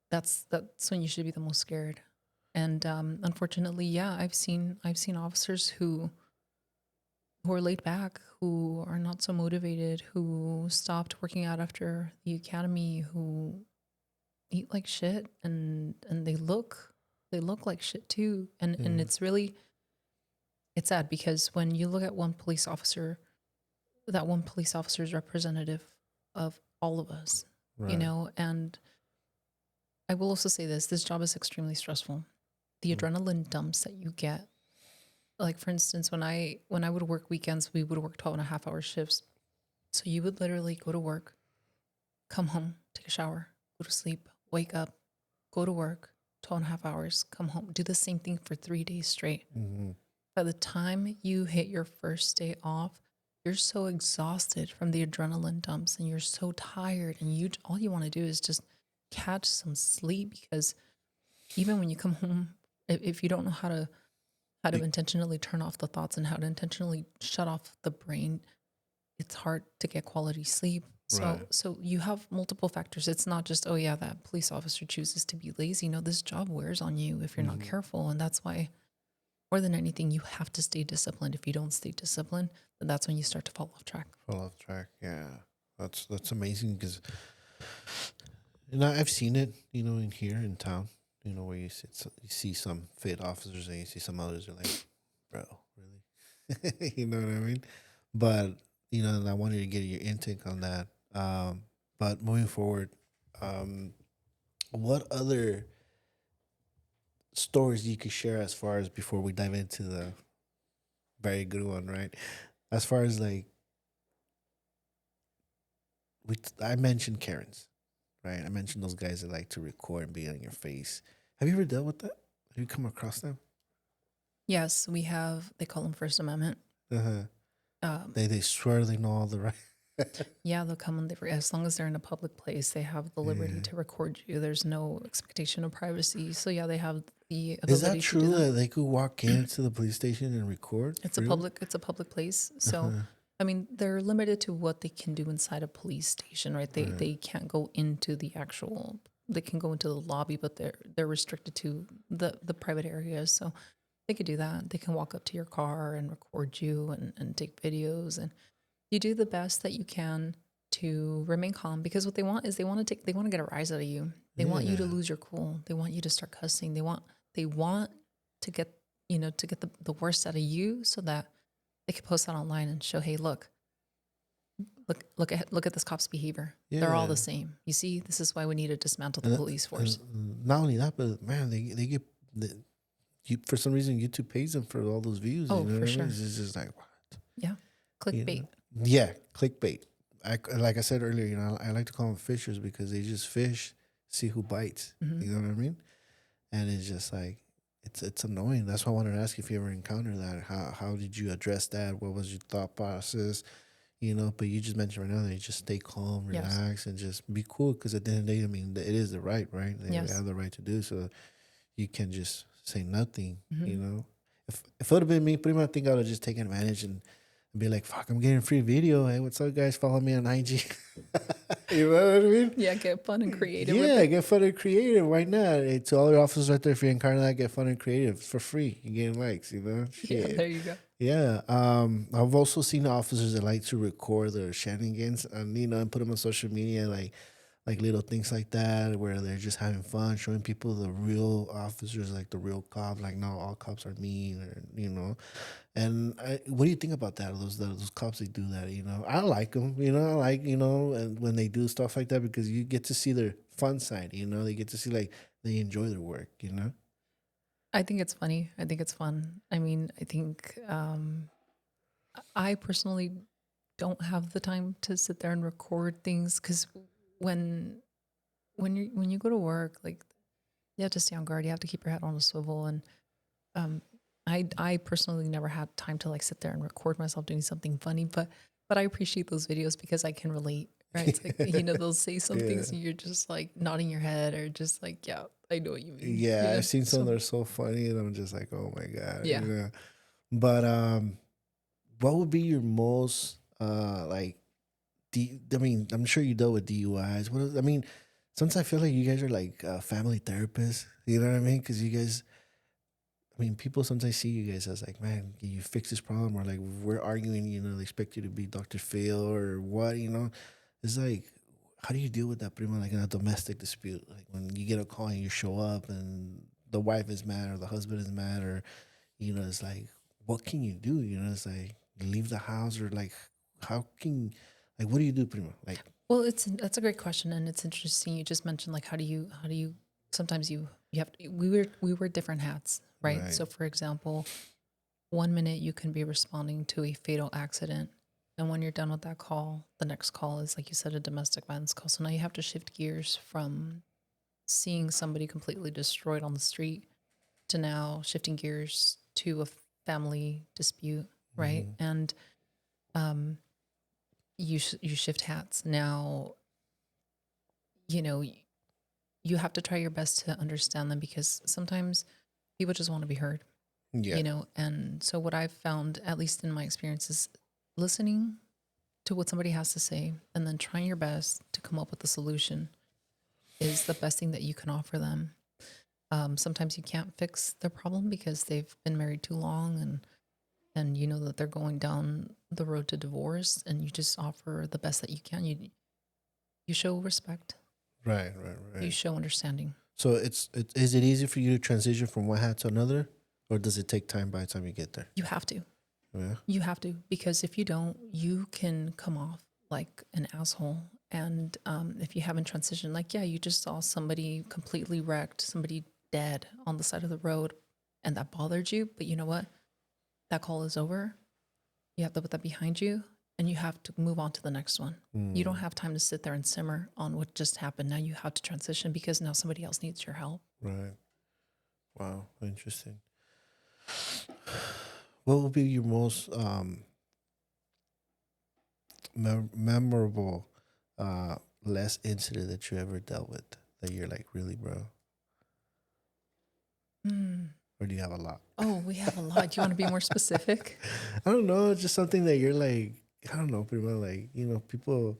that's when you should be the most scared. And unfortunately, yeah, I've seen officers who are laid back, who are not so motivated, who stopped working out after the academy, who eat like shit, and they look like shit too. And it's sad because when you look at one police officer, that one police officer is representative of all of us, and I will also say this job is extremely stressful. The adrenaline dumps that you get, like for instance, when I would work weekends, we would work 12.5-hour shifts. So you would literally go to work, come home, take a shower, go to sleep, wake up, go to work, 12.5 hours, come home, do the same thing for 3 days straight. By the time you hit your first day off, you're so exhausted from the adrenaline dumps and you're so tired, and all you want to do is just catch some sleep, because even when you come home, if you don't know how to intentionally turn off the thoughts and how to intentionally shut off the brain, it's hard to get quality sleep. So you have multiple factors. It's not just, oh yeah, that police officer chooses to be lazy. No, this job wears on you if you're not careful. And that's why, more than anything, you have to stay disciplined. If you don't stay disciplined, then that's when you start to fall off track. Yeah. That's amazing because I've seen it, in here in town, where you see some fit officers and you see some others are like, bro, really? You know what I mean? But, and I wanted to get your intake on that. But moving forward, what other stories you could share as far as before we dive into the very good one, right? As far as like, I mentioned Karens, right? I mentioned those guys that like to record and be on your face. Have you ever dealt with that? Have you come across them? Yes, we have. They call them First Amendment. They swear they know all the right. Yeah, they'll come as long as they're in a public place, they have the liberty to record you. There's no expectation of privacy. So yeah, they have the ability. Is that true that they could walk into the police station and record? It's a public place. So I mean, they're limited to what they can do inside a police station, right? They can't go into the actual. They can go into the lobby, but they're restricted to the private areas. So they could do that. They can walk up to your car and record you and take videos, and you do the best that you can to remain calm, because what they want is they want to get a rise out of you. They want you to lose your cool. They want you to start cussing. They want to get the worst out of you so that they can post that online and show, hey, look, look at this cop's behavior. They're all the same. You see, this is why we need to dismantle the police force. Not only that, but man, they get for some reason YouTube pays them for all those views. Oh, you know for what I sure. mean? It's just like what? Yeah, clickbait. Yeah, clickbait. Like I said earlier, I like to call them fishers because they just fish, see who bites. Mm-hmm. You know what I mean? And it's just like it's annoying. That's why I wanted to ask you if you ever encountered that. How did you address that? What was your thought process? But you just mentioned right now that you just stay calm, relax, and just be cool. Because at the end of the day, I mean, it is the right? They have the right to do so. You can just say nothing. Mm-hmm. If it would have been me, pretty much, I think I would have just taken advantage and be like, "Fuck, I'm getting free video. Hey, what's up, guys? Follow me on IG." You know what I mean? Yeah, get fun and creative. Yeah, get fun and creative. Why not? Hey, to all your officers right there, if you're encounter that, get fun and creative. It's for free. You're getting likes, Yeah, Shit. there you go. Yeah. I've also seen officers that like to record their shenanigans and put them on social media, like little things like that, where they're just having fun, showing people the real officers, like the real cop. Like, no, all cops are mean, or. And what do you think about that? Those cops that do that, I like them, I like, and when they do stuff like that, because you get to see their fun side, they get to see like they enjoy their work, I think it's funny. I think it's fun. I mean, I think I personally don't have the time to sit there and record things because when you go to work, like you have to stay on guard. You have to keep your head on a swivel, and I personally never had time to like sit there and record myself doing something funny, but I appreciate those videos because I can relate, right? It's like, they'll say some things and you're just like nodding your head or just like, yeah, I know what you mean. Yeah, I've seen some that are so funny and I'm just like, oh my God. Yeah. But what would be your most like I mean, I'm sure you dealt with DUIs. Sometimes I feel like you guys are like family therapists. You know what I mean? Because you guys, I mean, people sometimes see you guys as like, man, can you fix this problem? Or like, we're arguing, they expect you to be Dr. Phil or what, It's like, how do you deal with that pretty much like in a domestic dispute? Like when you get a call and you show up and the wife is mad or the husband is mad or, it's like, what can you do? It's like, leave the house or like, what do you do pretty much? Like, well, that's a great question. And it's interesting. You just mentioned like, how do you, sometimes you have, we wear different hats. Right. So, for example, 1 minute you can be responding to a fatal accident. And when you're done with that call, the next call is, like you said, a domestic violence call. So now you have to shift gears from seeing somebody completely destroyed on the street to now shifting gears to a family dispute. Right. And you shift hats. Now, you have to try your best to understand them because sometimes people just want to be heard, and so what I've found, at least in my experience, is listening to what somebody has to say and then trying your best to come up with a solution is the best thing that you can offer them. Sometimes you can't fix their problem because they've been married too long and you know that they're going down the road to divorce, and you just offer the best that you can. You show respect. Right. You show understanding. So is it easy for you to transition from one hat to another, or does it take time by the time you get there? You have to. Yeah. You have to, because if you don't, you can come off like an asshole. And if you haven't transitioned, like, yeah, you just saw somebody completely wrecked, somebody dead on the side of the road, and that bothered you. But you know what? That call is over. You have to put that behind you, and you have to move on to the next one. You don't have time to sit there and simmer on what just happened. Now you have to transition because now somebody else needs your help. Right. Wow. Interesting. What would be your most memorable less incident that you ever dealt with that you're like, really, bro? Or do you have a lot? Oh, we have a lot. Do you want to be more specific? I don't know. Just something that you're like, I don't know, pretty much like, people.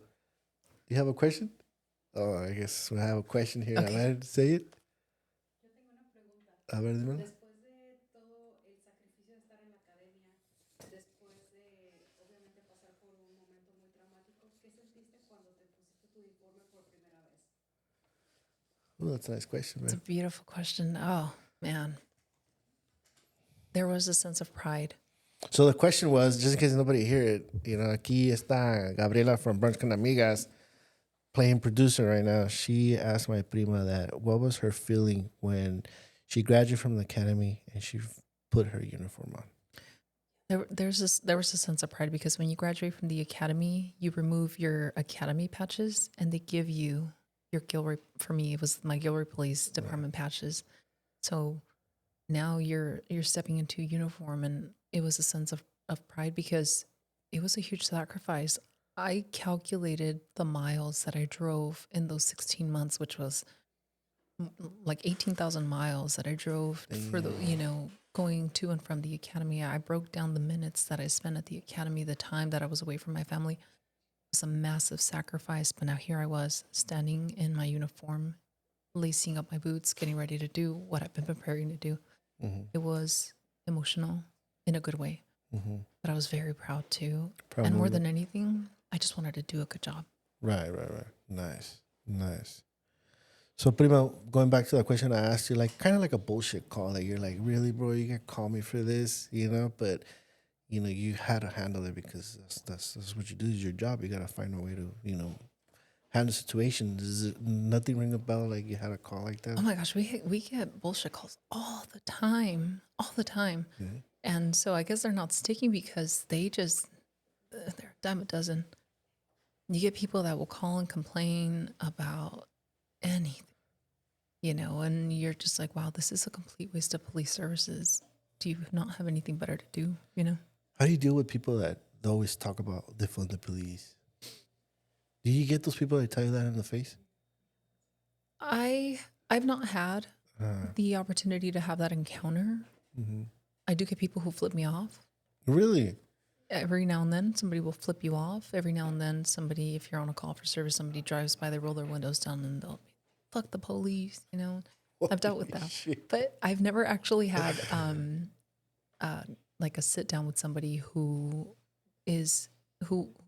You have a question? Oh, I guess I have a question here. Okay. Am I to say it? A ver, dímelo. Después de todo el sacrificio de estar en la academia, después de obviamente pasar por un momento muy traumático, ¿qué sentiste cuando te pusiste tu uniforme por primera vez? Oh, that's a nice question, It's a man. beautiful question. Oh, man. There was a sense of pride. So the question was, just in case nobody hear it, aquí está Gabriela from Brunch con Amigas, playing producer right now. She asked my prima that what was her feeling when she graduated from the academy and she put her uniform on. There was a sense of pride because when you graduate from the academy, you remove your academy patches and they give you your Gilroy. For me, it was my Gilroy Police Department patches. So now you're stepping into uniform, and it was a sense of pride because it was a huge sacrifice. I calculated the miles that I drove in those 16 months, which was like 18,000 miles that I drove for the, going to and from the academy. I broke down the minutes that I spent at the academy, the time that I was away from my family. It was a massive sacrifice, but now here I was standing in my uniform, lacing up my boots, getting ready to do what I've been preparing to do. Mm-hmm. It was emotional in a good way, but I was very proud too. And more than anything, I just wanted to do a good job. Right. Nice. So, Prima, going back to the question I asked you, like kind of like a bullshit call. Like you're like, really, bro, you can call me for this, but you had to handle it because that's what you do. Is your job. You got to find a way to, handle the situation. Does it nothing ring a bell like you had a call like that? Oh my gosh, we get bullshit calls all the time. Mm-hmm. And so I guess they're not sticking because they're a dime a dozen. You get people that will call and complain about anything, and you're just like, wow, this is a complete waste of police services. Do you not have anything better to do, How do you deal with people that always talk about defund the police? Do you get those people that tell you that in the face? I've not had the opportunity to have that encounter. Mm-hmm. I do get people who flip me off. Really? Every now and then somebody will flip you off. Every now and then somebody, if you're on a call for service, somebody drives by, they roll their windows down and they'll be, fuck the police, I've dealt with that. Shit. But I've never actually had like a sit down with somebody who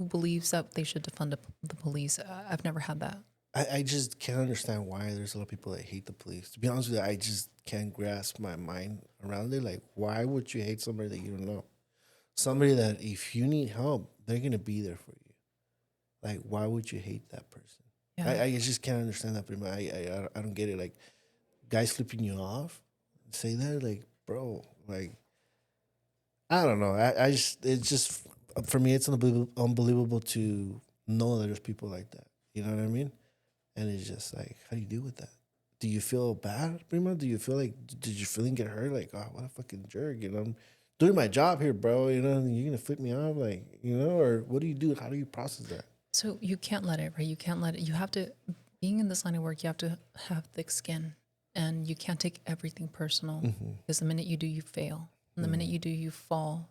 believes that they should defund the police. I've never had that. I just can't understand why there's a lot of people that hate the police. To be honest with you, I just can't grasp my mind around it. Like, why would you hate somebody that you don't know? Somebody that if you need help, they're going to be there for you. Like, why would you hate that person? Yeah. I just can't understand that. But I don't get it. Like, guys flipping you off, say that, like, bro, like, I don't know. It's just, for me, it's unbelievable to know that there's people like that. You know what I mean? And it's just like, how do you deal with that? Do you feel bad, Prima? Do you feel like, did your feeling get hurt? Like, oh, what a fucking jerk, I'm doing my job here, bro. You're going to flip me off, like, or what do you do? How do you process that? So you can't let it, right? You can't let it. You have to, being in this line of work, you have to have thick skin and you can't take everything personal because the minute you do, you fail. And the minute you do, you fall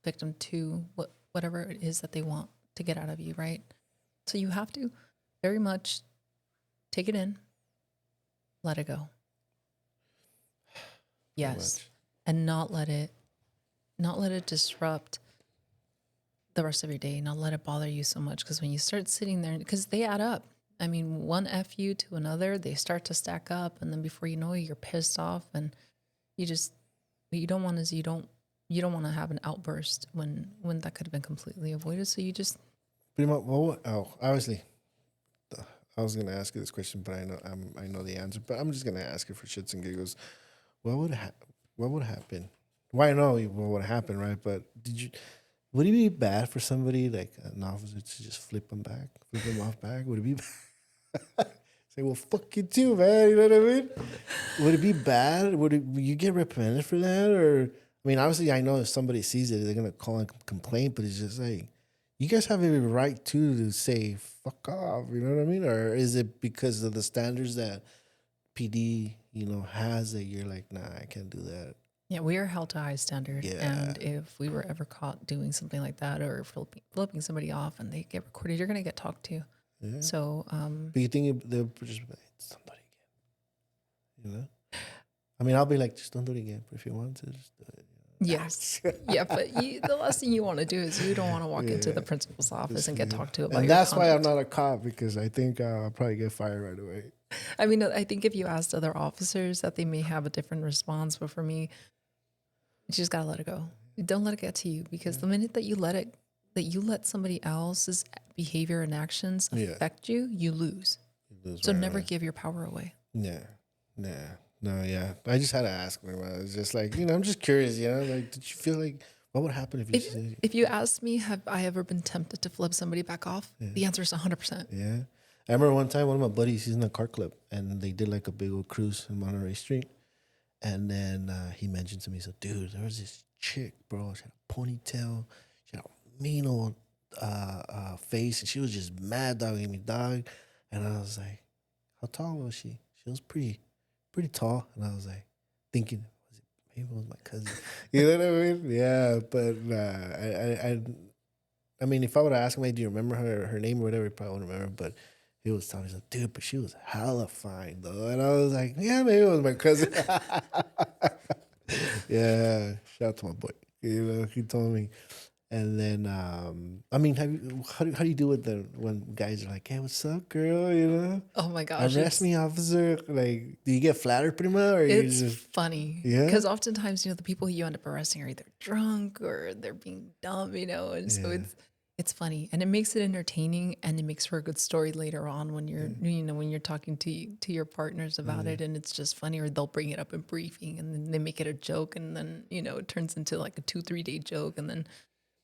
victim to whatever it is that they want to get out of you, right? So you have to very much take it in, let it go. Yes. And not let it disrupt the rest of your day, not let it bother you so much. Because when you start sitting there, because they add up. I mean, one FU to another, they start to stack up. And then before you know it, you're pissed off. And what you don't want is you don't want to have an outburst when that could have been completely avoided. So you just... Pretty much, obviously, I was going to ask you this question, but I know the answer. But I'm just going to ask it for shits and giggles. What would happen? Well, I know what would happen, right? But would it be bad for somebody like an officer to just flip them off back? Would it be bad? Say, well, fuck you too, man. You know what I mean? Would it be bad? Would you get reprimanded for that? Or, I mean, obviously, I know if somebody sees it, they're going to call and complain, but it's just like, you guys have every right to say, fuck off. You know what I mean? Or is it because of the standards that PD, has that you're like, nah, I can't do that? Yeah, we are held to a high standard. Yeah. And if we were ever caught doing something like that or flipping somebody off and they get recorded, you're going to get talked to. Yeah. So, but you think they'll just be like, don't do it again? I mean, I'll be like, just don't do it again. But if you want to, just do it. Yes. Yeah, but the last thing you want to do is you don't want to walk into the principal's office and get talked to about and your that's why I'm conduct. not a cop, because I think I'll probably get fired right away. I mean, I think if you asked other officers that they may have a different response, but for me, you just got to let it go. don't let it get to you, because the minute that you let somebody else's behavior and actions affect you, you lose. So never give your power away. Yeah. No, yeah. I just had to ask my mom. It's just like, I'm just curious, like, did you feel like, what would happen If you ask me, have I ever been tempted to flip somebody back off? The answer is 100%. Yeah. I remember one time, one of my buddies, he's in a car club, and they did like a big old cruise in Monterey Street. And then he mentioned to me, so, dude, there was this chick, bro. She had a ponytail. She had a mean old face, and she was just mad dogging me, dog. And I was like, how tall was she? She was pretty tall. And I was like, thinking, maybe it was my cousin. You know what I mean? Yeah, but I mean, if I would ask him, like, do you remember her name or whatever, he probably wouldn't remember. But he was telling me, like, dude, but she was hella fine, though. And I was like, yeah, maybe it was my cousin. Yeah, shout out to my boy. He told me. And then, I mean, how do you do it when guys are like, hey, what's up, girl? Oh my gosh. Arrest me, officer. Like, do you get flattered pretty much? Or It's you just funny. Yeah? Because oftentimes, the people you end up arresting are either drunk or they're being dumb, and so it's funny, and it makes it entertaining, and it makes for a good story later on when you're when you're talking to your partners about it, and it's just funny. Or they'll bring it up in briefing, and then they make it a joke, and then it turns into like a 2-3 day joke, and then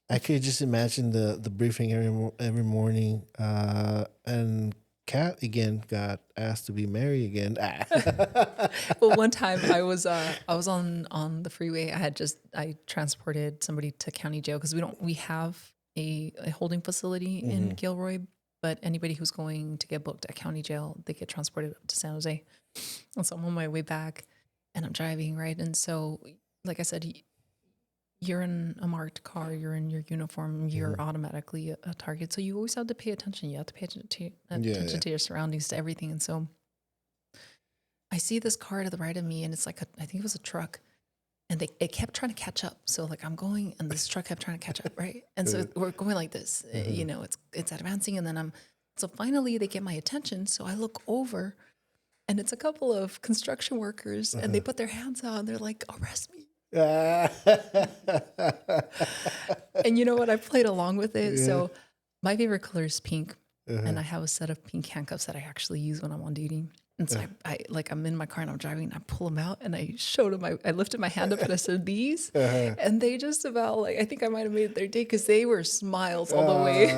I could just imagine the briefing every morning. And Kat again got asked to be married again. Well, one time I was on the freeway. I transported somebody to county jail, because we have a holding facility in Gilroy, but anybody who's going to get booked at county jail, they get transported up to San Jose. And so I'm on my way back, and I'm driving, right? And so, like I said, you're in a marked car, you're in your uniform, you're automatically a target. So you always have to pay attention. You have to pay attention to your surroundings, to everything. And so I see this car to the right of me, and it's like I think it was a truck, and it kept trying to catch up. So like I'm going, and this truck kept trying to catch up, right? And so we're going like this, it's advancing, and then so finally they get my attention. So I look over, and it's a couple of construction workers, and they put their hands out, and they're like, arrest me. And you know what? I played along with it. So my favorite color is pink, and I have a set of pink handcuffs that I actually use when I'm on duty. And so I'm in my car and I'm driving, and I pull them out, and I showed them. I lifted my hand up and I said, "These," and they just about I think I might have made their day, because they were smiles all the way.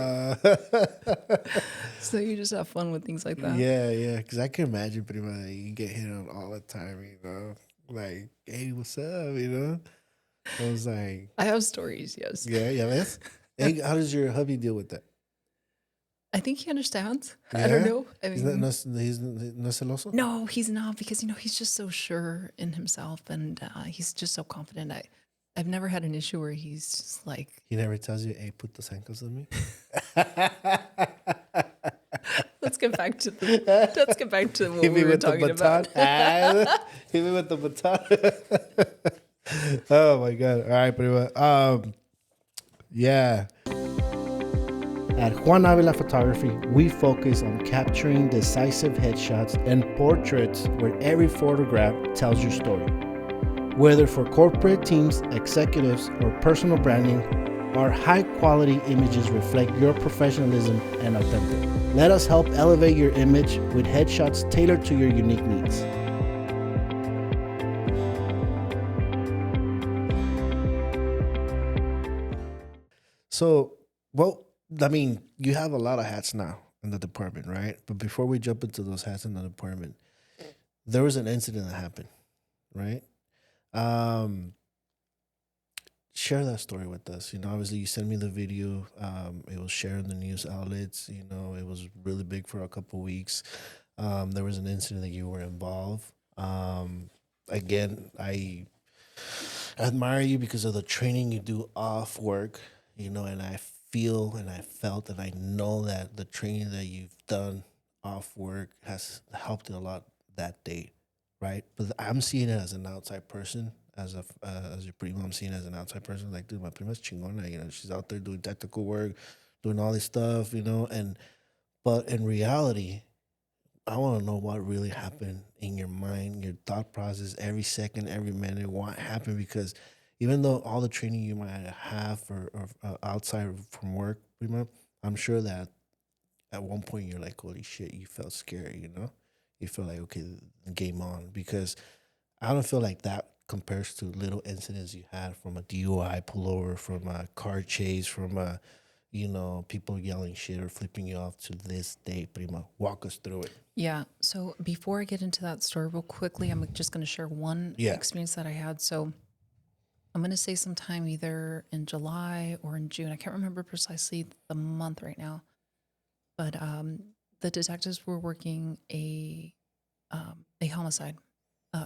So you just have fun with things like that. Yeah. Because I can imagine pretty much you get hit on all the time, like, hey, what's up, I was like, I have stories, yes. Yeah, that's. Hey, how does your hubby deal with that? I think he understands. Yeah? I don't know. I He's mean, not celoso? no, he's not, because he's just so sure in himself, and he's just so confident. I've never had an issue where he's just like. He never tells you, "Hey, put those handcuffs on me." Let's get back to what we were talking about. Hit me with the baton. Oh my God! All right, pretty much. Yeah. At Juan Avila Photography, we focus on capturing decisive headshots and portraits where every photograph tells your story. Whether for corporate teams, executives, or personal branding, our high-quality images reflect your professionalism and authentic. Let us help elevate your image with headshots tailored to your unique needs. So, well, I mean, you have a lot of hats now in the department, right? But before we jump into those hats in the department, there was an incident that happened, right? Share that story with us. Obviously you sent me the video. It was shared in the news outlets. It was really big for a couple of weeks. There was an incident that you were involved. Again, I admire you because of the training you do off work, and I feel and I felt and I know that the training that you've done off work has helped a lot that day, right? But I'm seeing it as an outside person, as your primo. I'm seeing it as an outside person. Like, dude, my prima's chingona. She's out there doing technical work, doing all this stuff, but in reality, I want to know what really happened in your mind, your thought process, every second, every minute, what happened, because even though all the training you might have or outside from work, I'm sure that at one point you're like, holy shit, you felt scared, you know? You feel like, okay, game on. Because I don't feel like that compares to little incidents you had from a DUI pullover, from a car chase, from a, people yelling shit or flipping you off to this day. Prima, walk us through it. Yeah. So before I get into that story real quickly, I'm just going to share one Yeah. experience that I had. So I'm going to say sometime either in July or in June. I can't remember precisely the month right now, but the detectives were working a homicide.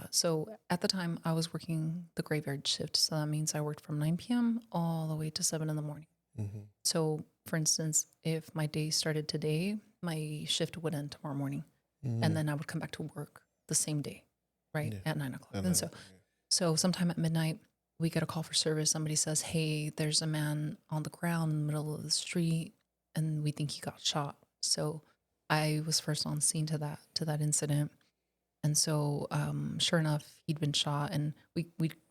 So at the time, I was working the graveyard shift. So that means I worked from 9 p.m. all the way to 7 in the morning. Mm-hmm. So, for instance, if my day started today, my shift would end tomorrow morning. Mm-hmm. And then I would come back to work the same day, right? Yeah. At 9 o'clock. And And then, so sometime at midnight, we get a call for service. Somebody says, hey, there's a man on the ground in the middle of the street, and we think he got shot. So I was first on scene to that incident. And so, sure enough, he'd been shot, and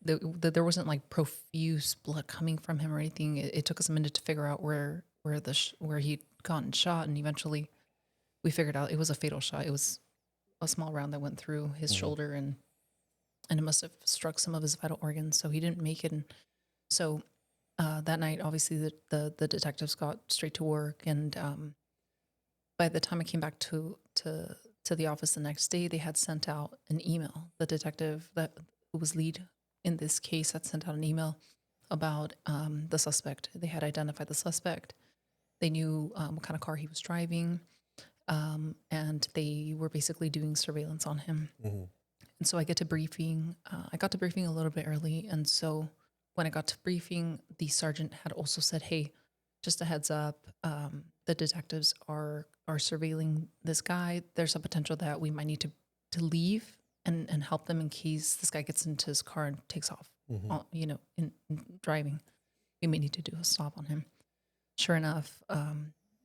there wasn't like profuse blood coming from him or anything. It took us a minute to figure out where he'd gotten shot, and eventually we figured out it was a fatal shot. It was a small round that went through his shoulder, and it must have struck some of his vital organs, so he didn't make it. And so that night, obviously, the detectives got straight to work, and by the time I came back to the office the next day, they had sent out an email. The detective who was lead in this case had sent out an email about the suspect. They had identified the suspect. They knew what kind of car he was driving, and they were basically doing surveillance on him. Mm-hmm. And so I get to briefing. I got to briefing a little bit early, and so when I got to briefing, the sergeant had also said, "Hey, just a heads up, the detectives are surveilling this guy. There's a potential that we might need to leave and help them in case this guy gets into his car and takes off. Mm-hmm. In driving, we may need to do a stop on him." Sure enough,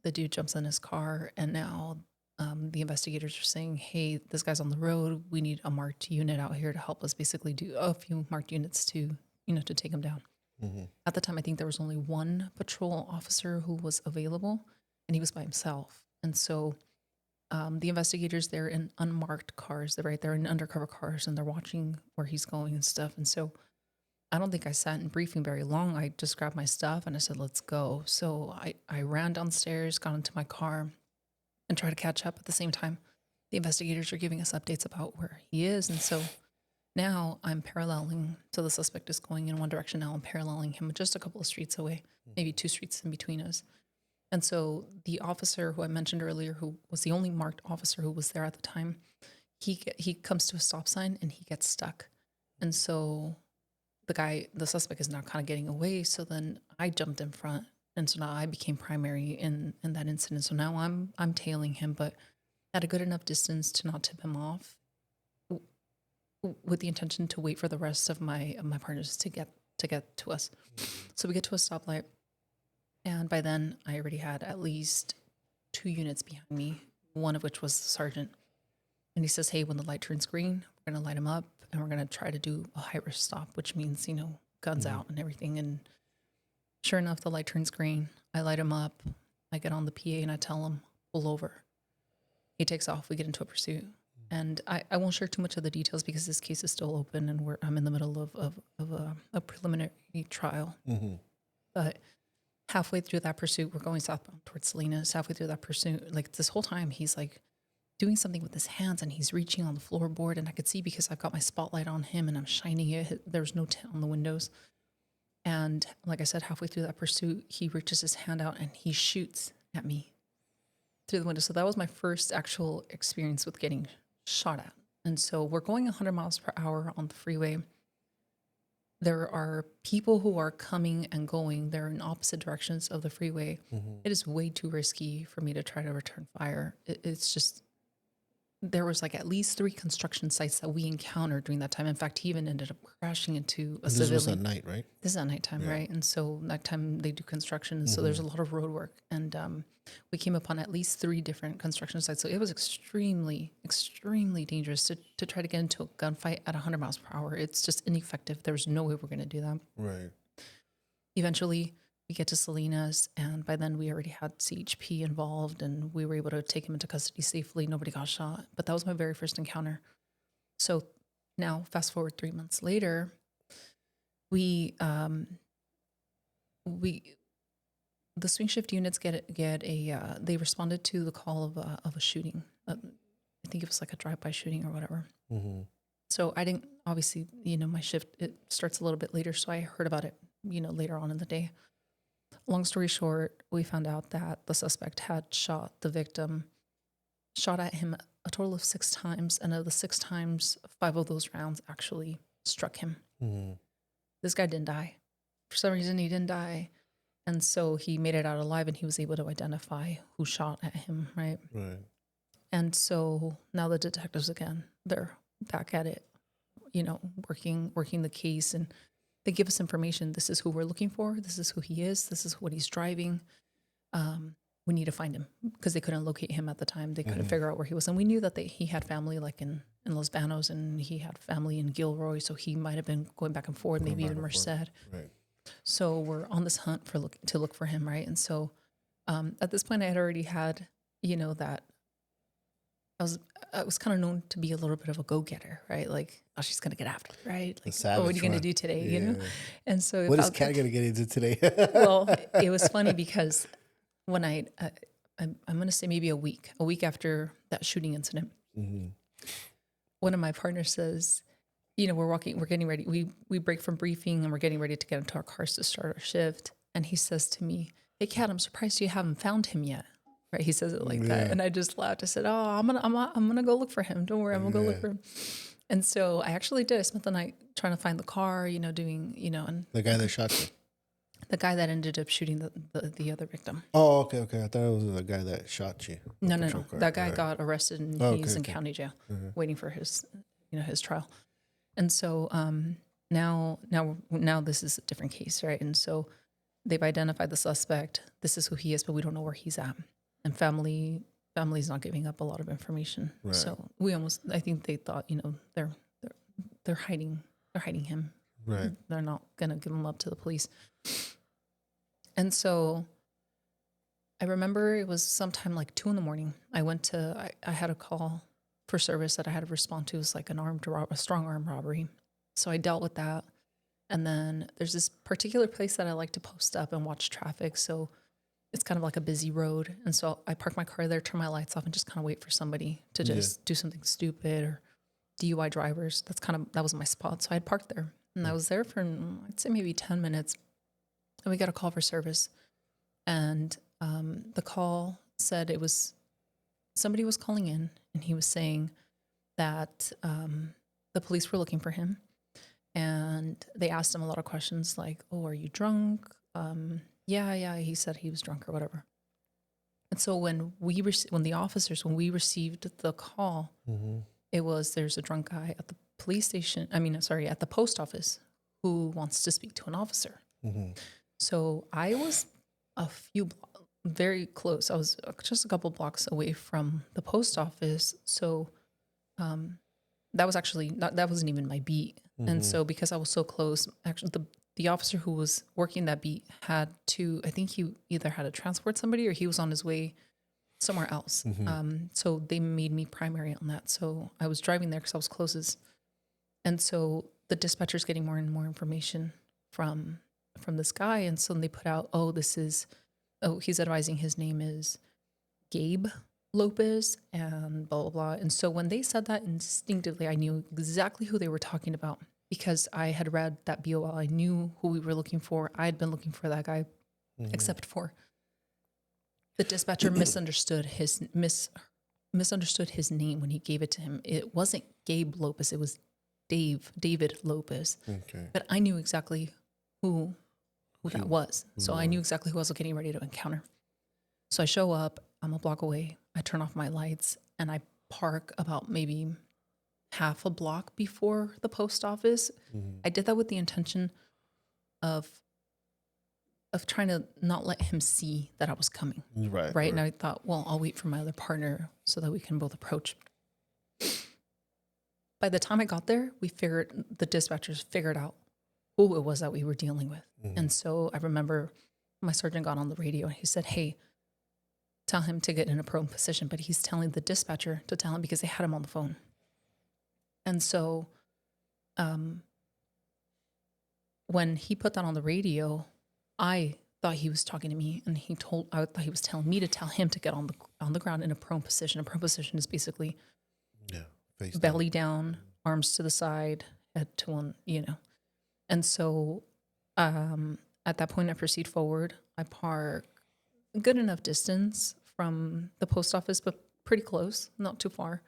the dude jumps in his car, and now the investigators are saying, "Hey, this guy's on the road. We need a marked unit out here to help us basically do a few marked units to take him down." Mm-hmm. At the time, I think there was only one patrol officer who was available, and he was by himself. And so the investigators, they're in unmarked cars. They're in undercover cars, and they're watching where he's going and stuff. And so I don't think I sat in briefing very long. I just grabbed my stuff and I said, let's go. So I ran downstairs, got into my car, and tried to catch up. At the same time, the investigators are giving us updates about where he is. And so now I'm paralleling. So the suspect is going in one direction. Now I'm paralleling him just a couple of streets away, maybe 2 streets in between us. And so the officer who I mentioned earlier, who was the only marked officer who was there at the time, he comes to a stop sign and he gets stuck. And so the suspect is now kind of getting away. So then I jumped in front. And so now I became primary in that incident. So now I'm tailing him, but at a good enough distance to not tip him off, with the intention to wait for the rest of my partners to get to us. So we get to a stoplight, and by then I already had at least 2 units behind me, one of which was the sergeant. And he says, "Hey, when the light turns green, we're gonna light him up, and we're gonna try to do a high risk stop," which means guns out and everything. And sure enough, the light turns green. I light him up. I get on the PA and I tell him, "Pull over." He takes off. We get into a pursuit. And I won't share too much of the details because this case is still open and I'm in the middle of a preliminary trial. Mm-hmm. But halfway through that pursuit, we're going southbound towards Salinas. Halfway through that pursuit, like this whole time, he's like doing something with his hands and he's reaching on the floorboard. And I could see because I've got my spotlight on him and I'm shining it. There's no tint on the windows. And like I said, halfway through that pursuit, he reaches his hand out and he shoots at me through the window. So that was my first actual experience with getting shot at. And so we're going 100 miles per hour on the freeway. There are people who are coming and going. They're in opposite directions of the freeway. Mm-hmm. It is way too risky for me to try to return fire. It's just, there was like at least 3 construction sites that we encountered during that time. In fact, he even ended up crashing into a This civilian. was at night, right? This is at nighttime, Yeah. right? And so nighttime they do construction, and so there's a lot of road work. And we came upon at least 3 different construction sites. So it was extremely, extremely dangerous to try to get into a gunfight at 100 miles per hour. It's just ineffective. There's no way we're going to do that. Right. Eventually, we get to Salinas, and by then we already had CHP involved, and we were able to take him into custody safely. Nobody got shot. But that was my very first encounter. So now, fast forward 3 months later, the swing shift units get a they responded to the call of a shooting. I think it was like a drive-by shooting or whatever. Mm-hmm. So I didn't, obviously, my shift, it starts a little bit later. So I heard about it, later on in the day. Long story short, we found out that the suspect had shot the victim, shot at him a total of 6 times. And of the 6 times, 5 of those rounds actually struck him. Mm-hmm. This guy didn't die. For some reason, he didn't die. And so he made it out alive, and he was able to identify who shot at him, right? Right. And so now the detectives, again, they're back at it, working the case, and they give us information. This is who we're looking for. This is who he is. This is what he's driving. We need to find him, because they couldn't locate him at the time. They couldn't figure out where he was. And we knew that he had family like in Los Banos, and he had family in Gilroy. So he might have been going back and forth, maybe even Merced. Right. So we're on this hunt to look for him, right? And so at this point, I had already had, that I was kind of known to be a little bit of a go-getter, right? Like, oh, she's gonna get after it, right? Like, savage what are you gonna one. do today? Yeah. And so What is Kat gonna get into today? well, it was funny because when I'm gonna say maybe a week after that shooting incident, one of my partners says, we're getting ready. We break from briefing, and we're getting ready to get into our cars to start our shift. And he says to me, "Hey, Kat, I'm surprised you haven't found him yet." Right? He says it like that, and I just laughed. I said, "Oh, I'm gonna go look for him. Don't worry, I'm gonna go look for him." And so I actually did. I spent the night trying to find the car, doing, and The guy that shot you. the guy that ended up shooting the other victim. Oh, okay. I thought it was the guy that shot you. No. Car. That guy Right. got arrested, and he's in county jail, waiting for his trial. And so now this is a different case, right? And so they've identified the suspect. This is who he is, but we don't know where he's at. And family's not giving up a lot of information. Right. So I think they thought, they're hiding him. Right. They're not gonna give him up to the police. And so I remember it was sometime like 2 a.m. I had a call for service that I had to respond to. It was like a strong arm robbery. So I dealt with that. And then there's this particular place that I like to post up and watch traffic. So it's kind of like a busy road. And so I park my car there, turn my lights off, and just kind of wait for somebody to just do something stupid, or DUI drivers. That was my spot. So I had parked there, and I was there for, I'd say, maybe 10 minutes. And we got a call for service. And the call said somebody was calling in, and he was saying that the police were looking for him. And they asked him a lot of questions like, "Oh, are you drunk?" Yeah, he said he was drunk or whatever. And so when we received the call, it was, there's a drunk guy at the at the post office who wants to speak to an officer. So I was very close. I was just a couple blocks away from the post office. So that wasn't even my beat. And so because I was so close, actually the officer who was working that beat had to, I think he either had to transport somebody or he was on his way somewhere else. So they made me primary on that. So I was driving there because I was closest. And so the dispatcher's getting more and more information from this guy. And so they put out, he's advising his name is Gabe Lopez and blah, blah, blah. And so when they said that, instinctively, I knew exactly who they were talking about because I had read that BOL. I knew who we were looking for. I had been looking for that guy, except for the dispatcher misunderstood his name when he gave it to him. It wasn't Gabe Lopez. It was David Lopez. Okay. But I knew exactly who that was. So I knew exactly who I was getting ready to encounter. So I show up. I'm a block away. I turn off my lights and I park about maybe half a block before the post office. I did that with the intention of trying to not let him see that I was coming. Right. And I thought, well, I'll wait for my other partner so that we can both approach. By the time I got there, the dispatchers figured out who it was that we were dealing with. And so I remember my sergeant got on the radio and he said, hey, tell him to get in a prone position. But he's telling the dispatcher to tell him because they had him on the phone. And so when he put that on the radio, I thought he was talking to me, and I thought he was telling me to tell him to get on the ground in a prone position. A prone position is basically face belly down, arms to the side, head to one, And so at that point, I proceed forward. I park a good enough distance from the post office, but pretty close, not too far.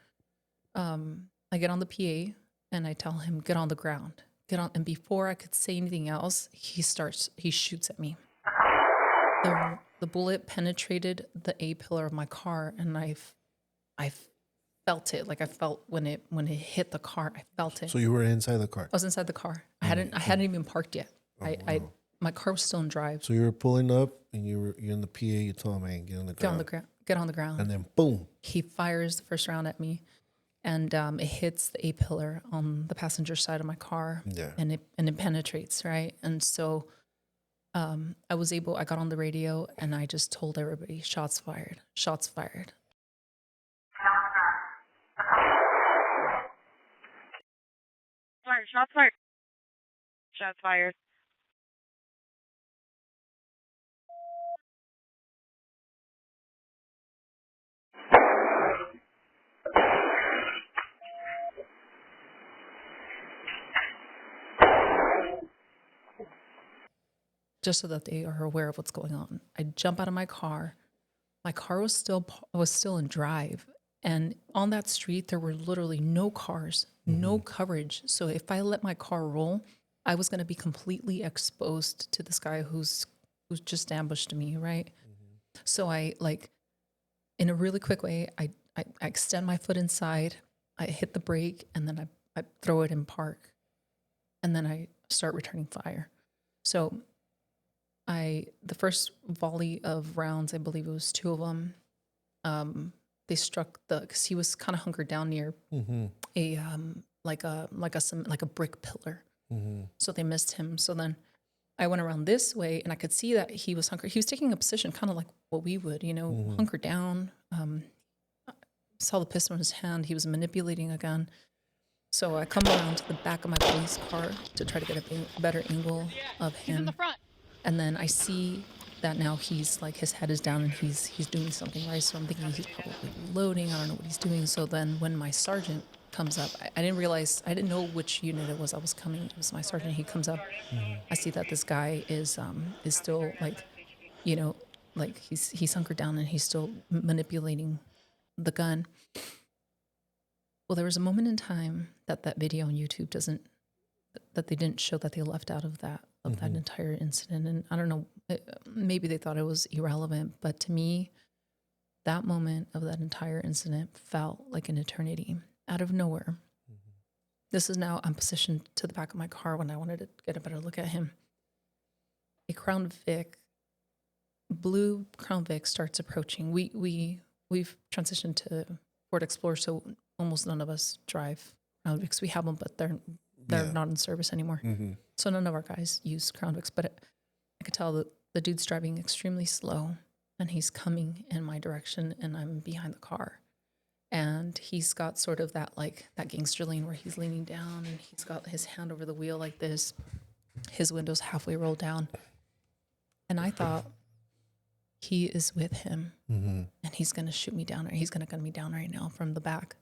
I get on the PA, and I tell him, get on the ground. Get on. And before I could say anything else, he shoots at me. The bullet penetrated the A pillar of my car, and I felt it. Like I felt when it hit the car, I felt it. So you were inside the car? I was inside the car. I hadn't even parked yet. My car was still in drive. So you were pulling up, and you're in the PA. You told him, "Man, get on the ground." Get on the ground. And then boom, he fires the first round at me, and it hits the A pillar on the passenger side of my car. Yeah. And it penetrates, right? And so I got on the radio, and I just told everybody, shots fired, shots fired. Shots fired. Shots fired. Just so that they are aware of what's going on. I jump out of my car. My car was still in drive. And on that street, there were literally no cars, no coverage. So if I let my car roll, I was going to be completely exposed to this guy who's just ambushed me, right? So I, in a really quick way, I extend my foot inside, I hit the brake, and then I throw it in park. And then I start returning fire. So the first volley of rounds, I believe it was 2 of them, they struck because he was kind of hunkered down near a like a brick pillar. So they missed him. So then I went around this way, and I could see that he was hunkered. He was taking a position kind of like what we would, hunkered down. Saw the pistol in his hand. He was manipulating a gun. So I come around to the back of my police car to try to get a better angle of him. He's in the front. And then I see that now he's like, his head is down and he's doing something, right? So I'm thinking he's probably loading. I don't know what he's doing. So then when my sergeant comes up, I didn't know which unit it was. I was coming. It was my sergeant. He comes up. I see that this guy is still like, he's hunkered down and he's still manipulating the gun. Well, there was a moment in time that video on YouTube that they didn't show, that they left out of that entire incident. And I don't know, maybe they thought it was irrelevant, but to me, that moment of that entire incident felt like an eternity out of nowhere. This is now, I'm positioned to the back of my car when I wanted to get a better look at him. A blue Crown Vic starts approaching. We've transitioned to Ford Explorer, so almost none of us drive Crown Vics. We have them, but they're not in service anymore. So none of our guys use Crown Vics, but I could tell that the dude's driving extremely slow, and he's coming in my direction, and I'm behind the car. And he's got sort of that gangster lean where he's leaning down, and he's got his hand over the wheel like this. His window's halfway rolled down. And I thought, he is with him, and he's going to shoot me down, or he's going to gun me down right now from the back.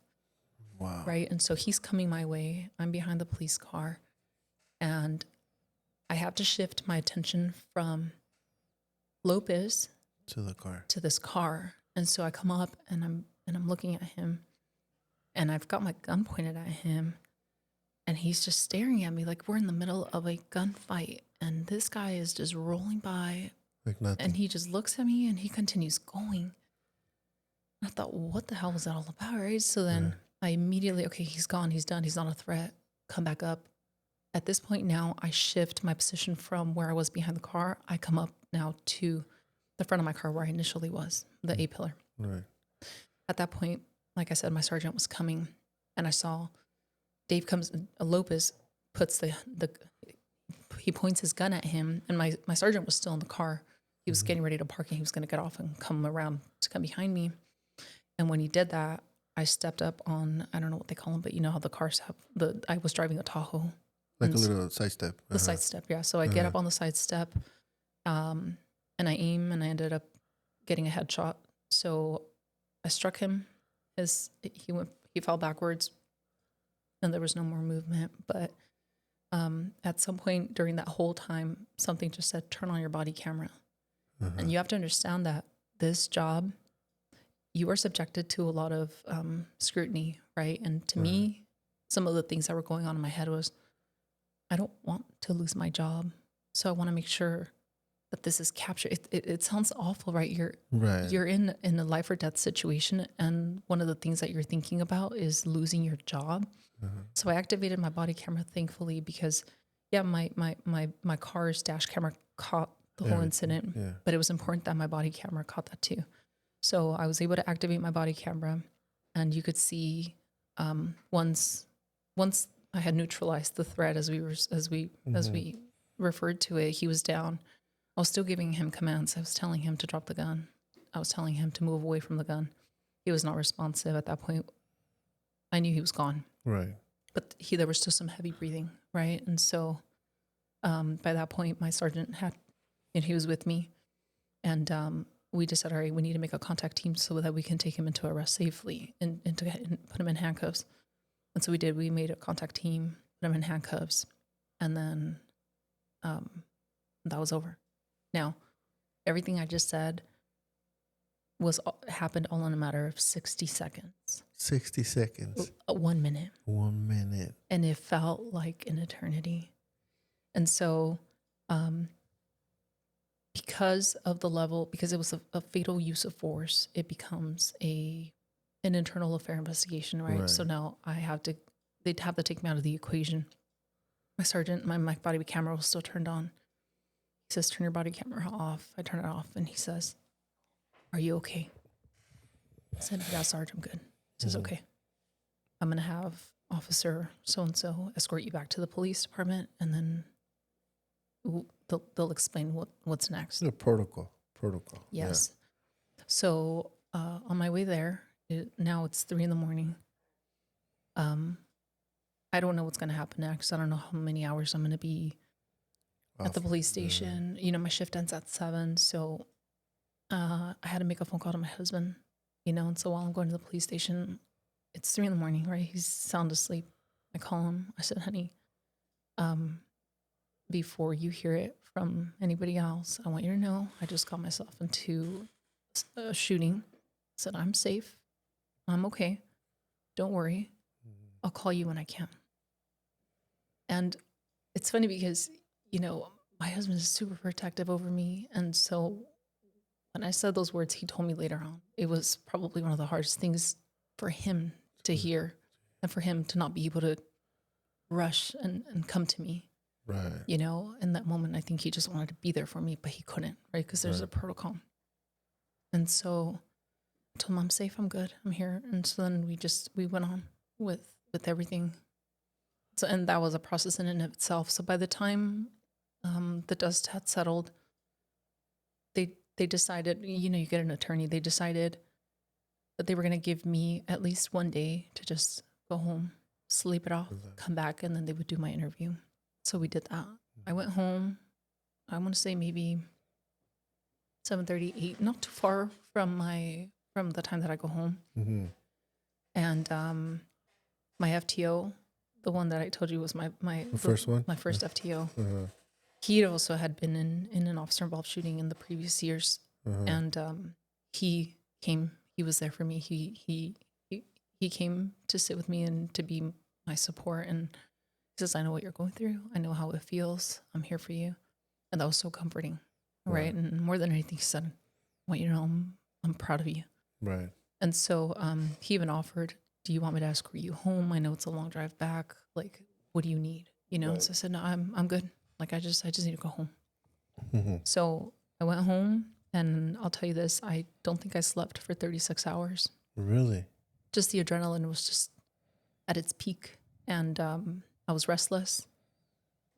Wow. Right? And so he's coming my way. I'm behind the police car, and I have to shift my attention from Lopez to the car, to this car. And so I come up, and I'm looking at him, and I've got my gun pointed at him, and he's just staring at me like we're in the middle of a gunfight, and this guy is just rolling by, like nothing. and he just looks at me, and he continues going. I thought, what the hell was that all about, right? So then I immediately, okay, he's gone, he's done, he's not a threat. Come back up. At this point now, I shift my position from where I was behind the car. I come up now to the front of my car where I initially was, the A pillar. Right. At that point, like I said, my sergeant was coming, and I saw Dave comes. Lopez puts he points his gun at him, and my sergeant was still in the car. He was getting ready to park, and he was going to get off and come around to come behind me. And when he did that, I stepped up on, I don't know what they call them, but you know how the cars have I was driving a Tahoe. Like a little side step. The side step, yeah. So I get up on the side step, and I aim, and I ended up getting a headshot. So I struck him. He fell backwards, and there was no more movement. But at some point during that whole time, something just said, "Turn on your body camera." And you have to understand that this job, you are subjected to a lot of scrutiny, right? And to me, some of the things that were going on in my head was, I don't want to lose my job. So I want to make sure that this is captured. It sounds awful, right? You're in a life or death situation. And one of the things that you're thinking about is losing your job. So I activated my body camera, thankfully, because my car's dash camera caught the whole incident, but it was important that my body camera caught that too. So I was able to activate my body camera, and you could see once I had neutralized the threat, as we referred to it, he was down. I was still giving him commands. I was telling him to drop the gun. I was telling him to move away from the gun. He was not responsive at that point. I knew he was gone. Right. But there was still some heavy breathing, right? And so by that point, my sergeant he was with me, and we just said, all right, we need to make a contact team so that we can take him into arrest safely and put him in handcuffs. And so we did. We made a contact team, put him in handcuffs, and then that was over. Now, everything I just said happened all in a matter of 60 seconds. 60 seconds. 1 minute. 1 minute. And it felt like an eternity. And so because it was a fatal use of force, it becomes an internal affair investigation, right? So now they'd have to take me out of the equation. My sergeant, my body camera was still turned on. He says, turn your body camera off. I turn it off, and he says, are you okay? I said, yeah, Sarge, I'm good. He says, okay. I'm going to have officer so-and-so escort you back to the police department, and then they'll explain what's next. The protocol. Yes. Yeah. So on my way there, now it's 3 a.m. I don't know what's going to happen next. I don't know how many hours I'm going to be at the police station. You know, my shift ends at 7. So I had to make a phone call to my husband, and so while I'm going to the police station, it's 3 a.m, right? He's sound asleep. I call him. I said, honey, before you hear it from anybody else, I want you to know I just got myself into a shooting. I said, I'm safe. I'm okay. Don't worry. I'll call you when I can. And it's funny because, my husband is super protective over me. And so when I said those words, he told me later on, it was probably one of the hardest things for him to hear and for him to not be able to rush and come to me. Right. In that moment, I think he just wanted to be there for me, but he couldn't, right? Because there's a protocol. And so I told him, I'm safe, I'm good, I'm here. And so then we went on with everything. So, and that was a process in and of itself. So by the time the dust had settled, they decided, you get an attorney, they decided that they were going to give me at least 1 day to just go home, sleep it off, come back, and then they would do my interview. So we did that. I went home, I want to say maybe 7:30, 8, not too far from the time that I go home. Mm-hmm. And my FTO, the one that I told you was my first FTO, he also had been in an officer-involved shooting in the previous years. And he was there for me. He came to sit with me and to be my support. And he says, I know what you're going through. I know how it feels. I'm here for you. And that was so comforting, right? And more than anything, he said, I want you to know I'm proud of you. Right. And so he even offered, "Do you want me to escort you home? I know it's a long drive back. Like, what do you need?" You know. Right. So I said, "No, I'm good. Like, I just need to go home." Mhm. So I went home, and I'll tell you this: I don't think I slept for 36 hours. Really? Just the adrenaline was just at its peak, and I was restless.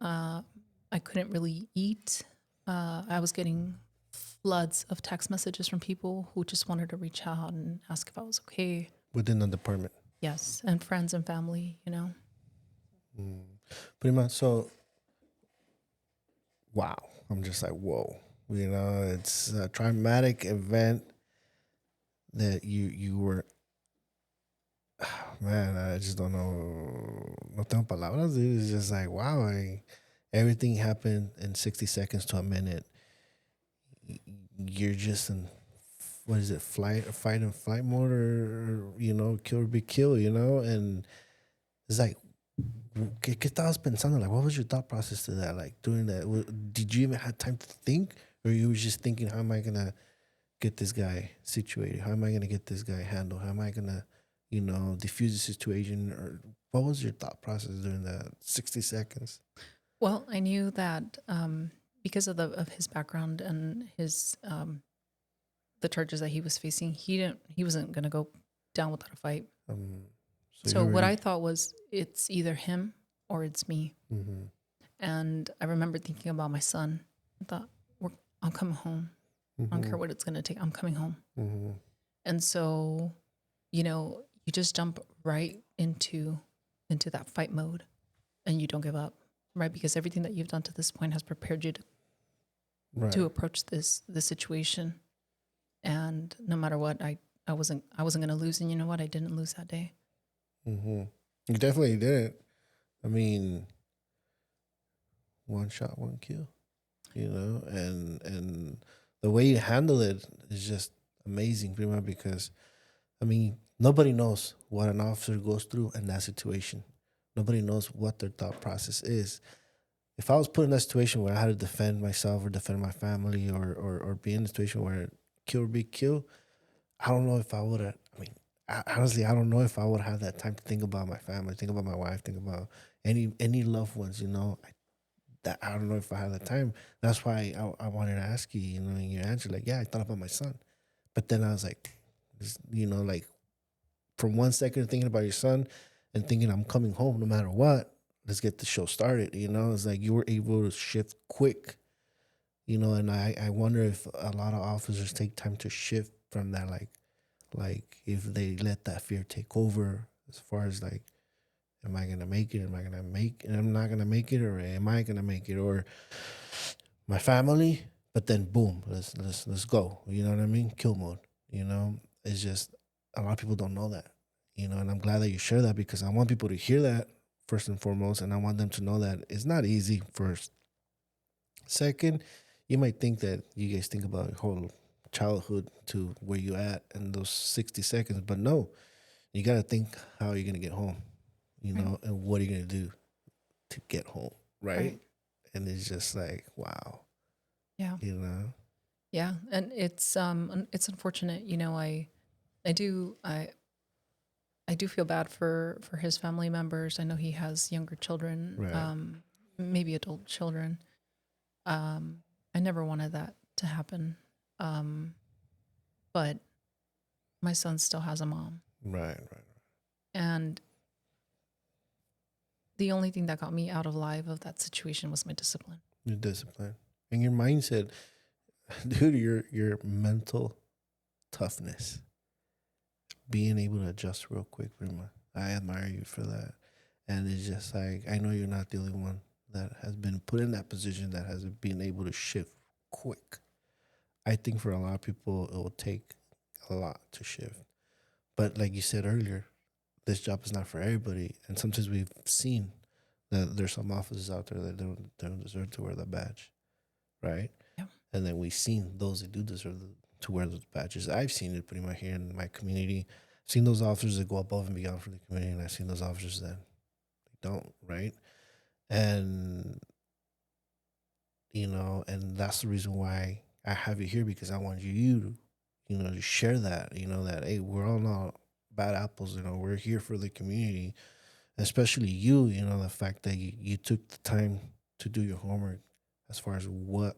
I couldn't really eat. I was getting floods of text messages from people who just wanted to reach out and ask if I was okay. Within the department. Yes, and friends and family, you know. Pretty much. So, wow. I'm just like, whoa. You know, it's a traumatic event that you were. Man, I just don't know. No tengo palabras, dude. It's just like, wow. Everything happened in 60 seconds to a minute. You're just in, what is it, fight and flight mode, or you know, kill or be killed, you know? And it's like, ¿qué estabas pensando? Like, what was your thought process to that? Like, doing that? Did you even have time to think? Or you were just thinking, how am I going to get this guy situated? How am I going to get this guy handled? How am I going to, you know, diffuse the situation? Or what was your thought process during that 60 seconds? Well, I knew that because of his background and his the charges that he was facing, he wasn't going to go down without a fight. So So you what already. I thought was, it's either him or it's me. Mm-hmm. And I remember thinking about my son. I thought, I'm coming home. I don't care what it's going to take. I'm coming home. Mm-hmm. And so, you know, you just jump right into that fight mode, and you don't give up, right? Because everything that you've done to this point has prepared you Right. to approach this situation. And no matter what, I wasn't going to lose. And you know what? I didn't lose that day. Mm-hmm. You definitely didn't. I mean, one shot, one kill. You know, and the way you handle it is just amazing, pretty much, because I mean, nobody knows what an officer goes through in that situation. Nobody knows what their thought process is. If I was put in that situation where I had to defend myself or defend my family, or be in a situation where kill or be killed, I don't know if I would have. I mean, honestly, I don't know if I would have that time to think about my family, think about my wife, think about any loved ones. You know, that I don't know if I had the time. That's why I wanted to ask you. You know, and you answered like, yeah, I thought about my son, but then I was like, you know, like from 1 second thinking about your son and thinking I'm coming home no matter what. Let's get the show started. You know, it's like you were able to shift quick. You know, and I wonder if a lot of officers take time to shift from that, like if they let that fear take over, as far as like, am I gonna make it? Am I gonna make it? I'm not gonna make it, or am I gonna make it? Or my family, but then boom, let's go. You know what I mean? Kill mode. You know, it's just a lot of people don't know that. You know, and I'm glad that you share that, because I want people to hear that first and foremost, and I want them to know that it's not easy. First, second, you might think that you guys think about your whole childhood to where you at in those 60 seconds, but no, you got to think how you're gonna get home. You Right. know, and what are you gonna do to get home, right? Right. And it's just like, wow, Yeah. you know. Yeah. And it's unfortunate, you know, I do I do feel bad for his family members. I know he has younger children, Right. maybe adult children. I never wanted that to happen. But my son still has a mom. Right. And the only thing that got me out alive of that situation was my discipline. Your discipline and your mindset, dude. Your mental toughness, being able to adjust real quick. Pretty much, I admire you for that. And it's just like, I know you're not the only one that has been put in that position, that has been able to shift quick. I think for a lot of people, it will take a lot to shift. But like you said earlier, this job is not for everybody. And sometimes we've seen that there's some officers out there that don't deserve to wear the badge, right? Yeah. And then we've seen those that do deserve to wear those badges. I've seen it pretty much here in my community. I've seen those officers that go above and beyond for the community, and I've seen those officers that don't, right? And, you know, and that's the reason why I have you here, because I want you to, to share that, that, hey, we're all not bad apples, we're here for the community, especially you, the fact that you took the time to do your homework as far as what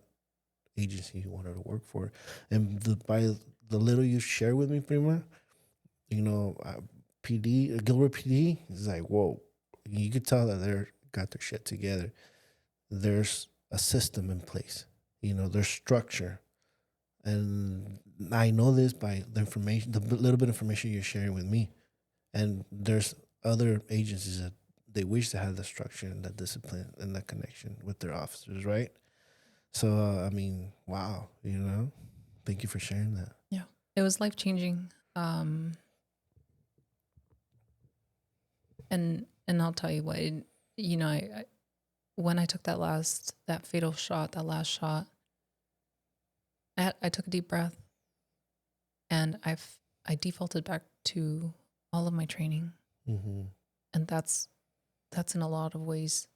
agency you wanted to work for. And by the little you share with me, Prima, PD, Gilroy PD is like, whoa, you could tell that they're got their shit together. There's a system in place, there's structure. And I know this by the information, the little bit of information you're sharing with me. And there's other agencies that they wish to have the structure and that discipline and that connection with their officers, right? So, I mean, wow, thank you for sharing that. Yeah, it was life changing. And I'll tell you what, I when I took that fatal shot, that last shot, I took a deep breath, and I defaulted back to all of my training, Mm-hmm. and that's in a lot of ways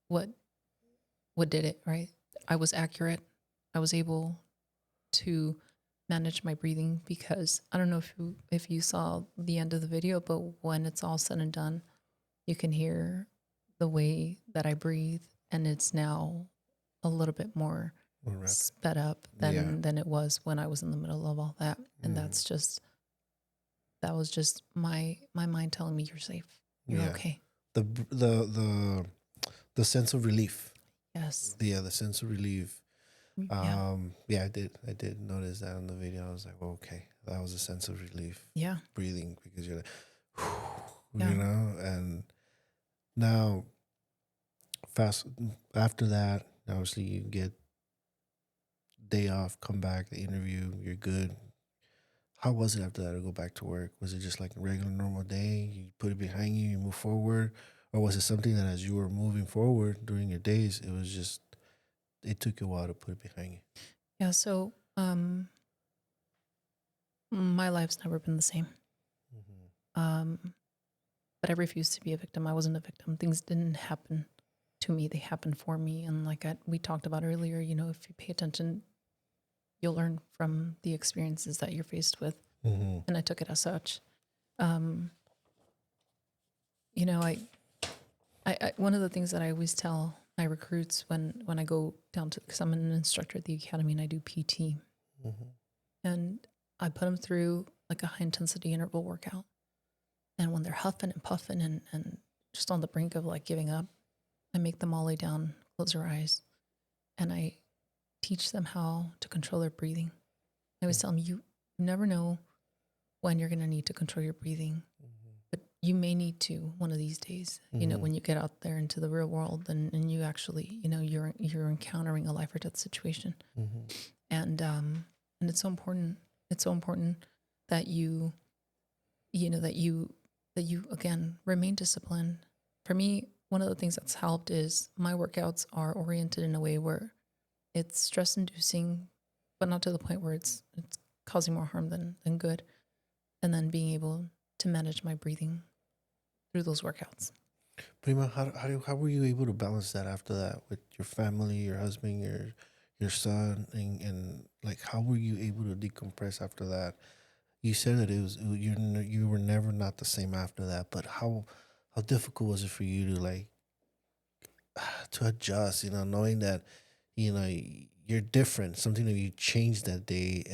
what did it, right? I was accurate. I was able to manage my breathing, because I don't know if you saw the end of the video, but when it's all said and done, you can hear the way that I breathe, and it's now a little bit more sped up than it was when I was in the middle of all that. And that was just my mind telling me, you're safe, you're okay. The sense of relief. Yes. The sense of relief. Yeah. I did notice that in the video. I was like, well, okay, that was a sense of relief. Yeah. Breathing, because you're like, Yeah. and now fast after that, obviously you get day off, come back, the interview, you're good. How was it after that to go back to work? Was it just like a regular normal day? You put it behind you, you move forward? Or was it something that as you were moving forward during your days, it took you a while to put it behind you? Yeah. So, my life's never been the same. But I refused to be a victim. I wasn't a victim. Things didn't happen to me. They happened for me. And like we talked about earlier, if you pay attention, you'll learn from the experiences that you're faced with. Mm-hmm. And I took it as such. I one of the things that I always tell my recruits when I go down to, because I'm an instructor at the academy and I do PT, and I put them through like a high intensity interval workout. And when they're huffing and puffing and just on the brink of like giving up, I make them all lay down, close their eyes, and I teach them how to control their breathing. I always tell them, you never know when you're going to need to control your breathing, but you may need to one of these days, when you get out there into the real world and you actually, you're encountering a life or death situation. And it's so important. It's so important that you again, remain disciplined. For me, one of the things that's helped is my workouts are oriented in a way where it's stress inducing, but not to the point where it's causing more harm than good. And then being able to manage my breathing through those workouts. Prima, how were you able to balance that after that with your family, your husband, your son, and like how were you able to decompress after that? You said that you were never not the same after that, but how difficult was it for you to like to adjust? Knowing that you're different, something that you changed that day,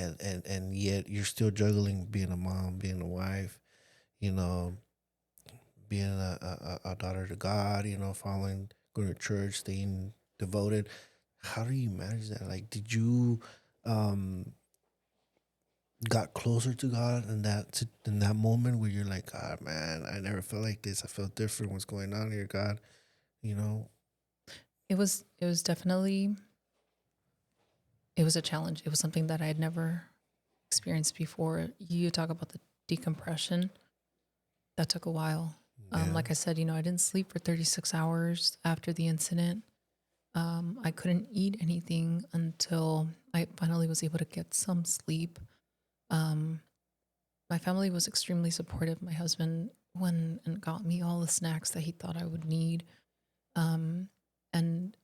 and yet you're still juggling being a mom, being a wife, being a daughter to God, following, going to church, staying devoted. How do you manage that? Like, did you got closer to God in that moment where you're like, God, man, I never felt like this. I felt different. What's going on here, God? It was definitely, it was a challenge. It was something that I had never experienced before. You talk about the decompression. That took a while. Like I said, I didn't sleep for 36 hours after the incident. I couldn't eat anything until I finally was able to get some sleep. My family was extremely supportive. My husband went and got me all the snacks that he thought I would need. And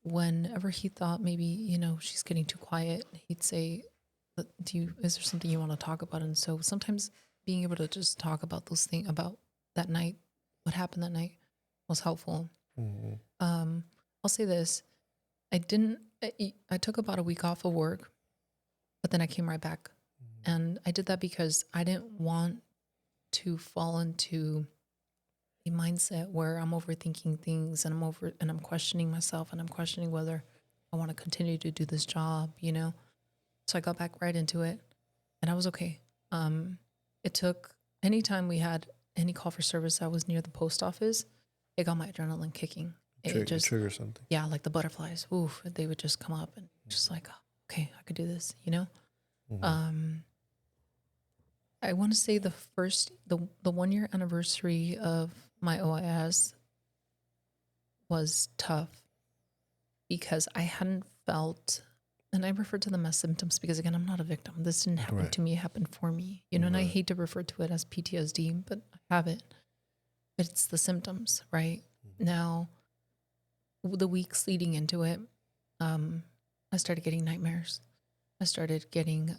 whenever he thought maybe, she's getting too quiet, he'd say, is there something you want to talk about? And so sometimes being able to just talk about those things, about that night, what happened that night, was helpful. Mm-hmm. I'll say this. I took about a week off of work, but then I came right back. And I did that because I didn't want to fall into a mindset where I'm overthinking things and I'm questioning myself and I'm questioning whether I want to continue to do this job, So I got back right into it and I was okay. It took anytime we had any call for service that was near the post office, it got my adrenaline kicking. It just trigger something. Yeah, like the butterflies. Oof, they would just come up and just like, oh, okay, I could do this, Mm-hmm. I want to say the 1 year anniversary of my OIS was tough because I hadn't felt, and I refer to them as symptoms because again, I'm not a victim. This didn't happen to me, it happened for me, and I hate to refer to it as PTSD, but I have it. But it's the symptoms, right? Now, the weeks leading into it, I started getting nightmares. I started getting,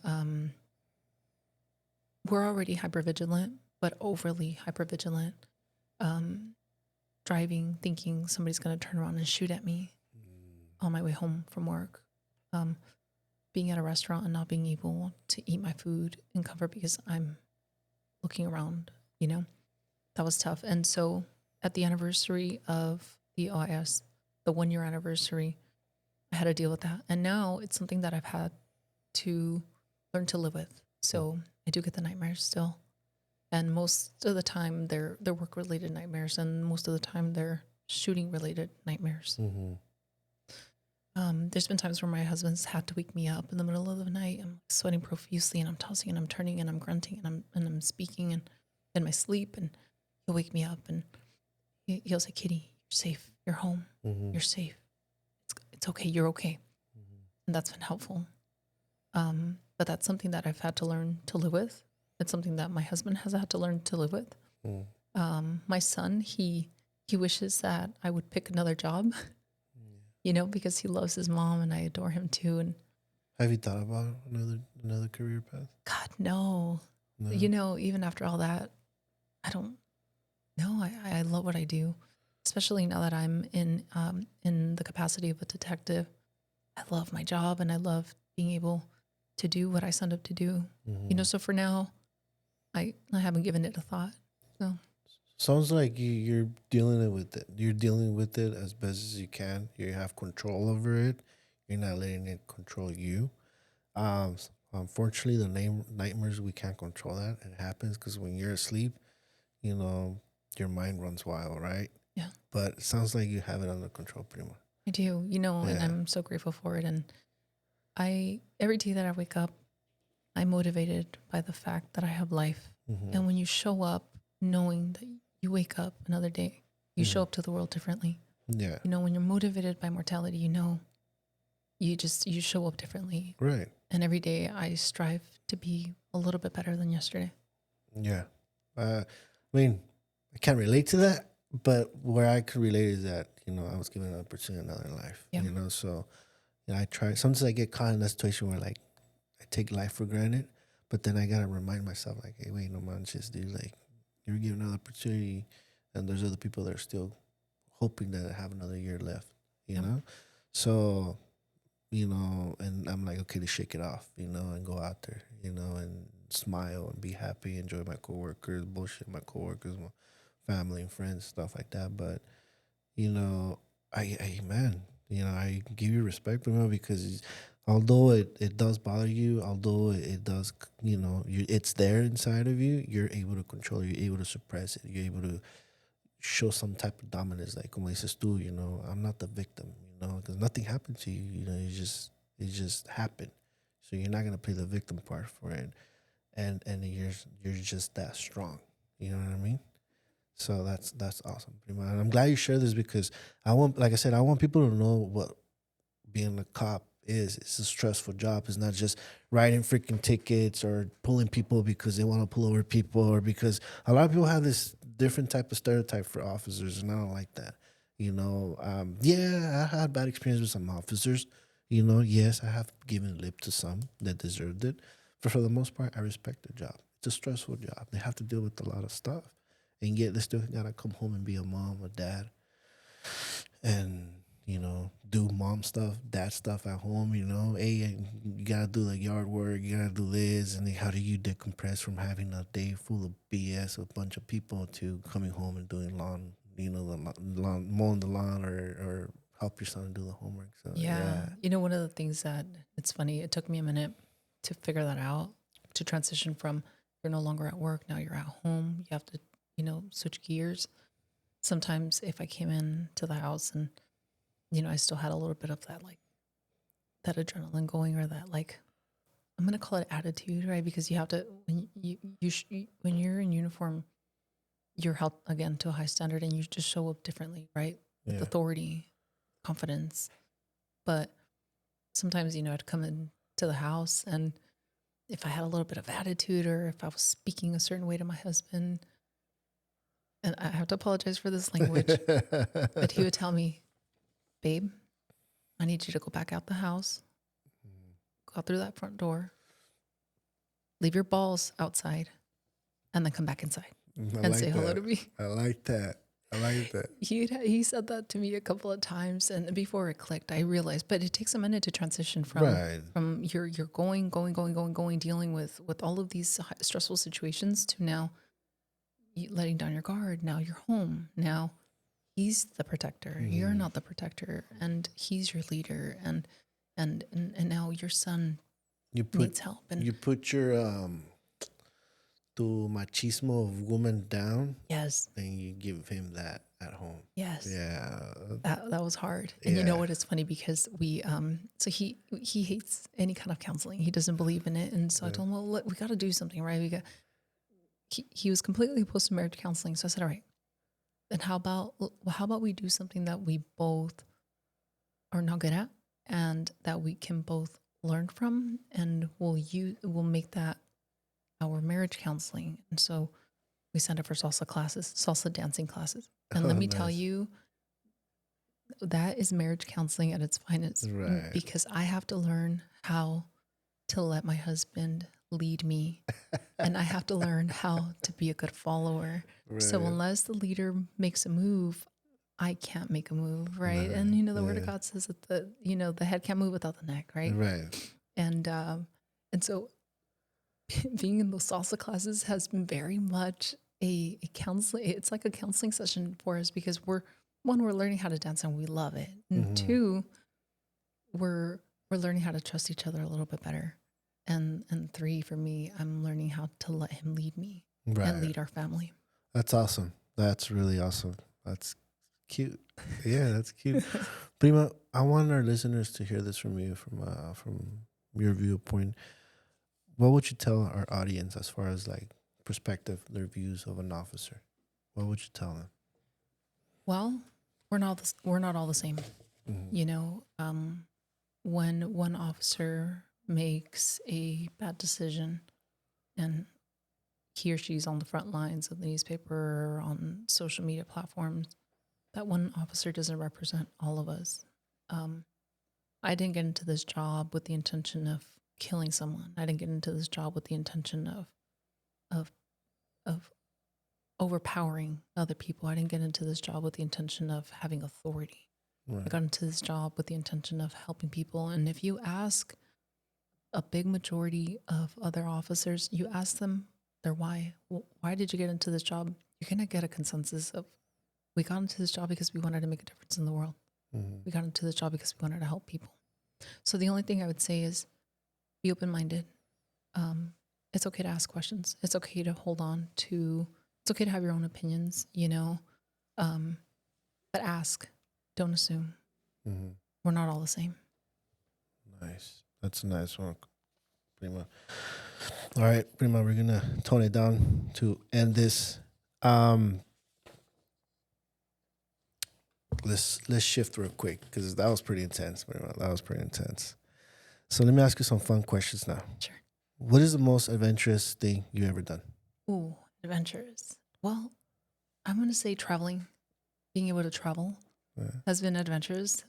we're already hypervigilant, but overly hypervigilant. Driving, thinking somebody's going to turn around and shoot at me on my way home from work. Being at a restaurant and not being able to eat my food in comfort because I'm looking around, that was tough. And so at the anniversary of the OIS, the 1 year anniversary, I had to deal with that. And now it's something that I've had to learn to live with. So I do get the nightmares still. And most of the time they're work-related nightmares, and most of the time they're shooting-related nightmares. Mm-hmm. There's been times where my husband's had to wake me up in the middle of the night. I'm sweating profusely, and I'm tossing, and I'm turning, and I'm grunting, and I'm speaking, and in my sleep, and he'll wake me up, and he'll say, "Kitty, you're safe. You're home. Mm-hmm. You're safe. It's okay. You're okay." And that's been helpful. But that's something that I've had to learn to live with. It's something that my husband has had to learn to live with. My son, he wishes that I would pick another job, because he loves his mom and I adore him too. And have you thought about another career path? God, no. Even after all that, I don't know. I love what I do, especially now that I'm in the capacity of a detective. I love my job and I love being able to do what I signed up to do. So for now, I haven't given it a thought. So sounds like you're dealing with it. You're dealing with it as best as you can. You have control over it. You're not letting it control you. Unfortunately, the nightmares, we can't control that. It happens because when you're asleep, your mind runs wild, right? Yeah. But it sounds like you have it under control pretty much. I do, and I'm so grateful for it. And every day that I wake up, I'm motivated by the fact that I have life. And when you show up knowing that you wake up another day, you show up to the world differently. Yeah. When you're motivated by mortality, you show up differently. Right. And every day I strive to be a little bit better than yesterday. Yeah. I I can't relate to that, but where I could relate is that, I was given an opportunity in another life. Yeah. So I try. Sometimes I get caught in that situation where I take life for granted, but then I gotta remind myself hey, wait, no manches, dude. You're given another opportunity, and there's other people that are still hoping that have another year left. So and I'm okay to shake it off, and go out there, and smile and be happy, enjoy my coworkers, bullshit my coworkers, my family and friends, stuff like that. But I give you respect, because although it does bother you, although it does, it's there inside of you, you're able to control it, you're able to suppress it, you're able to show some type of dominance, like como dices tú, I'm not the victim, because nothing happened to you, it just happened. So you're not gonna play the victim part for it, and you're just that strong. You know what I mean? So that's awesome, pretty much. And I'm glad you shared this because I want people to know what being a cop is. It's a stressful job. It's not just writing freaking tickets or pulling people because they want to pull over people, or because a lot of people have this different type of stereotype for officers, and I don't like that. I had bad experience with some officers, Yes, I have given lip to some that deserved it, but for the most part, I respect the job. It's a stressful job. They have to deal with a lot of stuff, and yet they still gotta come home and be a mom, a dad, and do mom stuff, dad stuff at home. Hey, you gotta do the yard work, you gotta do this, and then how do you decompress from having a day full of BS, a bunch of people, to coming home and doing lawn, the lawn, mowing the lawn, or help your son do the homework. So Yeah. One of the things that it's funny, it took me a minute to figure that out, to transition from you're no longer at work, now you're at home. You have to, switch gears. Sometimes if I came in to the house and, I still had a little bit of that, like that adrenaline going, or that, like, I'm going to call it attitude, right? Because you have to, when you're in uniform, you're held again to a high standard and you just show up differently, right? With authority, confidence. But sometimes, I'd come into the house, and if I had a little bit of attitude, or if I was speaking a certain way to my husband, and I have to apologize for this language, but he would tell me, babe, I need you to go back out the house, go out through that front door, leave your balls outside, and then come back inside and say hello to me. I like that. He said that to me a couple of times, and before it clicked, I realized. But it takes a minute to transition from you're going, dealing with all of these stressful situations, to now letting down your guard. Now you're home. Now he's the protector. You're not the protector, and he's your leader. And now your son needs help. And you put your tu machismo of woman down. Yes. And you give him that at home. Yes. Yeah. That was hard. And you know what? It's funny because we so he hates any kind of counseling. He doesn't believe in it. And so I told him, well, look, we got to do something, right? He was completely opposed to marriage counseling. So I said, all right, then how about we do something that we both are not good at, and that we can both learn from, and we'll make that our marriage counseling. And so we signed up for salsa dancing classes. And let me tell you, that is marriage counseling at its finest. Right. Because I have to learn how to let my husband lead me. And I have to learn how to be a good follower. Right. So unless the leader makes a move, I can't make a move, right? And the word of God says that the head can't move without the neck, right? Right. And so being in those salsa classes has been very much a counseling. It's like a counseling session for us, because we're learning how to dance and we love it. And two, we're learning how to trust each other a little bit better. And three, for me, I'm learning how to let him lead me and lead our family. That's awesome. That's really awesome. That's cute. Yeah, that's cute. Prima, I want our listeners to hear this from you, from your viewpoint. What would you tell our audience as far as like perspective, their views of an officer? What would you tell them? Well, we're not all the same. When one officer makes a bad decision, and he or she's on the front lines of the newspaper or on social media platforms, that one officer doesn't represent all of us. I didn't get into this job with the intention of killing someone. I didn't get into this job with the intention of overpowering other people. I didn't get into this job with the intention of having authority. Right. I got into this job with the intention of helping people. And if you ask a big majority of other officers, you ask them their why. Well, why did you get into this job? You're going to get a consensus of, we got into this job because we wanted to make a difference in the world. We got into this job because we wanted to help people. So the only thing I would say is be open-minded. It's okay to ask questions. It's okay to hold on to, it's okay to have your own opinions, but ask, don't assume. We're not all the same. Nice. That's a nice one, Prima. All right, Prima, we're going to tone it down to end this. Let's shift real quick, because that was pretty intense, Prima. That was pretty intense. So let me ask you some fun questions now. Sure. What is the most adventurous thing you've ever done? Ooh, adventures. Well, I'm going to say traveling. Being able to travel has been adventures.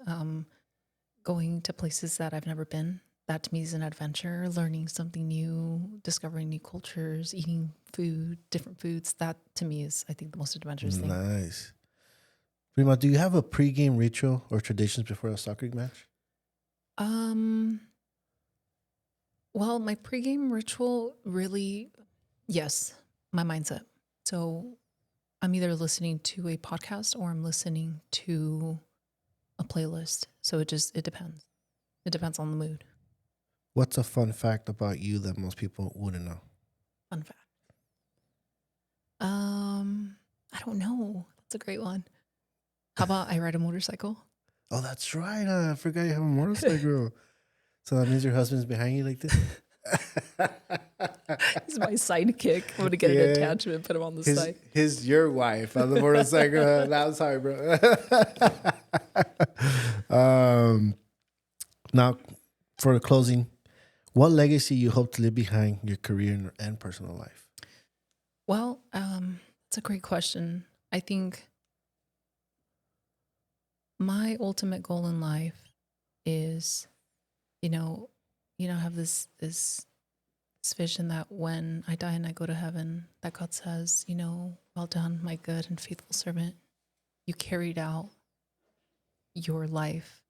going to places that I've never been. That to me is an adventure, learning something new, discovering new cultures, eating food, different foods. That to me is, I think, the most adventurous thing. Nice. Prima, do you have a pregame ritual or traditions before a soccer match? Well, my pregame ritual really, yes, my mindset. So I'm either listening to a podcast or I'm listening to a playlist. So it depends. It depends on the mood. What's a fun fact about you that most people wouldn't know? Fun fact. I don't know. That's a great one. How about I ride a motorcycle? Oh, that's right. I forgot you have a motorcycle. So that means your husband's behind you like this? He's my sidekick. I'm gonna get an attachment, put him on the side. Your wife on the motorcycle. No, I'm sorry, bro. Now, for the closing, what legacy you hope to leave behind your career and personal life? Well, that's a great question. I think my ultimate goal in life is, have this vision that when I die and I go to heaven, that God says, well done, my good and faithful servant. You carried out your life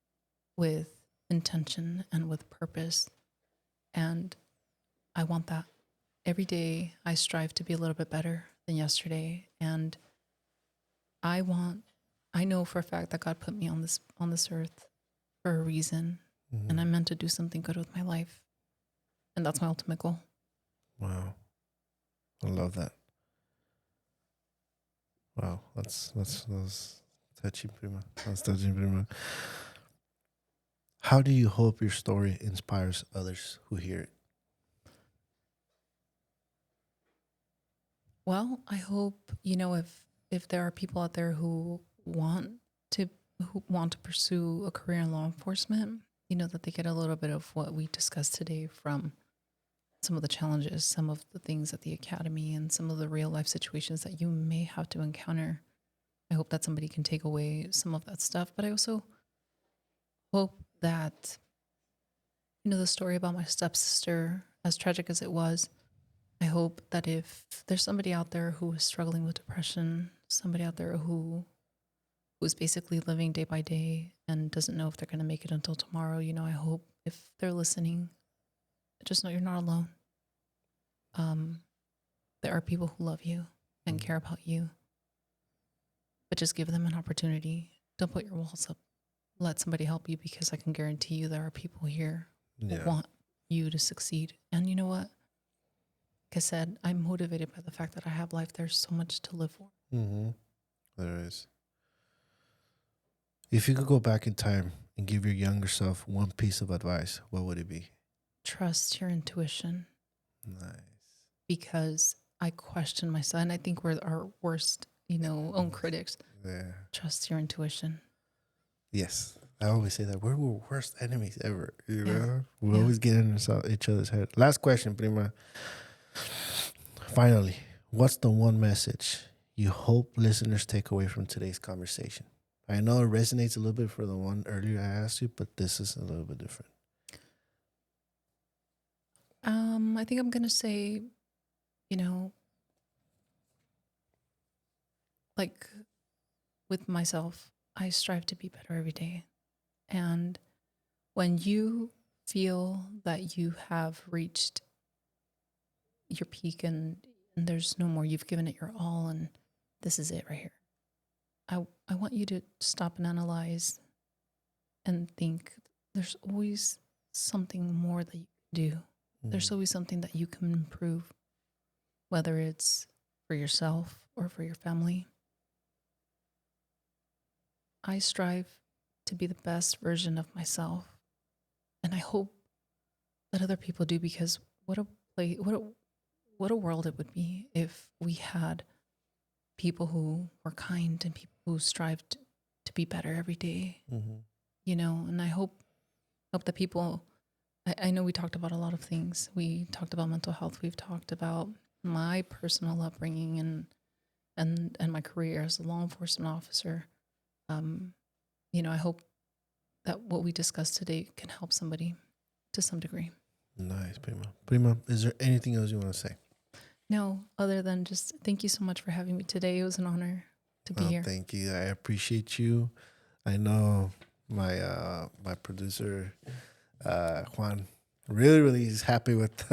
with intention and with purpose. And I want that. Every day I strive to be a little bit better than yesterday. And I know for a fact that God put me on this earth for a reason. Mm-hmm. And I'm meant to do something good with my life. And that's my ultimate goal. Wow. I love that. Wow. That's touching, Prima. That's touching, Prima. How do you hope your story inspires others who hear it? Well, I hope, if there are people out there who want to pursue a career in law enforcement, that they get a little bit of what we discussed today from some of the challenges, some of the things at the academy, and some of the real life situations that you may have to encounter. I hope that somebody can take away some of that stuff. But I also hope that, the story about my stepsister, as tragic as it was, I hope that if there's somebody out there who is struggling with depression, somebody out there who's basically living day by day and doesn't know if they're going to make it until tomorrow, I hope if they're listening, just know you're not alone. There are people who love you and care about you, but just give them an opportunity. Don't put your walls up. Let somebody help you, because I can guarantee you there are people here who want you to succeed. And you know what? Like I said, I'm motivated by the fact that I have life. There's so much to live for. Mm-hmm. There is. If you could go back in time and give your younger self one piece of advice, what would it be? Trust your intuition. Nice. Because I question myself, and I think we're our worst, own critics. Yeah. Trust your intuition. Yes. I always say that. We're the worst enemies ever. Yeah. We always get in each other's head. Last question, Prima. Finally, what's the one message you hope listeners take away from today's conversation? I know it resonates a little bit for the one earlier I asked you, but this is a little bit different. I think I'm going to say, like with myself, I strive to be better every day. And when you feel that you have reached your peak and there's no more, you've given it your all, and this is it right here. I want you to stop and analyze and think there's always something more that you can do. There's always something that you can improve, whether it's for yourself or for your family. I strive to be the best version of myself, and I hope that other people do, because what a world it would be if we had people who were kind and people who strived to be better every day. And I hope that people, I know we talked about a lot of things. We talked about mental health. We've talked about my personal upbringing and my career as a law enforcement officer. I hope that what we discussed today can help somebody to some degree. Nice, Prima. Prima, is there anything else you want to say? No, other than just thank you so much for having me today. It was an honor to be here. Thank you. I appreciate you. I know my my producer Juan really is happy with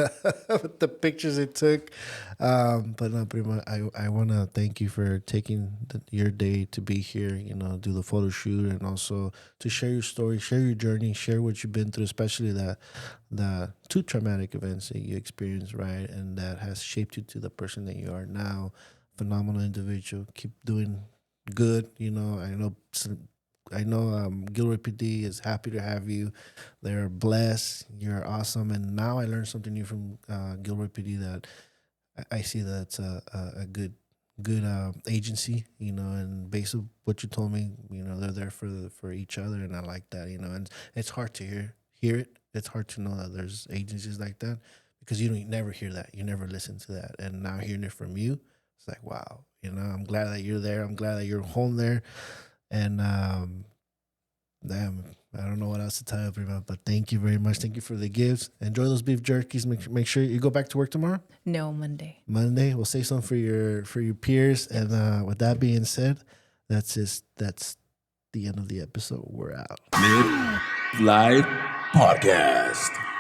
with the pictures it took. But no, Prima, I want to thank you for taking your day to be here, you know, do the photo shoot, and also to share your story, share your journey, share what you've been through, especially the two traumatic events that you experienced, right? And that has shaped you to the person that you are now. Phenomenal individual. Keep doing good. You know, I know Gilroy PD is happy to have you. They're blessed. You're awesome. And now I learned something new from Gilroy PD that I see that it's a good agency, you know, and based on what you told me, you know, they're there for each other, and I like that, you know, and it's hard to hear it. It's hard to know that there's agencies like that because you never hear that. You never listen to that. And now hearing it from you, it's like, wow, you know, I'm glad that you're there. I'm glad that you're home there. And damn, I don't know what else to tell you, Prima, but thank you very much. Thank you for the gifts. Enjoy those beef jerkies. Make sure you go back to work tomorrow. No, Monday. Monday, we'll save some for your peers. And with that being said, that's the end of the episode. We're out. Mid Life Podcast.